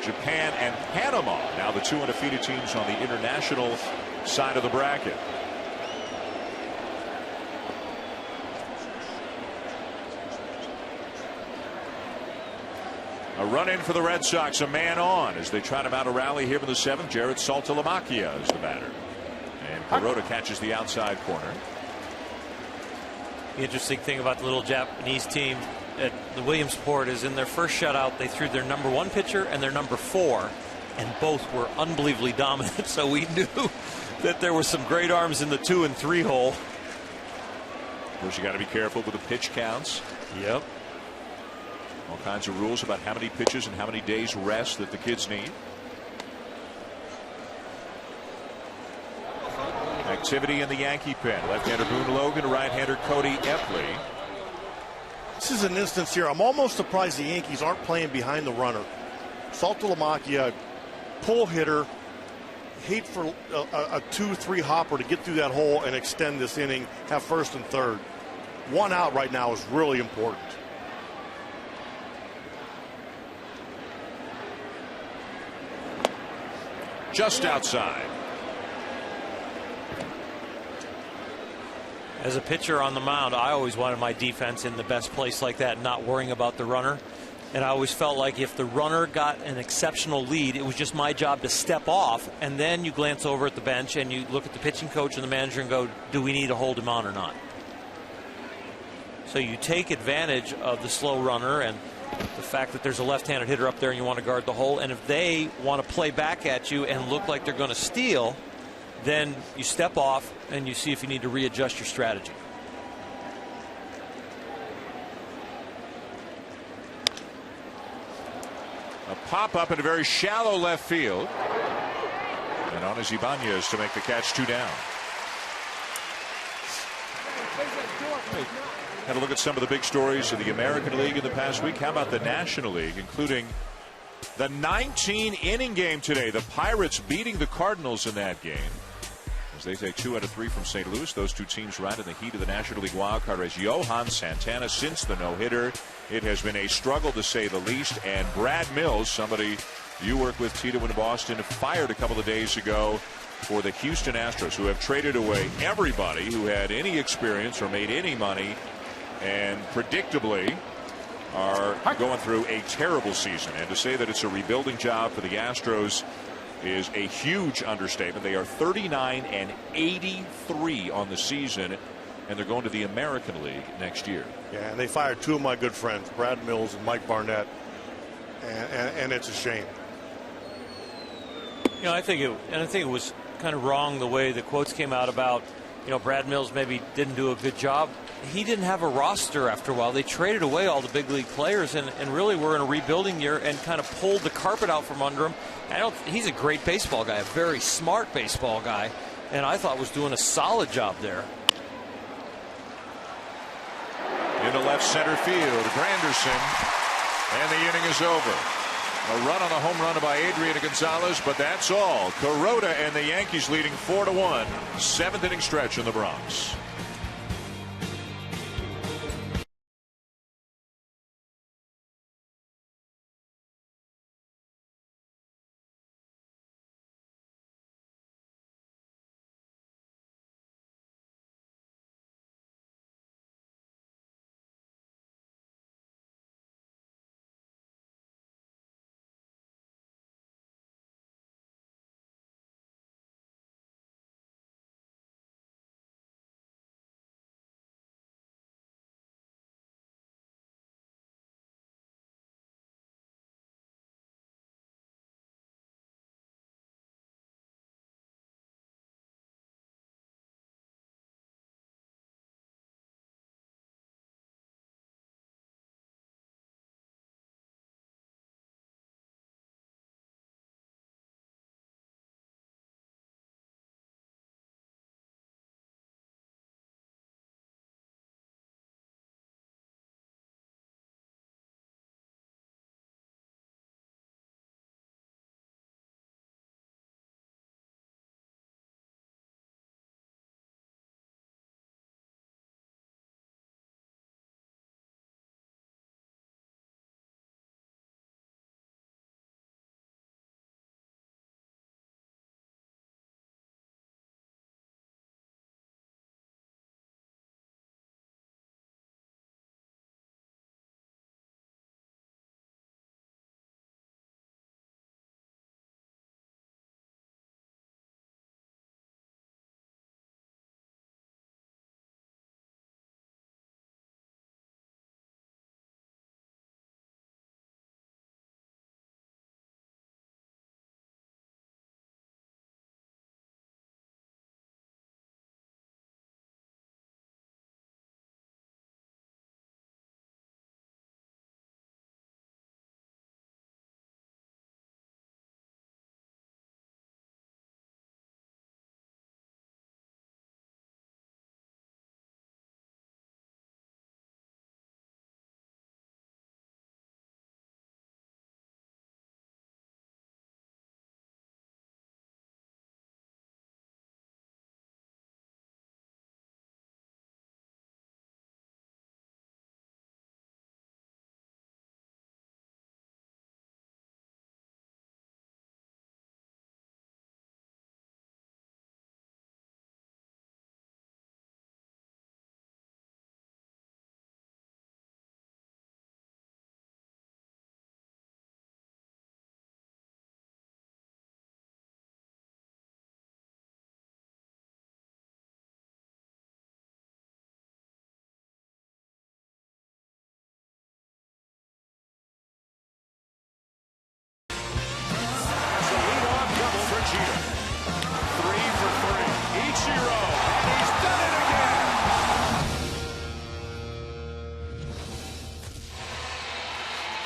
Japan and Panama now the 2 undefeated teams on the international side of the bracket. A run in for the Red Sox, a man on as they try to mount a rally here in the 7th. Jared Saltalamacchia is the batter, and Kuroda catches the outside corner. The interesting thing about the little Japanese team at the Williamsport is in their first shutout, they threw their number 1 pitcher and their number 4, and both were unbelievably dominant. So we knew that there were some great arms in the 2 and 3 hole. Of course, you got to be careful with the pitch counts. Yep. All kinds of rules about how many pitches and how many days rest that the kids need. Activity in the Yankee pen. Left-hander Boone Logan, right-hander Cody Epley. This is an instance here. I'm almost surprised the Yankees aren't playing behind the runner. Saltalamacchia, pull hitter, hate for a 2-3 hopper to get through that hole and extend this inning, have first and third. 1 out right now is really important. Just outside. As a pitcher on the mound, I always wanted my defense in the best place like that, not worrying about the runner. And I always felt like if the runner got an exceptional lead, it was just my job to step off, and then you glance over at the bench and you look at the pitching coach and the manager and go, do we need to hold him on or not? So you take advantage of the slow runner and the fact that there's a left-handed hitter up there and you want to guard the hole. And if they want to play back at you and look like they're going to steal, then you step off and you see if you need to readjust your strategy. A pop-up in a very shallow left field. And on is Ibanez to make the catch, 2 down. Had a look at some of the big stories of the American League in the past week. How about the National League, including the 19-inning game today. The Pirates beating the Cardinals in that game, as they take 2 out of 3 from St. Louis. Those two teams right in the heat of the National League wildcard race. Johan Santana, since the no-hitter, it has been a struggle to say the least. And Brad Mills, somebody you work with, Tito, in Boston, fired a couple of days ago for the Houston Astros, who have traded away everybody who had any experience or made any money, and predictably are going through a terrible season. And to say that it's a rebuilding job for the Astros is a huge understatement. They are 39-83 on the season, and they're going to the American League next year. Yeah, and they fired 2 of my good friends, Brad Mills and Mike Barnett, and it's a shame. You know, I think it was kind of wrong the way the quotes came out about, you know, Brad Mills maybe didn't do a good job. He didn't have a roster after a while. They traded away all the big league players and really were in a rebuilding year and kind of pulled the carpet out from under him. He's a great baseball guy, a very smart baseball guy, and I thought was doing a solid job there. In the left center field, Granderson, and the inning is over. A run on a home run by Adrian Gonzalez, but that's all. Kuroda and the Yankees leading 4-1. 7th inning stretch in the Bronx.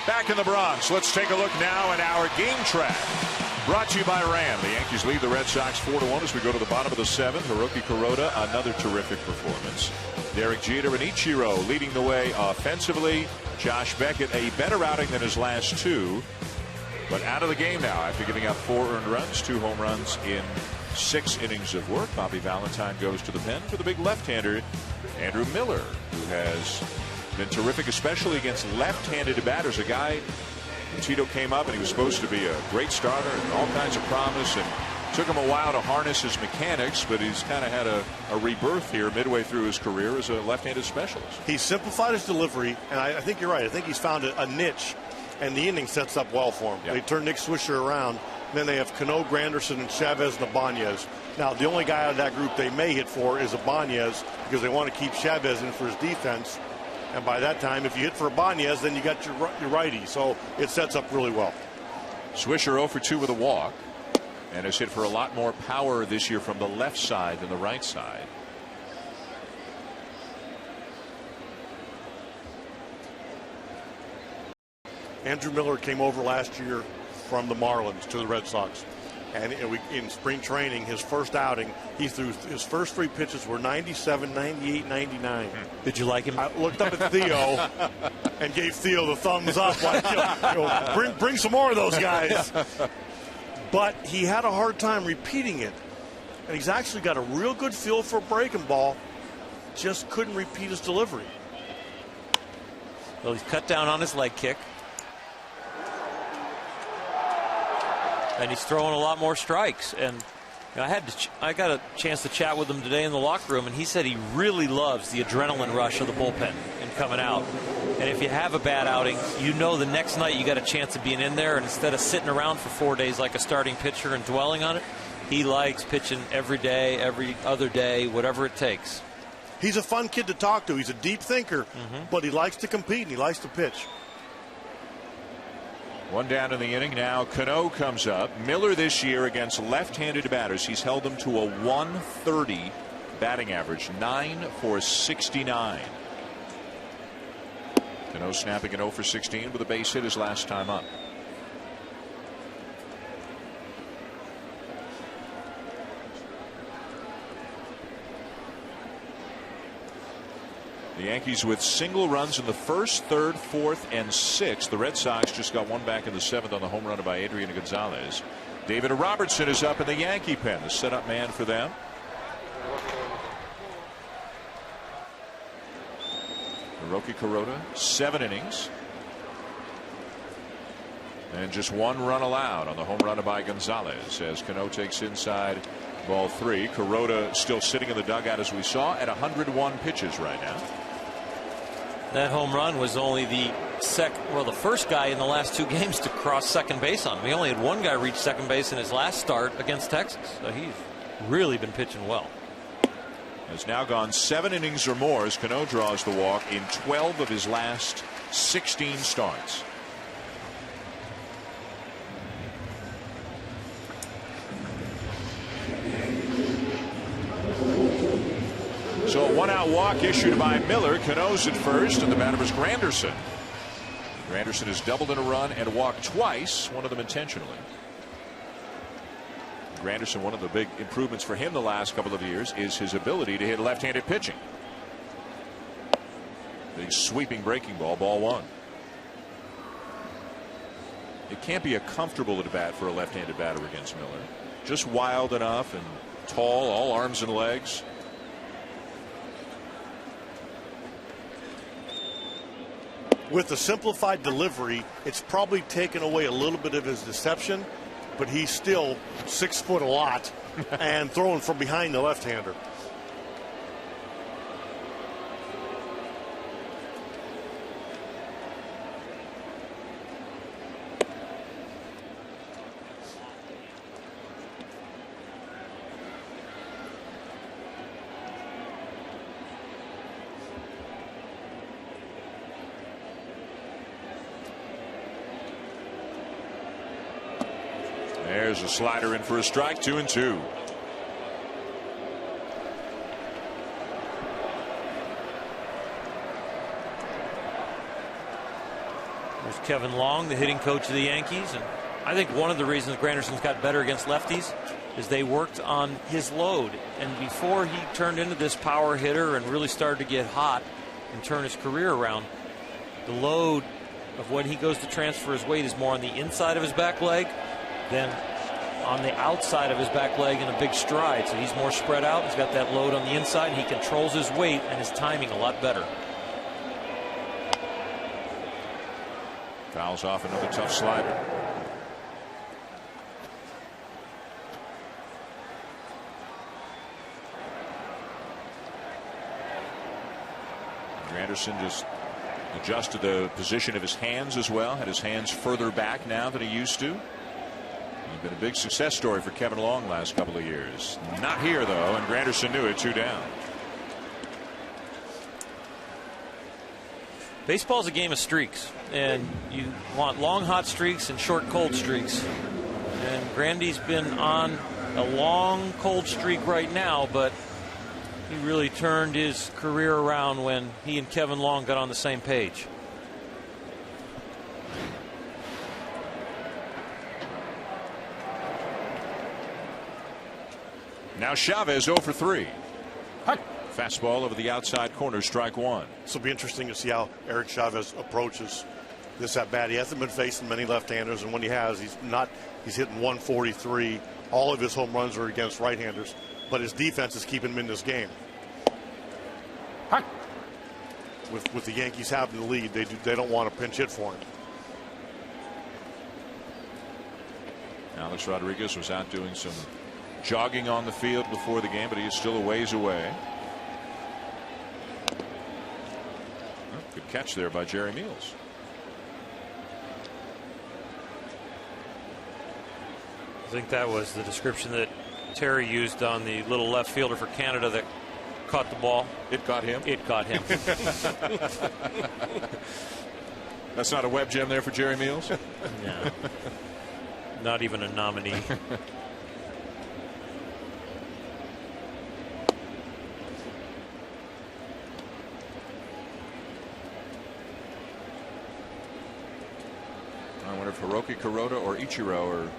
Back in the Bronx, let's take a look now at our game track. Brought to you by Ram. The Yankees lead the Red Sox 4-1 as we go to the bottom of the 7th. Hiroki Kuroda, another terrific performance. Derek Jeter and Ichiro leading the way offensively. Josh Beckett, a better outing than his last 2. But out of the game now after giving up 4 earned runs, 2 home runs in 6 innings of work. Bobby Valentine goes to the pen for the big left-hander, Andrew Miller, who has been terrific, especially against left-handed batters. A guy, Tito came up and he was supposed to be a great starter and all kinds of promise, and took him a while to harness his mechanics, but he's kind of had a rebirth here midway through his career as a left-handed specialist. He simplified his delivery, and I think you're right. I think he's found a niche, and the inning sets up well for him. Yep. They turn Nick Swisher around. Then they have Cano, Granderson, and Chavez and Ibanez. Now, the only guy out of that group they may hit for is Ibanez, because they want to keep Chavez in for his defense. And by that time, if you hit for Ibanez, then you got your righty. So it sets up really well. Swisher 0 for 2 with a walk, and has hit for a lot more power this year from the left side than the right side. Andrew Miller came over last year from the Marlins to the Red Sox. And in spring training, his first outing, he threw his first 3 pitches were 97, 98, 99. Did you like him? I looked up at Theo and gave Theo the thumbs up. Like, bring some more of those guys. But he had a hard time repeating it. And he's actually got a real good feel for a breaking ball. Just couldn't repeat his delivery. Well, he's cut down on his leg kick. And he's throwing a lot more strikes. And you know, I got a chance to chat with him today in the locker room, and he said he really loves the adrenaline rush of the bullpen and coming out. And if you have a bad outing, you know the next night you got a chance of being in there, and instead of sitting around for 4 days like a starting pitcher and dwelling on it, he likes pitching every day, every other day, whatever it takes. He's a fun kid to talk to. He's a deep thinker, but he likes to compete and he likes to pitch. 1 down in the inning now. Cano comes up. Miller this year against left-handed batters, he's held them to a 130 batting average, 9 for 69. Cano snapping an 0 for 16 with a base hit his last time up. The Yankees with single runs in the 1st, 3rd, 4th, and 6th. The Red Sox just got 1 back in the 7th on the home run by Adrian Gonzalez. David Robertson is up in the Yankee pen, the setup man for them. Hiroki Kuroda, 7 innings. And just 1 run allowed on the home run by Gonzalez as Cano takes inside ball 3. Kuroda still sitting in the dugout as we saw at 101 pitches right now. That home run was only the first guy in the last 2 games to cross second base on him. We only had 1 guy reach second base in his last start against Texas. So he's really been pitching well. Has now gone 7 innings or more as Cano draws the walk in 12 of his last 16 starts. So a 1-out walk issued by Miller. Cano's at first, and the batter was Granderson. Granderson has doubled in a run and walked twice, one of them intentionally. Granderson, one of the big improvements for him the last couple of years is his ability to hit left-handed pitching. Big sweeping breaking ball, ball 1. It can't be a comfortable at bat for a left-handed batter against Miller. Just wild enough and tall, all arms and legs. With the simplified delivery, it's probably taken away a little bit of his deception, but he's still 6 foot a lot and throwing from behind the left-hander. There's a slider in for a strike, 2-2. There's Kevin Long, the hitting coach of the Yankees, and I think one of the reasons Granderson's got better against lefties is they worked on his load. And before he turned into this power hitter and really started to get hot and turn his career around, the load of when he goes to transfer his weight is more on the inside of his back leg than on the outside of his back leg in a big stride. So he's more spread out. He's got that load on the inside. And he controls his weight and his timing a lot better. Fouls off another tough slider. Granderson just adjusted the position of his hands as well. Had his hands further back now than he used to. He's been a big success story for Kevin Long last couple of years. Not here though, and Granderson knew it. 2 down. Baseball's a game of streaks, and you want long hot streaks and short cold streaks. And Grandy's been on a long cold streak right now, but he really turned his career around when he and Kevin Long got on the same page. Now Chavez 0 for 3. Fastball over the outside corner, strike 1. This will be interesting to see how Eric Chavez approaches this at bat. He hasn't been facing many left-handers, and when he has, he's hitting 143. All of his home runs are against right-handers, but his defense is keeping him in this game. With the Yankees having the lead, they don't want to pinch hit for him. Alex Rodriguez was out doing some jogging on the field before the game, but he is still a ways away. Good catch there by Jerry Meals. I think that was the description that Terry used on the little left fielder for Canada that caught the ball. It caught him? It caught him. That's not a web gem there for Jerry Meals? No. Not even a nominee. I wonder if Hiroki Kuroda or Ichiro are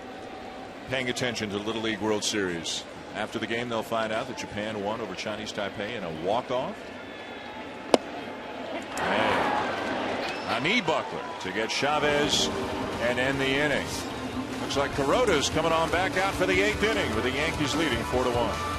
paying attention to the Little League World Series. After the game, they'll find out that Japan won over Chinese Taipei in a walk-off. And a knee buckler to get Chavez and end the inning. Looks like Kuroda's coming on back out for the 8th inning with the Yankees leading 4-1.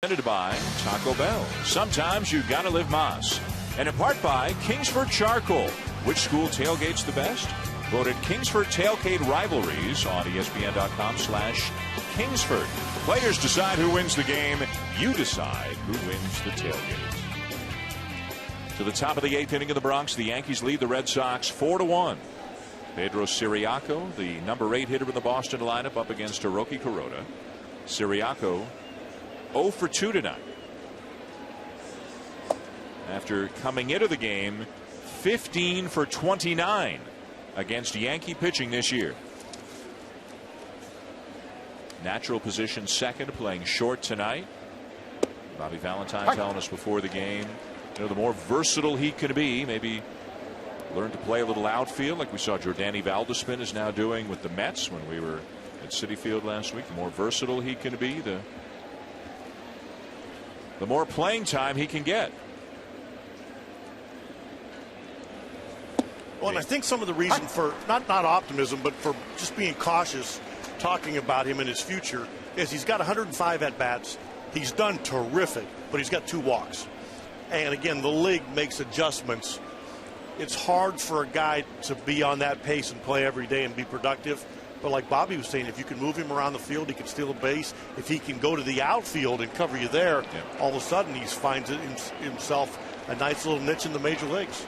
Presented by Taco Bell. Sometimes you gotta live Mas. And in part by Kingsford Charcoal. Which school tailgates the best? Voted Kingsford Tailgate Rivalries on ESPN.com/Kingsford. Players decide who wins the game. You decide who wins the tailgate. To the top of the 8th inning of the Bronx, the Yankees lead the Red Sox 4-1. Pedro Siriaco, the number 8 hitter in the Boston lineup, up against Hiroki Kuroda. Siriaco 0 for 2 tonight. After coming into the game 15 for 29 against Yankee pitching this year. Natural position second, playing short tonight. Bobby Valentine telling us before the game, the more versatile he can be, maybe learn to play a little outfield like we saw Jordani Valdespin is now doing with the Mets when we were at Citi Field last week. The more versatile he can be, the more playing time he can get. Well, and I think some of the reason for not optimism, but for just being cautious talking about him in his future is he's got 105 at bats. He's done terrific, but he's got 2 walks. And again, the league makes adjustments. It's hard for a guy to be on that pace and play every day and be productive. But like Bobby was saying, if you can move him around the field, he can steal a base. If he can go to the outfield and cover you there, all of a sudden he finds himself a nice little niche in the major leagues.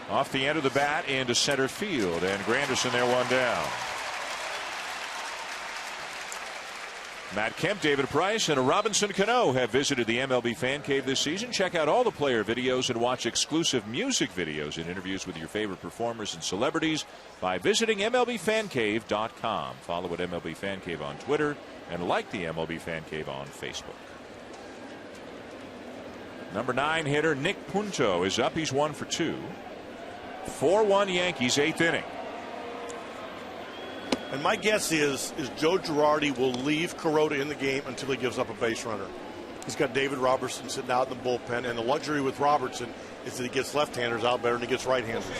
Off the end of the bat into center field, and Granderson there, 1 down. Matt Kemp, David Price, and Robinson Cano have visited the MLB Fan Cave this season. Check out all the player videos and watch exclusive music videos and interviews with your favorite performers and celebrities by visiting MLBFancave.com. Follow at MLB Fan Cave on Twitter and like the MLB Fan Cave on Facebook. Number 9 hitter Nick Punto is up. He's 1 for 2. 4-1 Yankees, 8th inning. And my guess is Joe Girardi will leave Kuroda in the game until he gives up a base runner. He's got David Robertson sitting out in the bullpen, and the luxury with Robertson is that he gets left-handers out better than he gets right-handers.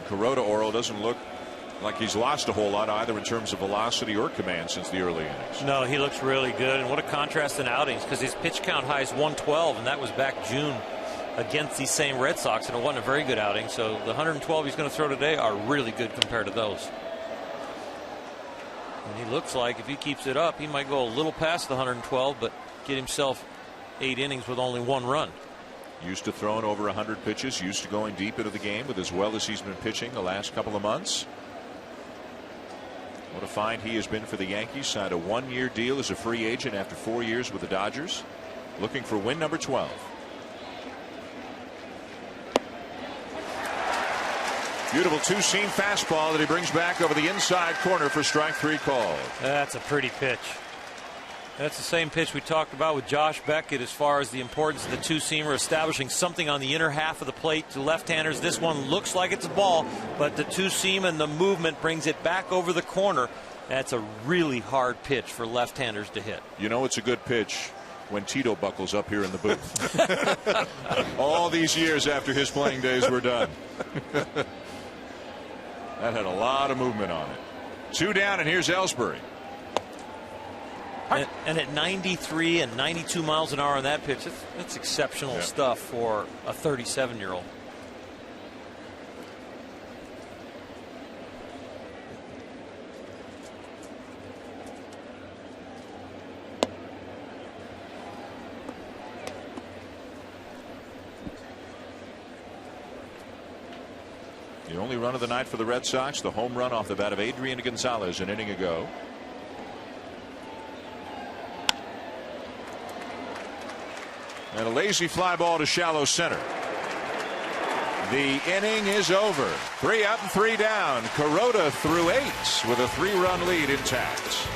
Kuroda, Oro, doesn't look like he's lost a whole lot either in terms of velocity or command since the early innings. No, he looks really good, and what a contrast in outings, because his pitch count high is 112, and that was back June against these same Red Sox, and it wasn't a very good outing. So the 112 he's going to throw today are really good compared to those. And he looks like if he keeps it up, he might go a little past the 112, but get himself 8 innings with only 1 run. Used to throwing over 100 pitches, used to going deep into the game with as well as he's been pitching the last couple of months. What a find he has been for the Yankees. Signed a 1-year deal as a free agent after 4 years with the Dodgers. Looking for win number 12. Beautiful 2-seam fastball that he brings back over the inside corner for strike 3 called. That's a pretty pitch. That's the same pitch we talked about with Josh Beckett as far as the importance of the 2-seamer establishing something on the inner half of the plate to left-handers. This one looks like it's a ball, but the 2-seam and the movement brings it back over the corner. That's a really hard pitch for left-handers to hit. You know it's a good pitch when Tito buckles up here in the booth. All these years after his playing days were done. That had a lot of movement on it. 2 down, and here's Ellsbury. And at 93 and 92 miles an hour on that pitch, that's exceptional stuff for a 37-year-old. The only run of the night for the Red Sox, the home run off the bat of Adrian Gonzalez an inning ago. And a lazy fly ball to shallow center. The inning is over. 3 out and 3 down. Kuroda threw 8 with a 3-run lead intact.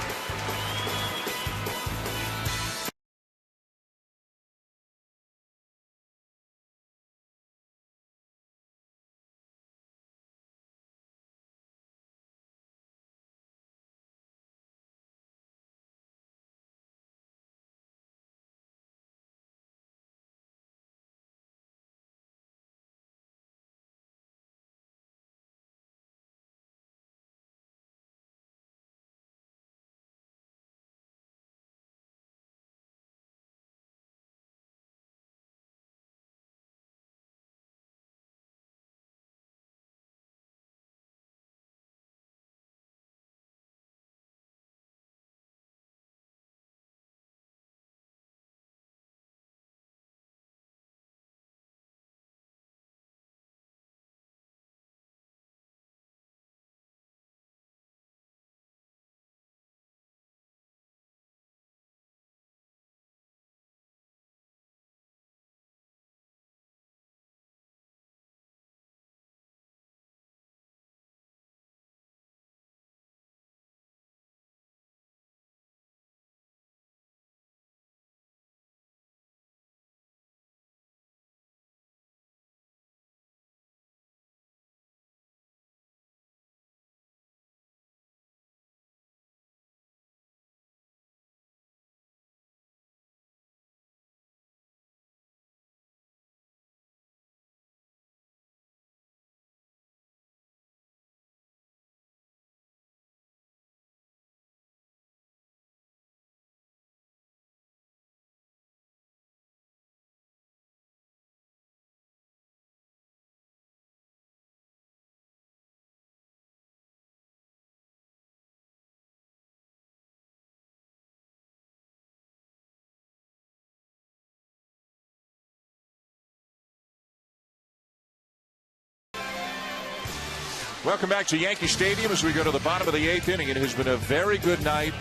Welcome back to Yankee Stadium as we go to the bottom of the 8th inning. It has been a very good night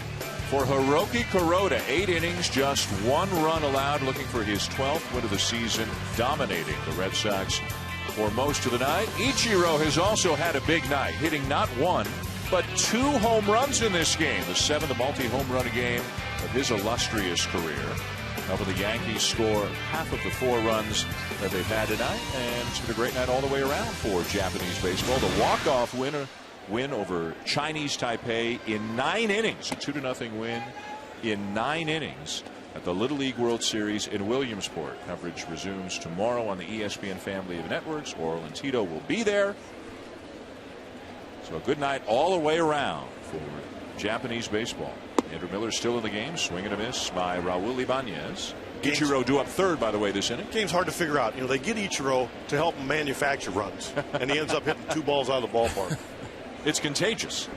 for Hiroki Kuroda. 8 innings, just 1 run allowed, looking for his 12th win of the season, dominating the Red Sox for most of the night. Ichiro has also had a big night, hitting not 1, but 2 home runs in this game, the 7th multi-home run game of his illustrious career. However, the Yankees score half of the 4 runs that they've had tonight, and it's been a great night all the way around for Japanese baseball. The walk-off win over Chinese Taipei in 9 innings, a 2-0 win in 9 innings at the Little League World Series in Williamsport. Coverage resumes tomorrow on the ESPN family of networks. Oral and Tito will be there. So a good night all the way around for Japanese baseball. Andrew Miller still in the game. Swing and a miss by Raul Ibanez. Ichiro due up 3rd, by the way, this inning. Game's hard to figure out. You know, they get Ichiro to help him manufacture runs, and he ends up hitting 2 balls out of the ballpark. It's contagious.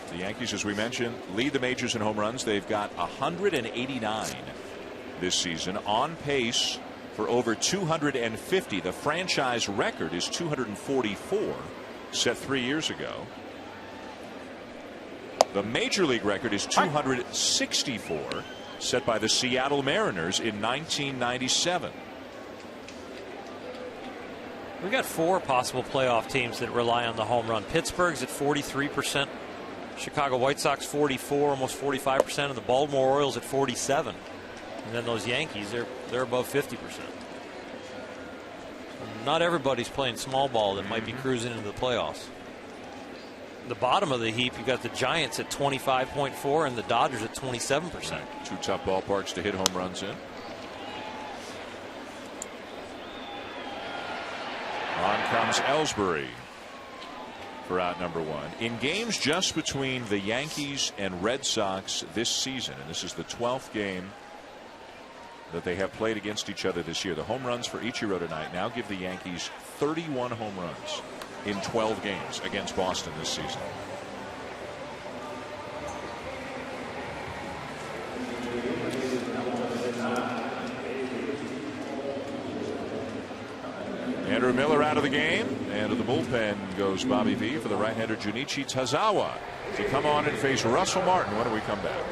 The Yankees, as we mentioned, lead the majors in home runs. They've got 189 this season, on pace for over 250. The franchise record is 244, set 3 years ago. The major league record is 264, set by the Seattle Mariners in 1997. We got 4 possible playoff teams that rely on the home run. Pittsburgh's at 43%, Chicago White Sox 44, almost 45%, and the Baltimore Orioles at 47. And then those Yankees, they're above 50%. Not everybody's playing small ball that might be cruising into the playoffs. The bottom of the heap, you got the Giants at 25.4 and the Dodgers at 27%. 2 tough ballparks to hit home runs in. On comes Ellsbury for out number 1. In games just between the Yankees and Red Sox this season, and this is the 12th game that they have played against each other this year, the home runs for Ichiro tonight now give the Yankees 31 home runs in 12 games against Boston this season. Andrew Miller out of the game, and to the bullpen goes Bobby V for the right-hander Junichi Tazawa to come on and face Russell Martin when we come back.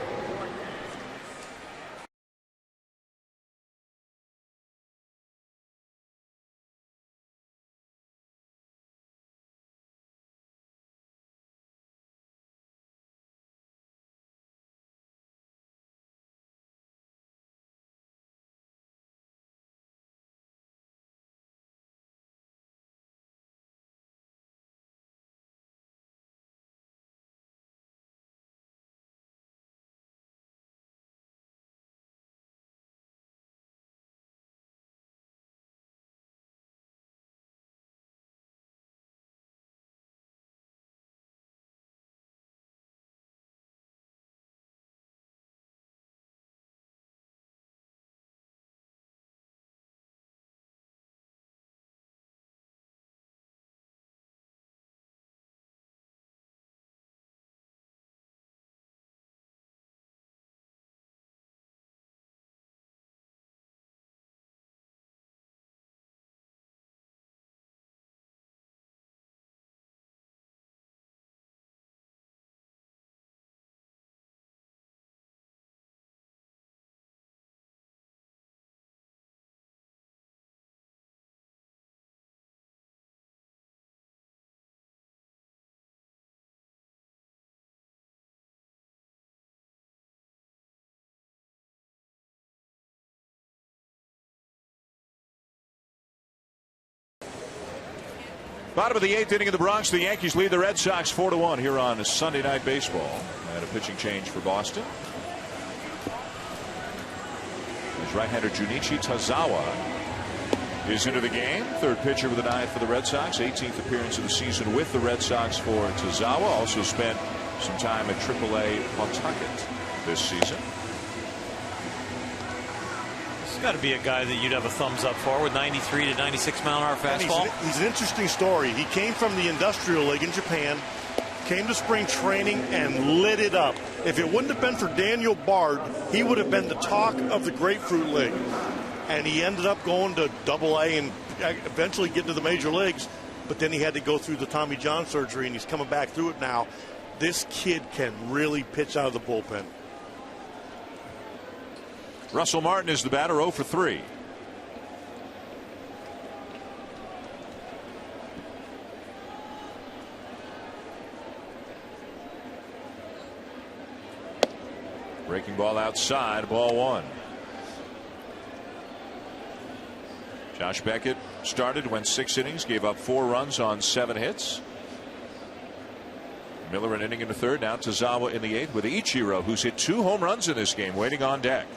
Bottom of the 8th inning of the Bronx, the Yankees lead the Red Sox 4-1 here on Sunday Night Baseball. And a pitching change for Boston. As right-hander Junichi Tazawa is into the game. 3rd pitcher of the night for the Red Sox. 18th appearance of the season with the Red Sox for Tazawa. Also spent some time at AAA Pawtucket this season. He's got to be a guy that you'd have a thumbs up for with 93 to 96 mile an hour fastball. He's an interesting story. He came from the Industrial League in Japan, came to spring training and lit it up. If it wouldn't have been for Daniel Bard, he would have been the talk of the Grapefruit League. and he ended up going to Double-A and eventually getting to the major leagues. But then he had to go through the Tommy John surgery, and he's coming back through it now. This kid can really pitch out of the bullpen. Russell Martin is the batter, 0 for 3. Breaking ball outside, ball 1. Josh Beckett started, went 6 innings, gave up 4 runs on 7 hits. Miller an inning in the 3rd. Now Tozawa in the 8th with Ichiro, who's hit 2 home runs in this game, waiting on deck.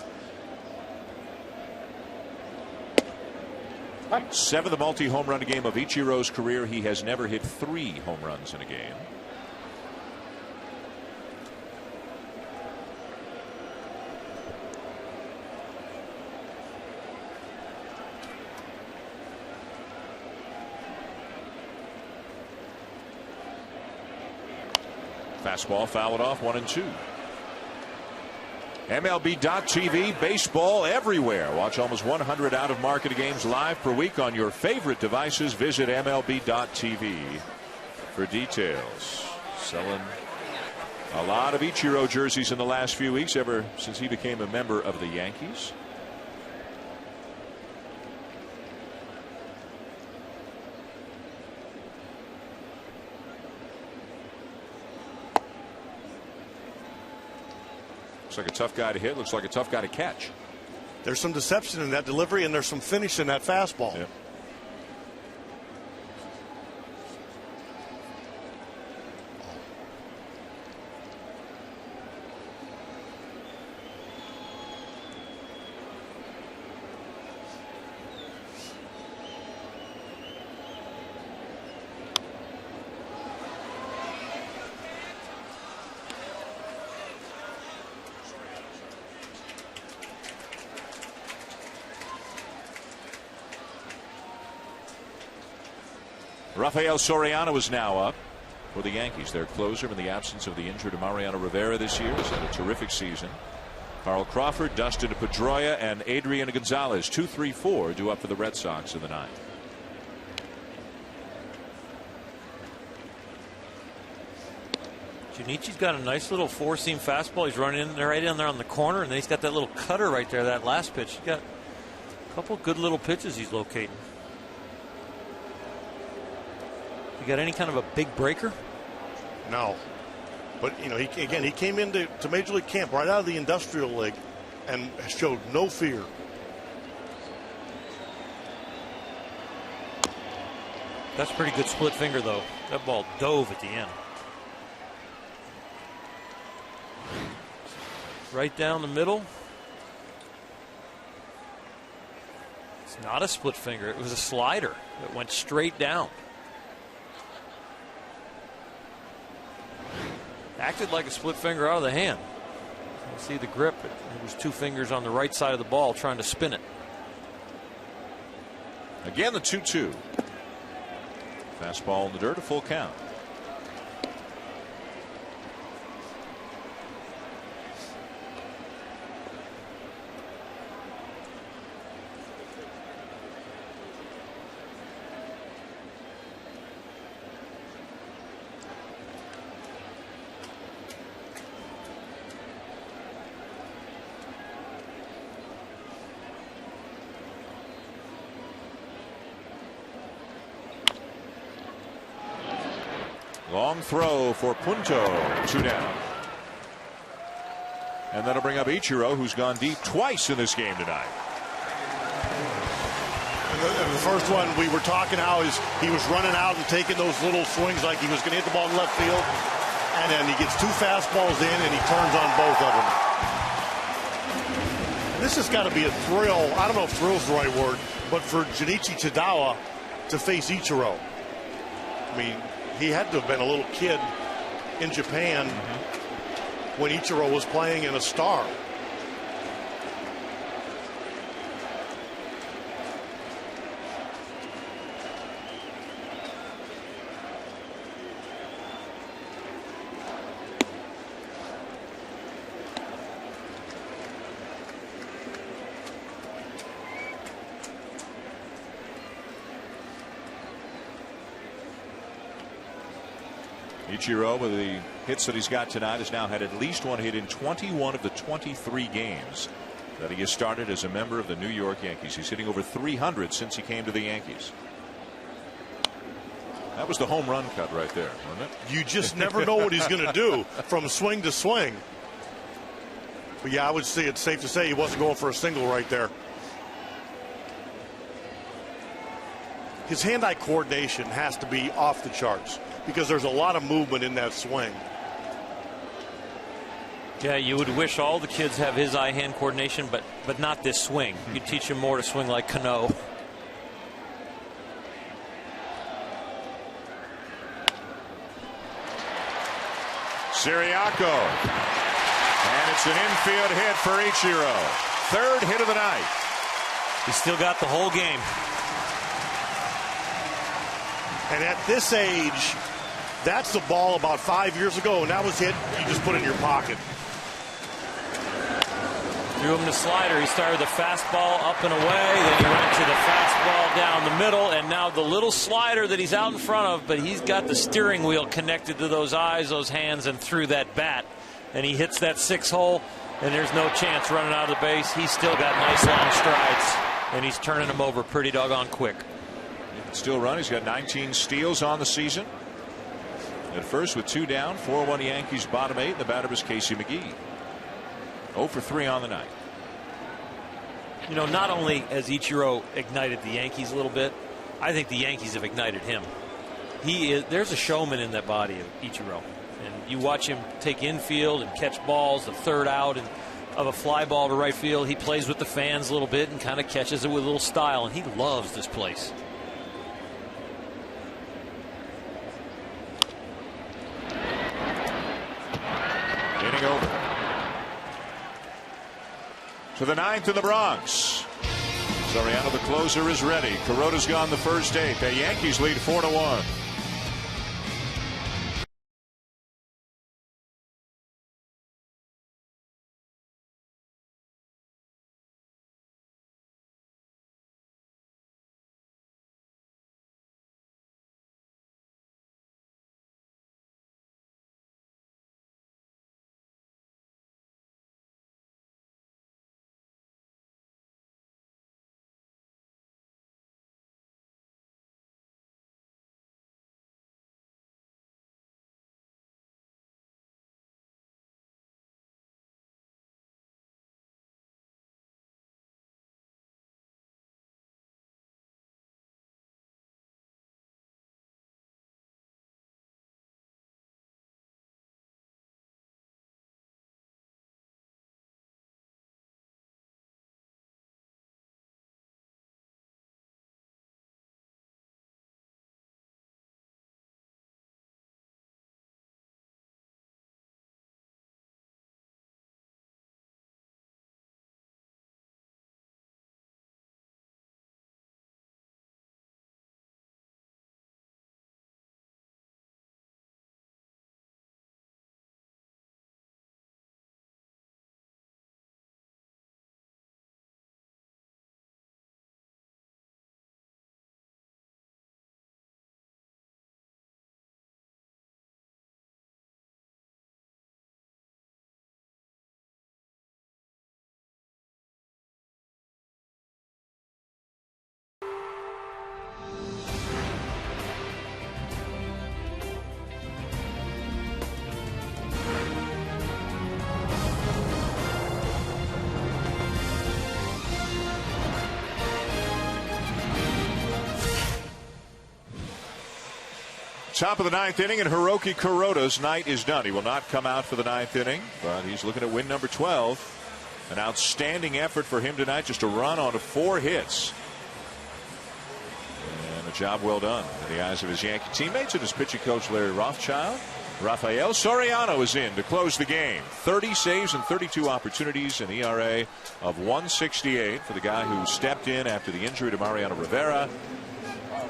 7th multi-home run game of Ichiro's career. He has never hit 3 home runs in a game. Fastball fouled off, 1-2. MLB.TV, baseball everywhere. Watch almost 100 out-of-market games live per week on your favorite devices. Visit MLB.TV for details. Selling a lot of Ichiro jerseys in the last few weeks, ever since he became a member of the Yankees. Looks like a tough guy to hit. Looks like a tough guy to catch. There's some deception in that delivery, and there's some finish in that fastball. Yep. Rafael Soriano is now up for the Yankees. Their closer, in the absence of the injured Mariano Rivera this year, has had a terrific season. Carl Crawford, Dustin Pedroia, and Adrian Gonzalez, 2, 3, 4, due up for the Red Sox in the 9th. Junichi's got a nice little 4-seam fastball. He's running in there, right in there on the corner, and then he's got that little cutter right there, that last pitch. He's got a couple good little pitches he's locating. You got any kind of a big breaker? No. But, you know, he came into Major League camp right out of the Industrial League and showed no fear. That's pretty good split finger, though. That ball dove at the end. Right down the middle. It's not a split finger. It was a slider that went straight down. Acted like a split finger out of the hand. You see the grip. It was 2 fingers on the right side of the ball trying to spin it. Again, the 2-2. Fastball in the dirt, a full count. Long throw for Punto, 2 down. And that'll bring up Ichiro, who's gone deep twice in this game tonight. The first one, we were talking how he was running out and taking those little swings like he was going to hit the ball in left field. And then he gets 2 fastballs in and he turns on both of them. And this has got to be a thrill. I don't know if thrill's the right word, but for Junichi Tadawa to face Ichiro. I mean, he had to have been a little kid in Japan when Ichiro was playing in a star. Ichiro, with the hits that he's got tonight, has now had at least one hit in 21 of the 23 games that he has started as a member of the New York Yankees. He's hitting over 300 since he came to the Yankees. That was the home run cut right there, wasn't it? You just never know what he's going to do from swing to swing. But yeah, I would say it's safe to say he wasn't going for a single right there. His hand-eye coordination has to be off the charts because there's a lot of movement in that swing. Yeah, you would wish all the kids have his eye-hand coordination, but not this swing. You teach him more to swing like Cano. Siriaco. And it's an infield hit for Ichiro. Third hit of the night. He's still got the whole game. And at this age, that's the ball about 5 years ago, and that was hit, you just put it in your pocket. Threw him the slider. He started the fastball up and away. Then he went to the fastball down the middle. And now the little slider that he's out in front of. But he's got the steering wheel connected to those eyes, those hands, and through that bat. And he hits that 6-hole. And there's no chance running out of the base. He's still got nice long strides. And he's turning them over pretty doggone quick. He can still run. He's got 19 steals on the season. At first with 2 down. 4-1 Yankees bottom 8. The batter was Casey McGee. 0 for 3 on the night. You know, not only has Ichiro ignited the Yankees a little bit, I think the Yankees have ignited him. There's a showman in that body of Ichiro. And you watch him take infield and catch balls, the third out and of a fly ball to right field. He plays with the fans a little bit and kind of catches it with a little style, and he loves this place. Inning over. To the 9th in the Bronx. Soriano, the closer, is ready. Kuroda's gone the first 8. The Yankees lead 4-1. Top of the 9th inning, and Hiroki Kuroda's night is done. He will not come out for the 9th inning, but he's looking at win number 12. An outstanding effort for him tonight, just a run on 4 hits. And a job well done in the eyes of his Yankee teammates and his pitching coach Larry Rothschild. Rafael Soriano is in to close the game. 30 saves and 32 opportunities, an ERA of 1.68 for the guy who stepped in after the injury to Mariano Rivera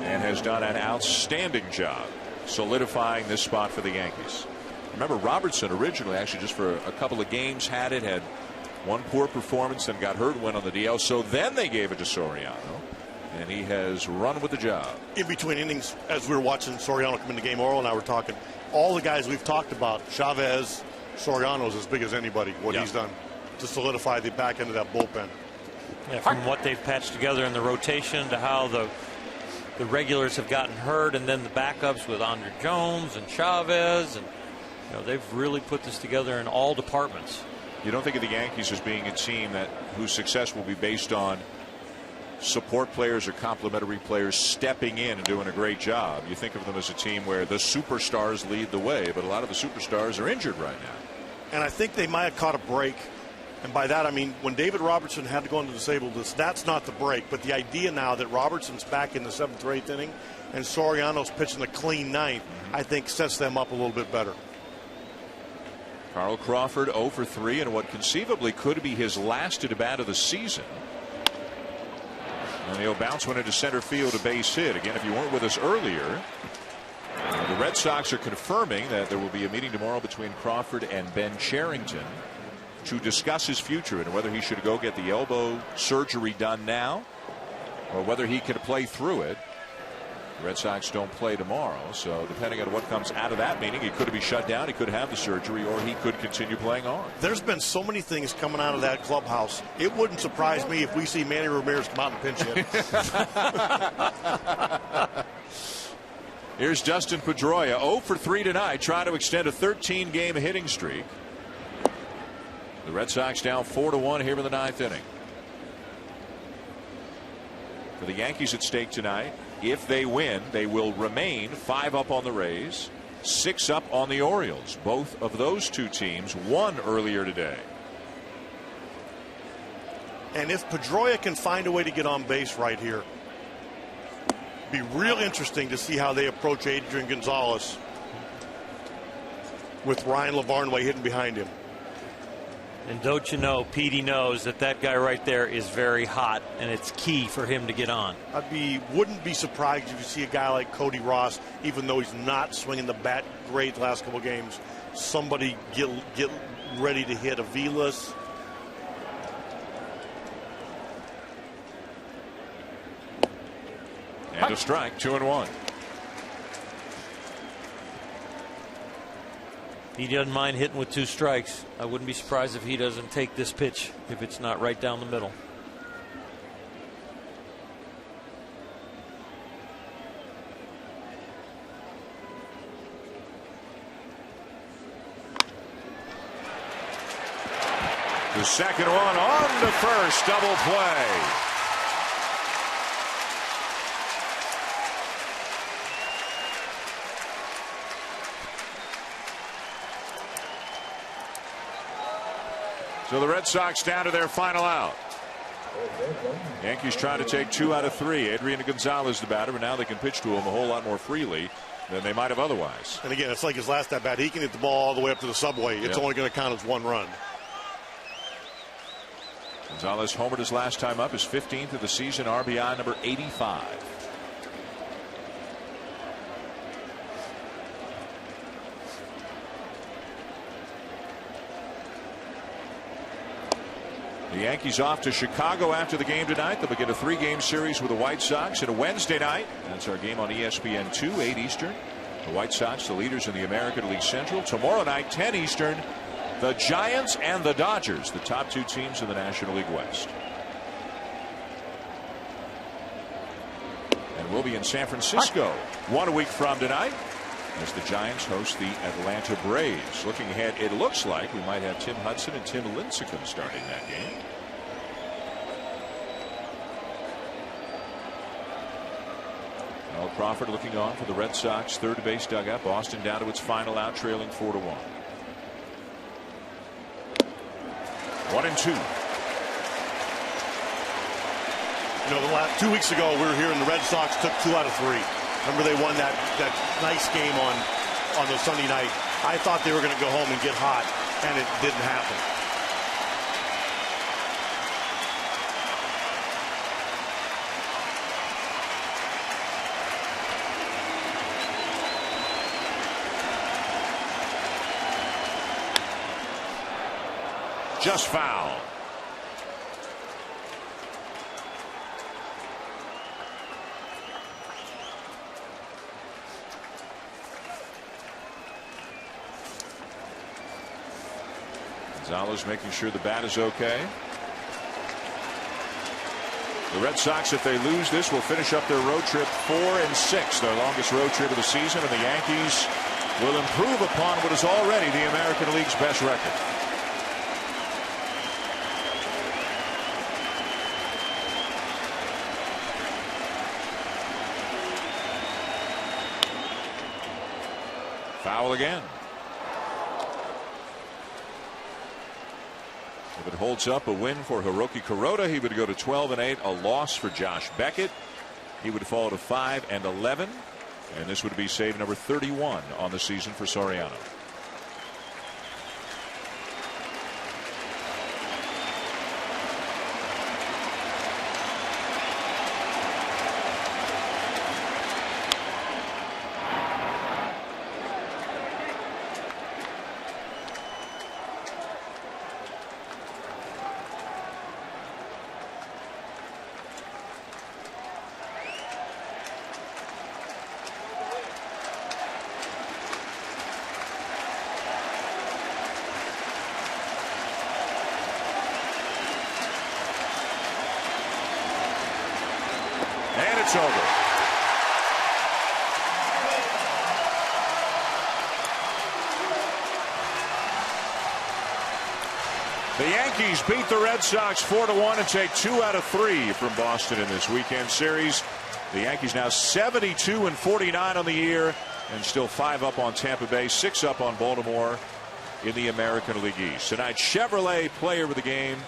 and has done an outstanding job solidifying this spot for the Yankees. Remember, Robertson originally, actually just for a couple of games, had one poor performance, then got hurt, went on the DL. So then they gave it to Soriano. and he has run with the job. In between innings, as we were watching Soriano come in the game, Oral and I were talking, all the guys we've talked about, Chavez, Soriano's as big as anybody, what he's done to solidify the back end of that bullpen. Yeah, from what they've patched together in the rotation to how the regulars have gotten hurt, and then the backups with Andre Jones and Chavez, and they've really put this together in all departments. You don't think of the Yankees as being a team whose success will be based on support players or complementary players stepping in and doing a great job. You think of them as a team where the superstars lead the way, but a lot of the superstars are injured right now. And I think they might have caught a break. And by that, I mean, when David Robertson had to go into the disabled list, that's not the break. But the idea now that Robertson's back in the 7th or 8th inning and Soriano's pitching the clean 9th, I think sets them up a little bit better. Carl Crawford 0 for 3 in what conceivably could be his last at bat of the season. And he'll bounce one into center field, a base hit. Again, if you weren't with us earlier, the Red Sox are confirming that there will be a meeting tomorrow between Crawford and Ben Cherington to discuss his future and whether he should go get the elbow surgery done now or whether he can play through it. The Red Sox don't play tomorrow, so depending on what comes out of that meeting, he could be shut down, he could have the surgery, or he could continue playing on. There's been so many things coming out of that clubhouse. It wouldn't surprise me if we see Manny Ramirez come out and pinch hit. Here's Dustin Pedroia, 0 for 3 tonight, trying to extend a 13-game hitting streak. The Red Sox down 4-1 here in the 9th inning. For the Yankees at stake tonight, if they win, they will remain 5 up on the Rays, 6 up on the Orioles. Both of those two teams won earlier today. And if Pedroia can find a way to get on base right here, be real interesting to see how they approach Adrian Gonzalez with Ryan LaVarnway hitting behind him. And don't you know, Petey knows that guy right there is very hot, and it's key for him to get on. Wouldn't be surprised if you see a guy like Cody Ross, even though he's not swinging the bat great the last couple games, somebody get ready to hit Aviles. And a strike, 2-1. He doesn't mind hitting with 2 strikes. I wouldn't be surprised if he doesn't take this pitch if it's not right down the middle. The second one on to first, double play. So the Red Sox down to their final out. Yankees trying to take 2 out of 3. Adrian Gonzalez the batter, but now they can pitch to him a whole lot more freely than they might have otherwise. And again, it's like his last at bat. He can hit the ball all the way up to the subway. It's only going to count as 1 run. Gonzalez homered his last time up, his 15th of the season, RBI number 85. The Yankees off to Chicago after the game tonight. They'll begin a 3-game series with the White Sox and a Wednesday night. That's our game on ESPN2, 8 Eastern. The White Sox, the leaders in the American League Central. Tomorrow night, 10 Eastern, the Giants and the Dodgers, the top 2 teams in the National League West. And we'll be in San Francisco 1 week from tonight as the Giants host the Atlanta Braves. Looking ahead, it looks like we might have Tim Hudson and Tim Lincecum starting that game. Al Crawford looking on for the Red Sox third base dugout. Boston down to its final out, trailing 4-1. 1-2. You know, the last 2 weeks ago we were here and the Red Sox took 2 out of 3. Remember they won that nice game on the Sunday night. I thought they were going to go home and get hot, and it didn't happen. Just foul. Gonzalez making sure the bat is okay. The Red Sox, if they lose this, will finish up their road trip 4-6, their longest road trip of the season, and the Yankees will improve upon what is already the American League's best record. Foul again. If it holds up, a win for Hiroki Kuroda. He would go to 12-8. A loss for Josh Beckett. He would fall to 5-11. And this would be save number 31 on the season for Soriano. And it's over. The Yankees beat the Red Sox 4-1 and take 2 out of 3 from Boston in this weekend series. The Yankees now 72-49 on the year and still 5 up on Tampa Bay, 6 up on Baltimore in the American League East. Tonight, Chevrolet player of the game,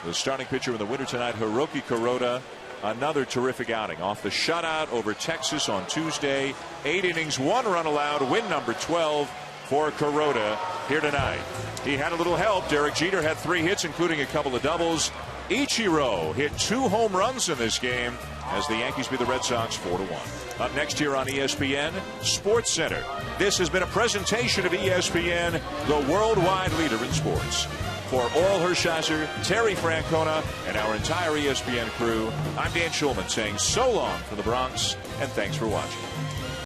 the starting pitcher in the winner tonight, Hiroki Kuroda. Another terrific outing off the shutout over Texas on Tuesday. 8 innings, 1 run allowed, win number 12 for Kuroda here tonight. He had a little help. Derek Jeter had 3 hits, including a couple of doubles. Ichiro hit 2 home runs in this game as the Yankees beat the Red Sox 4-1. Up next here on ESPN Sports Center. This has been a presentation of ESPN, the worldwide leader in sports. For Oral Hershiser, Terry Francona, and our entire ESPN crew, I'm Dan Schulman saying so long from the Bronx, and thanks for watching.